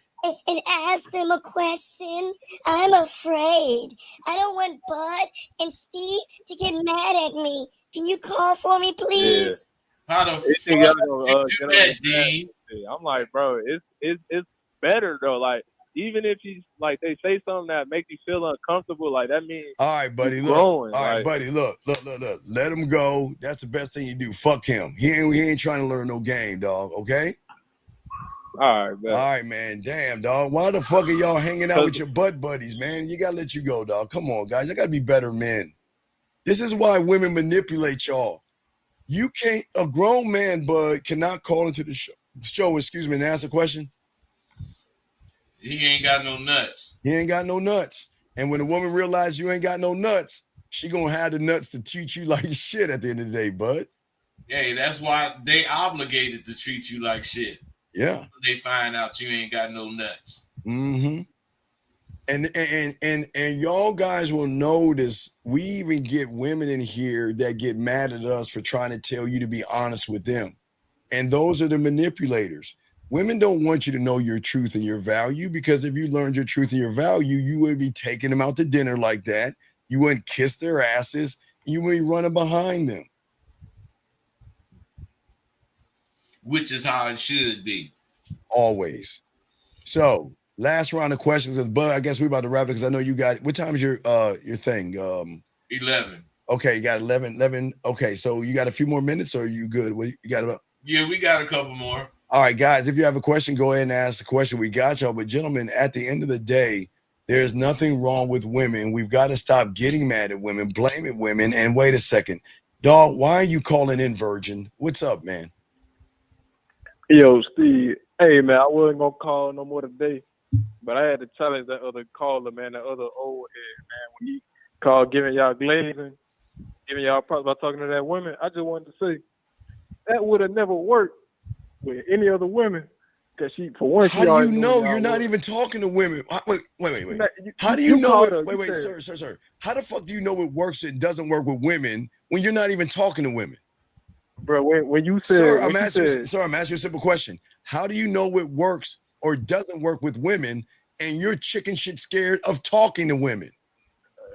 And ask them a question. I'm afraid. I don't want Bud and Steve to get mad at me. Can you call for me, please? Yeah. How the fuck you do that, Dean? I'm like, bro, it's better though. Like, even if he's like they say something that makes you feel uncomfortable, like that means all right, buddy, look. Growing, all right, buddy, look. Let him go. That's the best thing you do. Fuck him. He ain't trying to learn no game, dog. Okay. All right, man. All right, man. Damn, dog. Why the fuck are y'all hanging out with your butt buddies, man? You gotta let you go, dog. Come on, guys. I gotta be better men. This is why women manipulate y'all. You can't. A grown man, Bud, cannot call into the show. Excuse me, and ask a question. He ain't got no nuts. He ain't got no nuts. And when a woman realizes you ain't got no nuts, she gonna have the nuts to treat you like shit at the end of the day, Bud. Hey, that's why they obligated to treat you like shit. Yeah. They find out you ain't got no nuts. Mm-hmm. And y'all guys will notice we even get women in here that get mad at us for trying to tell you to be honest with them. And those are the manipulators. Women don't want you to know your truth and your value, because if you learned your truth and your value, you would be taking them out to dinner like that. You wouldn't kiss their asses. You would be running behind them. Which is how it should be. Always. So, last round of questions. But I guess we're about to wrap it because I know you got, what time is your thing? 11. Okay, you got 11. Okay, so you got a few more minutes, or are you good? What you got about? Yeah, we got a couple more. All right, guys, if you have a question, go ahead and ask the question. We got y'all. But gentlemen, at the end of the day, there's nothing wrong with women. We've got to stop getting mad at women, blaming women. And wait a second, dog, why are you calling in virgin? What's up, man? Yo, Steve. Hey, man, I wasn't going to call no more today, but I had to challenge that other caller, man, that other old head, man. When he called giving y'all glazing, giving y'all props about talking to that woman, I just wanted to say that would have never worked with any other women, because for one, how do you know you're not even talking to women? Wait. How do you know it? Wait, sir. How the fuck do you know it works and doesn't work with women when you're not even talking to women? Bro, when you said, sir, I'm asking you a simple question. How do you know it works or doesn't work with women, and you're chicken shit scared of talking to women?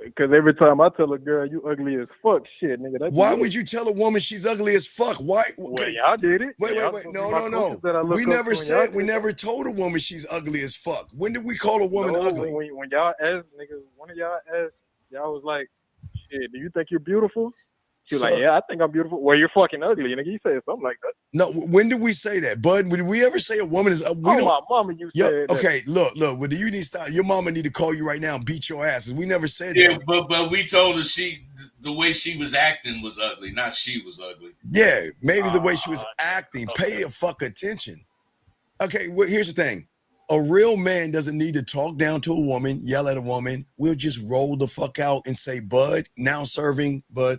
Because every time I tell a girl you ugly as fuck, shit, nigga. Why would you tell a woman she's ugly as fuck? Why? Well, y'all did it. Wait. No. We never told a woman she's ugly as fuck. When did we call a woman ugly? When y'all asked, nigga, one of y'all asked, y'all was like, shit, do you think you're beautiful? She was like, yeah, I think I'm beautiful. Well, you're fucking ugly. Nigga, you said something like that. No, when did we say that, Bud? Did we ever say a woman is ugly? My mama, you said that. Okay, look. Well, do you need to stop? Your mama need to call you right now and beat your asses. We never said that. Yeah, but we told her the way she was acting was ugly, not she was ugly. Yeah, maybe the way she was acting. Okay. Pay the fuck attention. Okay, well, here's the thing. A real man doesn't need to talk down to a woman, yell at a woman. We'll just roll the fuck out and say, Bud, now serving, Bud.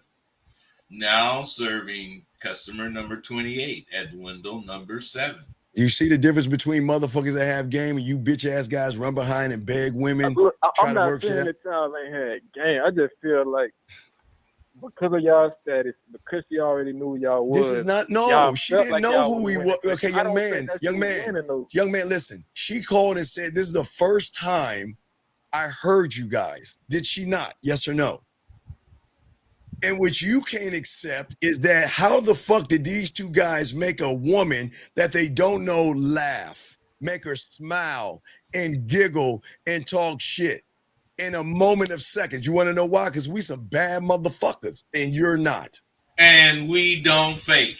Now serving customer number 28 at window number 7. You see the difference between motherfuckers that have game and you bitch ass guys run behind and beg women? I'm not saying that y'all ain't had game. I just feel like because of y'all status, because she already knew y'all was. This is not, no, she didn't like know who we were. Okay, young man, listen. She called and said, this is the first time I heard you guys. Did she not? Yes or no? And what you can't accept is that how the fuck did these two guys make a woman that they don't know laugh, make her smile and giggle and talk shit? in a moment of seconds. You want to know why? Because we some bad motherfuckers, and you're not. And we don't fake.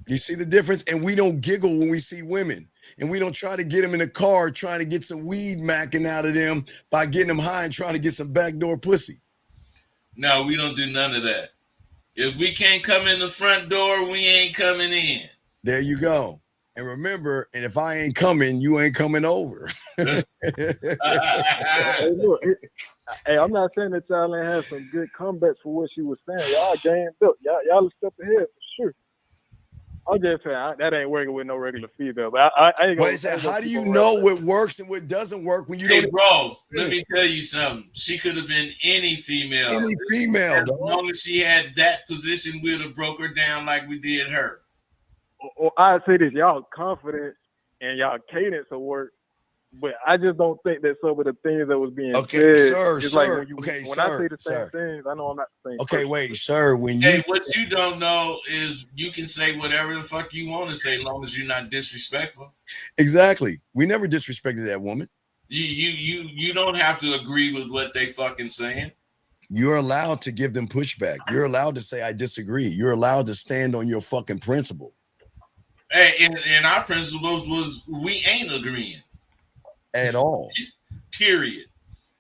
You see the difference? And we don't giggle when we see women. And we don't try to get them in a car trying to get some weed macking out of them by getting them high and trying to get some backdoor pussy. No, we don't do none of that. If we can't come in the front door, we ain't coming in. There you go. And remember, and if I ain't coming, you ain't coming over. Hey, look, hey, I'm not saying that y'all ain't have some good comebacks for what she was saying. Y'all gamed up. Y'all a step ahead for sure. I'm just saying that ain't working with no regular female. But I ain't gonna. Wait, how do you know what works and what doesn't work when you Hey, don't? bro, let me tell you something. She could have been any female. Any female, as long as she had that position, we'd have broke her down like we did her. Or I'd say this: y'all confidence and y'all cadence of work. But I just don't think that some of the things that was being Okay, said, sir, it's sir. like when, Okay, I sir, say the same sir. things, I know I'm not the same. Okay, person. wait, sir. When you Hey, what you don't know is you can say whatever the fuck you want to say, as long as you're not disrespectful. exactly, we never disrespected that woman. You don't have to agree with what they fucking saying. You're allowed to give them pushback. You're allowed to say I disagree. You're allowed to stand on your fucking principle. Hey, and our principles was we ain't agreeing At all. Period.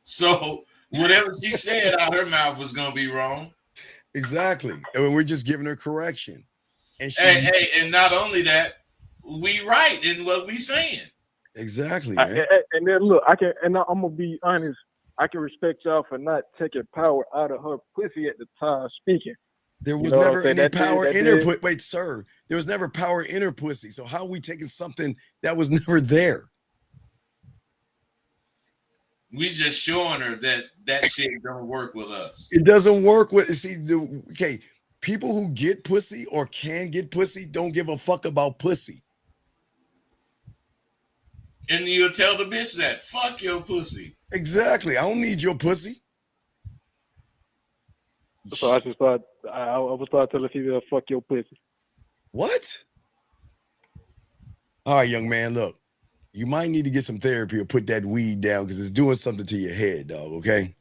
So whatever she said out her mouth was gonna be wrong. Exactly. And we're just giving her correction. And she, Hey, and not only that, we right in what we saying. Exactly, man. And then look, I'm gonna be honest. I can respect y'all for not taking power out of her pussy at the time speaking. There was You know never any power in her pussy. Wait, sir. There was never power in her pussy. So how are we taking something that was never there? We just showing her that shit don't work with us. It doesn't work with okay. People who get pussy or can get pussy don't give a fuck about pussy. And you'll tell the bitch that fuck your pussy. Exactly. I don't need your pussy. So I should start. I will start telling people fuck your pussy. What? All right, young man. Look, you might need to get some therapy or put that weed down because it's doing something to your head, dog. Okay.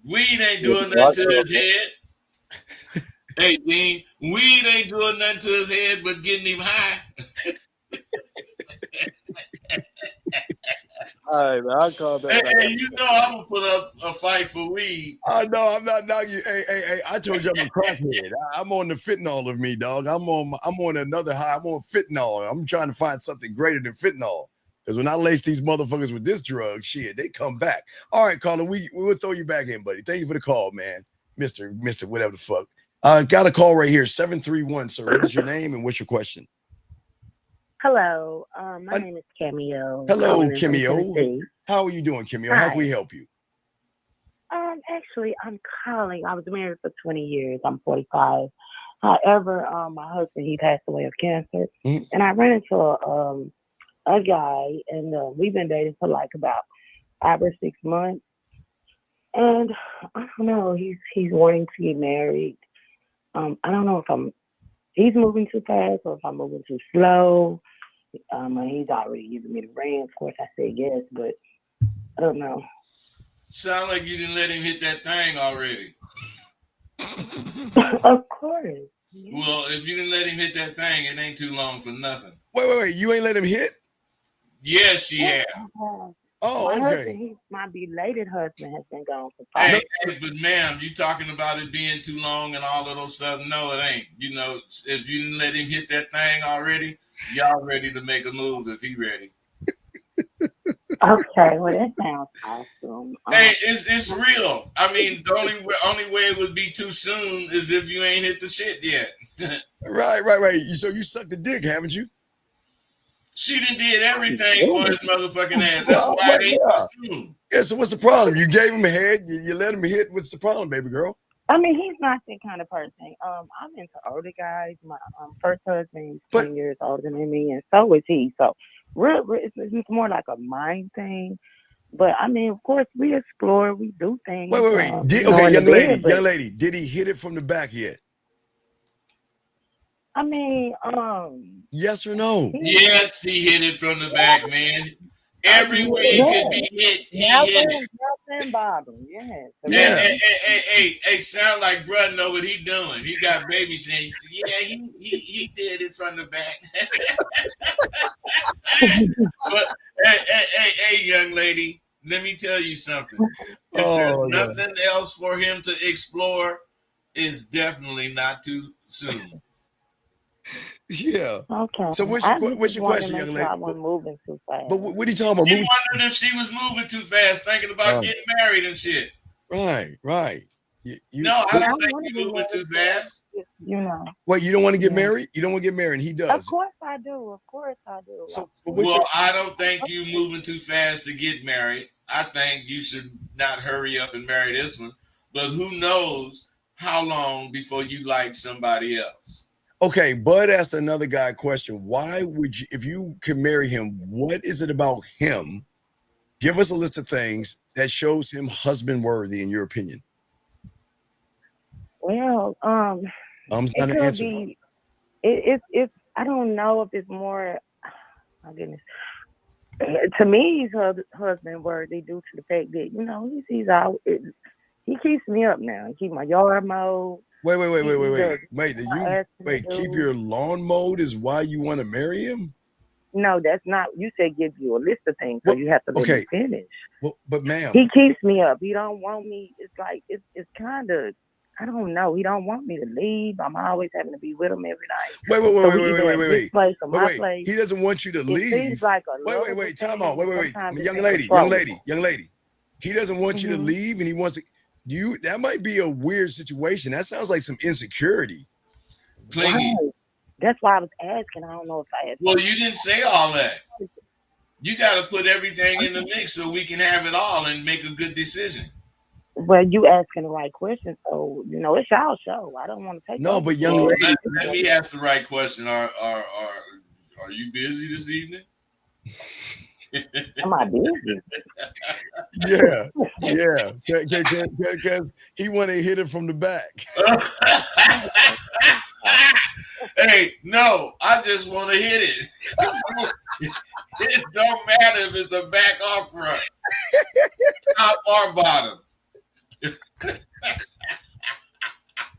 Weed ain't doing nothing to his head. Hey, Dean, weed ain't doing nothing to his head but getting him high. All right, man, I'll call back. Hey, you know I'm gonna put up a fight for weed. I know I'm not now. Hey, I told you I'm a crackhead. I'm on the fentanyl of me, dog. I'm on another high. I'm on fentanyl. I'm trying to find something greater than fentanyl. Because when I lace these motherfuckers with this drug, shit, they come back. All right, caller, we will throw you back in, buddy. Thank you for the call, man. Mr. Whatever the fuck. Got a call right here, 731, sir. What is your name and what's your question? Hello, my name is Cameo. Hello, Cameo. How are you doing, Cameo? How can we help you? Actually, I'm calling. I was married for 20 years. I'm 45. However, my husband, he passed away of cancer. Mm-hmm. And I ran into a guy, and we've been dating for like about 5 or 6 months. And I don't know, he's wanting to get married. I don't know if he's moving too fast or if I'm moving too slow. He's already giving me the ring. Of course, I said yes, but I don't know. Sound like you didn't let him hit that thing already. Of course. Yeah. Well, if you didn't let him hit that thing, it ain't too long for nothing. Wait. You ain't let him hit? Yes, she have. Oh, my okay. husband, my belated husband has been gone for 5 years. Hey, but ma'am, you talking about it being too long and all of those stuff. No, it ain't. You know, if you didn't let him hit that thing already, y'all ready to make a move if he ready. Okay, well, that sounds awesome. Hey, it's real. I mean, the only way it would be too soon is if you ain't hit the shit yet. Right. So you sucked the dick, haven't you? She done did everything for his motherfucking ass. That's why it ain't too soon. Yeah, so what's the problem? You gave him a head, you let him hit. What's the problem, baby girl? I mean, he's not that kind of person. I'm into older guys. My first husband is 20 years older than me, and so is he. So it's more like a mind thing. But I mean, of course, we explore, we do things. Wait. Young lady, did he hit it from the back yet? I mean, yes or no? Yes, he hit it from the back, man. Every way it could be hit, he hit it. Top and bottom, yes. Hey, sound like bruh know what he doing. He got baby saying, yeah, he did it from the back. But hey, young lady, let me tell you something. If there's nothing else for him to explore, it's definitely not too soon. Yeah. Okay. So what's your question, young lady? I wasn't moving too fast. But what are you talking about? She wondered if she was moving too fast, thinking about getting married and shit. Right. No, I don't think you're moving too fast. You know. Wait, you don't want to get married? You don't want to get married, and he does. Of course I do. So, I don't think you moving too fast to get married. I think you should not hurry up and marry this one. But who knows how long before you like somebody else? Okay, Bud asked another guy a question. Why would you, if you could marry him, what is it about him? Give us a list of things that shows him husband worthy, in your opinion. Well, Not it an could answer. be. It's. I don't know if it's more. My goodness. To me, he's husband worthy due to the fact that he's out. He keeps me up now. He keeps my yard mowed. Wait. Keep your lawn mowed is why you want to marry him? No, that's not. You said give you a list of things, so you have to let me finish. Well, but ma'am, he keeps me up. He don't want me. It's like it's kind of. I don't know. He don't want me to leave. I'm always having to be with him every night. Wait. He doesn't want you to leave. Seems like a wait. Time out. Wait. Young lady. He doesn't want you to leave, and he wants to. That might be a weird situation. That sounds like some insecurity. Clingy. Right. That's why I was asking. I don't know if I had. Well, you didn't say all that. You got to put everything in the mix so we can have it all and make a good decision. Well, you asking the right question, so it's y'all show. I don't want to take. No, but young lady, let me ask the right question. Are you busy this evening? Am I busy? Yeah. Because he want to hit it from the back. Hey, no, I just want to hit it. It don't matter if it's the back or front, top or bottom.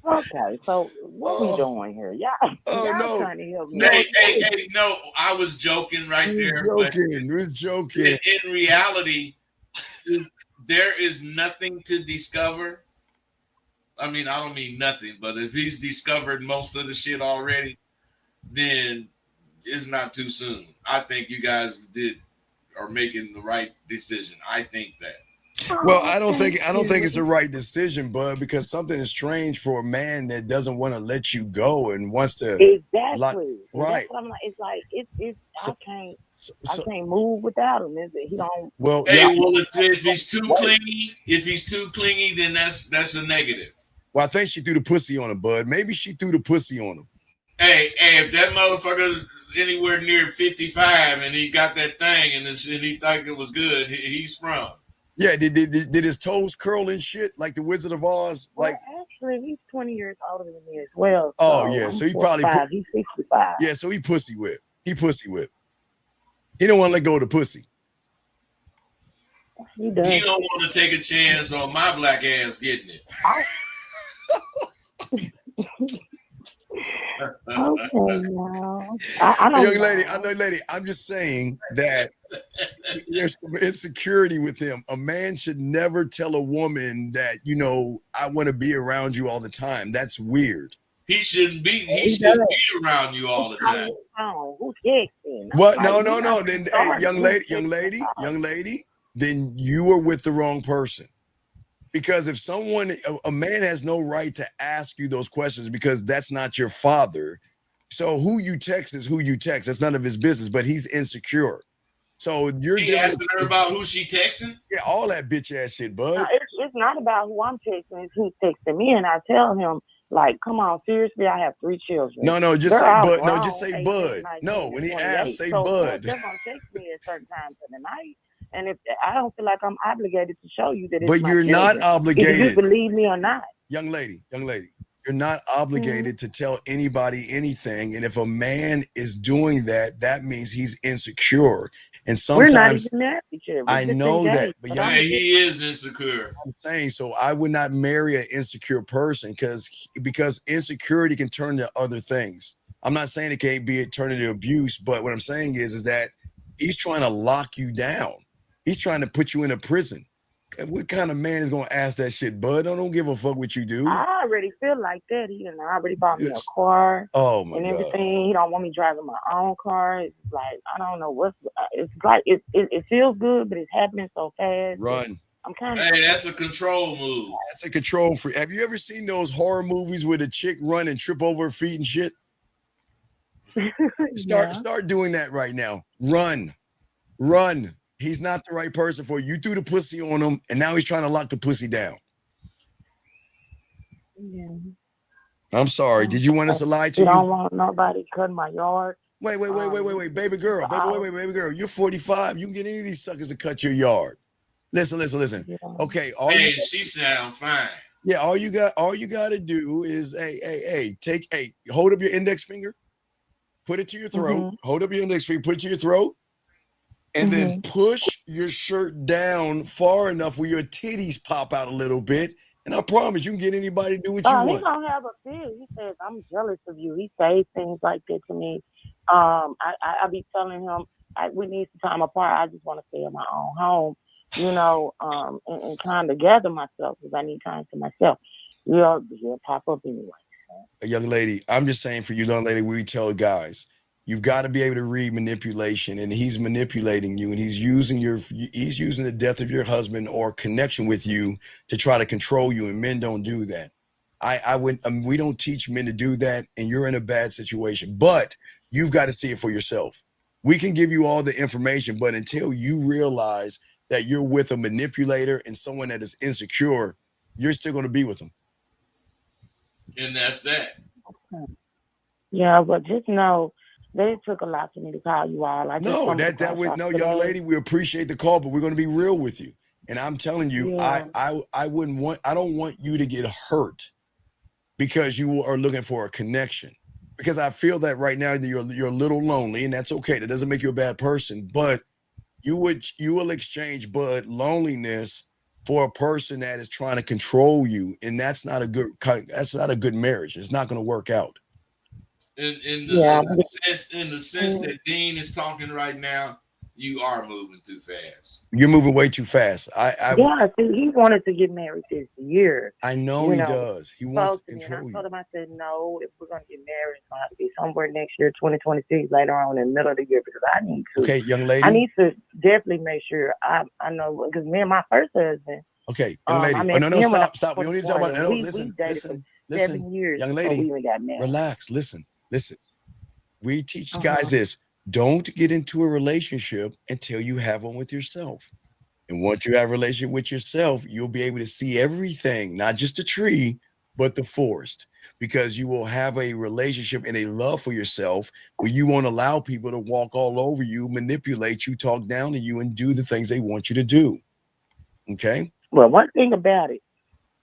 Okay, so what we doing here? Y'all trying to help me. Hey, no, I was joking right there. We're joking. In reality, there is nothing to discover. I mean, I don't mean nothing, but if he's discovered most of the shit already, then it's not too soon. I think you guys are making the right decision. I think that. Well, I don't think it's the right decision, Bud, because something is strange for a man that doesn't want to let you go and wants to exactly right. That's what I'm like. It's like I can't move without him. Is it? He don't. Well, if he's too clingy, then that's a negative. Well, I think she threw the pussy on him, Bud. Maybe she threw the pussy on him. Hey, if that motherfucker's anywhere near 55 and he got that thing and he thought it was good, he's sprung. Yeah, did his toes curl and shit like the Wizard of Oz? Well, actually, he's 20 years older than me as well. Oh yeah, so he probably he's 65. Yeah, so he pussy whip. He don't want to let go of the pussy. He does. He don't want to take a chance on my black ass getting it. Okay, now. I don't young lady, I'm just saying that there's some insecurity with him. A man should never tell a woman that, I want to be around you all the time. That's weird. He shouldn't be around you all the time. Who's texting? What? No. Then hey, young lady, then you are with the wrong person. Because if a man has no right to ask you those questions because that's not your father. So who you text is who you text. That's none of his business, but he's insecure. So you're asking her about who she texting? Yeah, all that bitch ass shit, Bud. No, it's not about who I'm texting, it's who's texting me. And I tell him, like, come on, seriously, I have 3 children. No, just say Bud. No, just say Bud. No, when he asks, say Bud. They're gonna text me at certain times of the night. And if I don't feel like I'm obligated to show you that it's but my you're children, not obligated. If you believe me or not. Young lady, You're not obligated to tell anybody anything. And if a man is doing that, that means he's insecure. And We're not sometimes even married yet. I know that, but Yeah, he is insecure. I'm saying, so I would not marry an insecure person because insecurity can turn to other things. I'm not saying it can't be turn into abuse, but what I'm saying is that he's trying to lock you down. He's trying to put you in a prison. What kind of man is gonna ask that shit, bud? I don't give a fuck what you do. I already feel like that. He done already bought me a car Oh my and God. everything. He don't want me driving my own car. It's like I don't know what's. It's like it feels good, but it's happening so fast. Run. I'm kind of. Hey, that's a control move. That's a control freak. Have you ever seen those horror movies where the chick run and trip over her feet and shit? Start doing that right now. Run. He's not the right person for you. You threw the pussy on him, and now he's trying to lock the pussy down. Yeah. I'm sorry. Did you want us to lie to You you? don't want nobody cutting my yard. Wait, baby girl. Baby girl. You're 45. You can get any of these suckers to cut your yard. Listen. Yeah. Okay. She sound fine. Yeah, all you got to do is hold up your index finger, put it to your throat, hold up your index finger, put it to your throat, and then push your shirt down far enough where your titties pop out a little bit. And I promise you can get anybody to do what you want. He don't have a fear. He says, I'm jealous of you. He says things like that to me. I be telling him we need some time apart. I just want to stay in my own home, and kind of gather myself because I need time to myself. He'll pop up anyway. A young lady, I'm just saying for you, young lady, we tell guys, you've got to be able to read manipulation, and he's manipulating you, and he's using the death of your husband or connection with you to try to control you, and men don't do that. We don't teach men to do that, and you're in a bad situation, but you've got to see it for yourself. We can give you all the information, but until you realize that you're with a manipulator and someone that is insecure, you're still going to be with them. And that's that. Yeah, but just know that it took a lot for me to call you all. No, young lady, we appreciate the call, but we're going to be real with you. And I'm telling you, I don't want you to get hurt because you are looking for a connection. Because I feel that right now you're a little lonely, and that's okay. That doesn't make you a bad person, but you will exchange loneliness for a person that is trying to control you, and that's not a good marriage. It's not going to work out. In the sense that Dean is talking right now, you are moving too fast. You're moving way too fast. He wanted to get married this year. I know he does. He wants to control you. I told him, I said, no, if we're going to get married, it's going to have to be somewhere next year, 2026, later on in the middle of the year, because I need to. Okay, young lady. I need to definitely make sure I know, because me and my first husband. Okay, young lady. Stop. We don't need to talk about it. No, listen. 7 years. Young lady, we even got married. Relax. Listen. We teach guys this. Don't get into a relationship until you have one with yourself. And once you have a relationship with yourself, you'll be able to see everything, not just the tree, but the forest, because you will have a relationship and a love for yourself where you won't allow people to walk all over you, manipulate you, talk down to you, and do the things they want you to do. Okay? Well, one thing about it,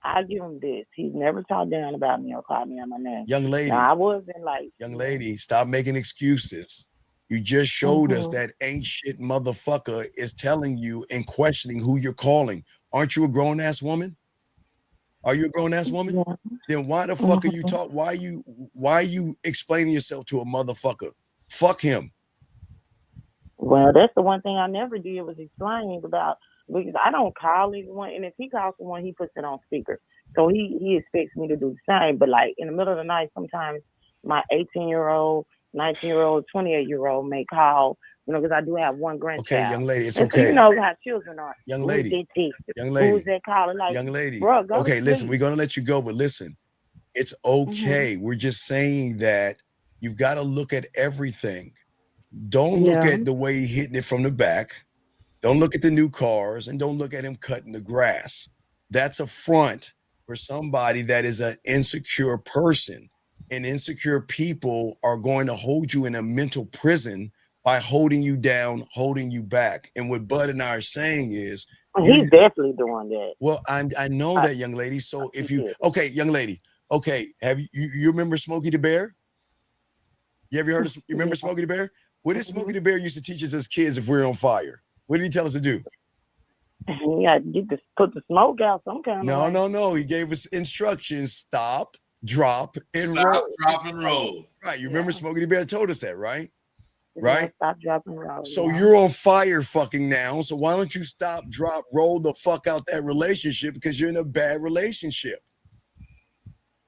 I give him this. He's never talked down about me or called me on my name. Young lady. Now, I wasn't like. Young lady, stop making excuses. You just showed us that ain't shit motherfucker is telling you and questioning who you're calling. Aren't you a grown-ass woman? Are you a grown-ass woman? Yeah. Then why the fuck are you talk? Why are you explaining yourself to a motherfucker? Fuck him. Well, that's the one thing I never did was explaining about, because I don't call anyone, and if he calls someone, he puts it on speaker. So he expects me to do the same. But like in the middle of the night, sometimes my 18-year-old, 19-year-old, 28-year-old may call, because I do have one grandchild. Okay, young lady, it's and okay. So you know how children are. Young lady, who's that calling? Like, young lady. Bro, go okay, listen, we're gonna let you go, but listen, it's okay. We're just saying that you've got to look at everything. Don't look at the way he's hitting it from the back. Don't look at the new cars, and don't look at him cutting the grass. That's a front for somebody that is an insecure person. And insecure people are going to hold you in a mental prison by holding you down, holding you back. And what Bud and I are saying is, he's definitely doing that. Well, I know that, young lady. So young lady, Okay, have you remember Smokey the Bear? You ever heard of? You remember Smokey the Bear? What did Smokey the Bear used to teach us as kids if we were on fire? What did he tell us to do? You got to get this, put the smoke out some kind of way. No. He gave us instructions: stop, drop, and Stop, roll. drop, and roll. Right. You remember Smokey the Bear told us that, right? Right. Stop, drop, and roll. So you're on fire fucking now. So why don't you stop, drop, roll the fuck out that relationship because you're in a bad relationship?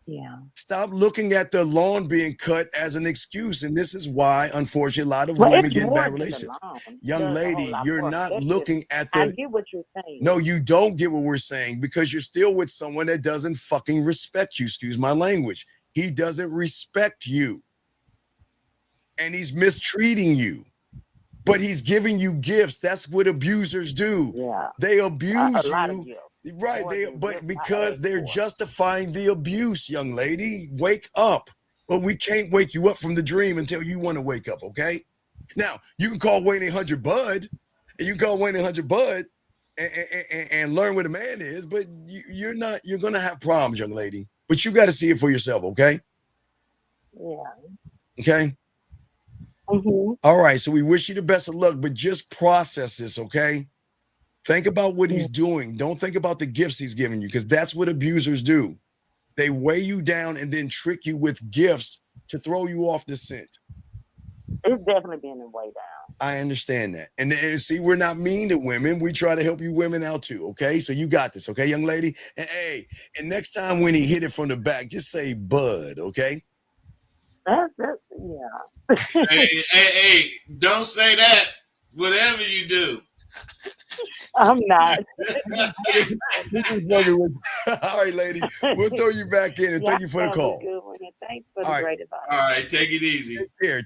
Yeah. Stop looking at the lawn being cut as an excuse. And this is why, unfortunately, a lot of women get in bad relationships. Young lady, you're not looking at the. I get what you're saying. No, you don't get what we're saying because you're still with someone that doesn't fucking respect you. Excuse my language. He doesn't respect you. And he's mistreating you. But he's giving you gifts. That's what abusers do. Yeah. They abuse a lot of you. gifts. Right, but because they're justifying the abuse, young lady, wake up. But we can't wake you up from the dream until you want to wake up, okay? Now, you can call 1-800-BUD, and you can call 1-800-BUD and learn what a man is, but you're going to have problems, young lady. But you got to see it for yourself, okay? Yeah. Okay? Mm-hmm. All right, so we wish you the best of luck, but just process this, okay? Think about what he's doing. Don't think about the gifts he's giving you because that's what abusers do. They weigh you down and then trick you with gifts to throw you off the scent. It's definitely been a way down. I understand that. And see, we're not mean to women. We try to help you women out too, okay? So you got this, okay, young lady? And hey, and next time when he hit it from the back, just say bud, okay? That's yeah. hey, don't say that. Whatever you do. I'm not. All right, lady. We'll throw you back in and thank you for the call. Good one, and thanks for the All great advice. All right, take it easy.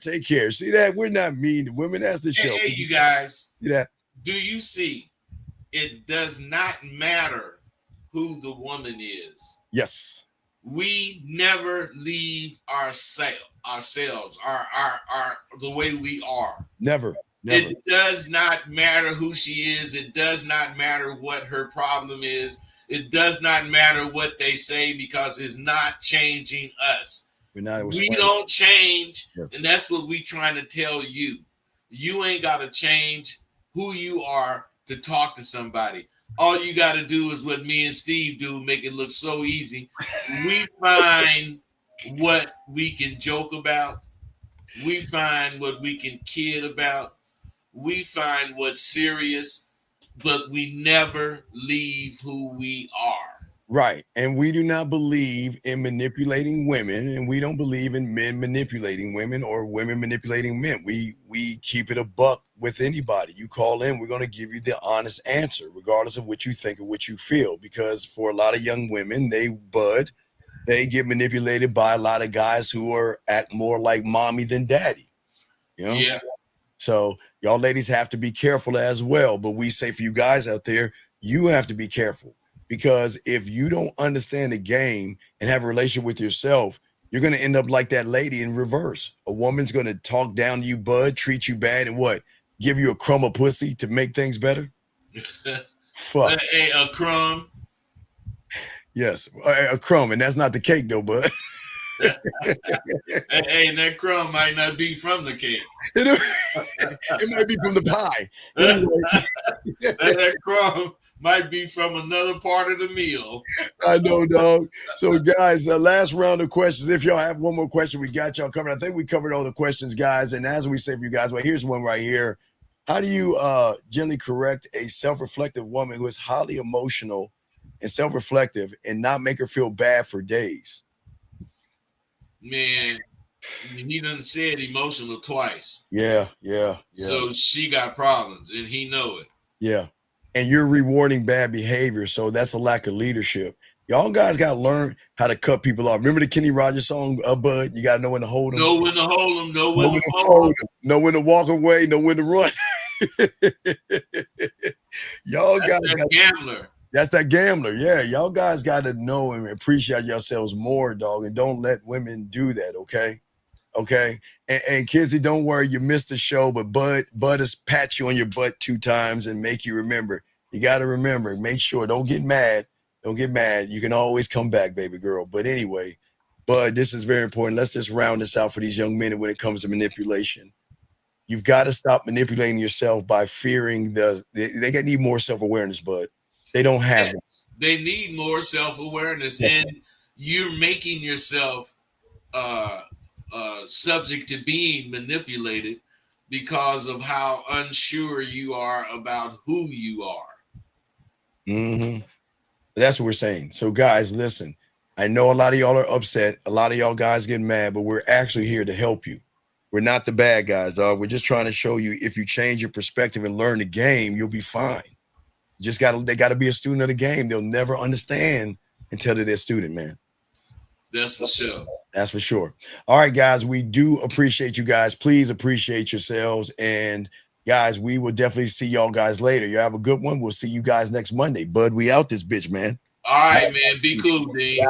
Take care. See that? We're not mean to women. That's the show. Hey, you guys. See that? Do you see? It does not matter who the woman is. Yes. We never leave ourselves, our the way we are. Never. It does not matter who she is. It does not matter what her problem is. It does not matter what they say because it's not changing us. We don't change, and that's what we trying to tell you. You ain't got to change who you are to talk to somebody. All you got to do is what me and Steve do, make it look so easy. We find what we can joke about. We find what we can kid about. We find what's serious, but we never leave who we are. Right. And we do not believe in manipulating women, and we don't believe in men manipulating women or women manipulating men. We keep it a buck with anybody. You call in, we're going to give you the honest answer, regardless of what you think or what you feel. Because for a lot of young women, they get manipulated by a lot of guys who act more like mommy than daddy. You know? Yeah. So y'all ladies have to be careful as well. But we say for you guys out there, you have to be careful because if you don't understand the game and have a relationship with yourself, you're going to end up like that lady in reverse. A woman's going to talk down to you, bud, treat you bad, and what? Give you a crumb of pussy to make things better? Fuck. Hey, a crumb. Yes, a crumb. And that's not the cake though, bud. Hey, and that crumb might not be from the cake. It might be from the pie. That crumb might be from another part of the meal. I know, dog. So, guys, last round of questions. If y'all have one more question, we got y'all covered. I think we covered all the questions, guys. And as we say for you guys, well, here's one right here. How do you gently correct a self-reflective woman who is highly emotional and self-reflective and not make her feel bad for days? Man, he done said emotional twice. Yeah. So she got problems, and he know it. Yeah. And you're rewarding bad behavior, so that's a lack of leadership. Y'all guys got to learn how to cut people off. Remember the Kenny Rogers song, Bud? You got to know when to hold them. Know when to hold them. Know when to fold them. Know when to walk away. Know when to run. Y'all guys that gambler. That's that gambler. Yeah, y'all guys got to know and appreciate yourselves more, dog, and don't let women do that, okay? Okay? And kids, don't worry, you missed the show, but Bud has pat you on your butt 2 times and make you remember. You got to remember, make sure, don't get mad. Don't get mad. You can always come back, baby girl. But anyway, Bud, this is very important. Let's just round this out for these young men when it comes to manipulation. You've got to stop manipulating yourself by fearing they need more self-awareness, Bud. They don't have it. They need more self-awareness, and you're making yourself subject to being manipulated because of how unsure you are about who you are. Mm-hmm. That's what we're saying. So, guys, listen. I know a lot of y'all are upset. A lot of y'all guys get mad, but we're actually here to help you. We're not the bad guys, dog. We're just trying to show you if you change your perspective and learn the game, you'll be fine. They got to be a student of the game. They'll never understand until they're a student, man. That's for sure. That's for sure. All right, guys, we do appreciate you guys. Please appreciate yourselves. And guys, we will definitely see y'all guys later. You have a good one. We'll see you guys next Monday. Bud, we out this bitch, man. All right, man. Be cool, Dean.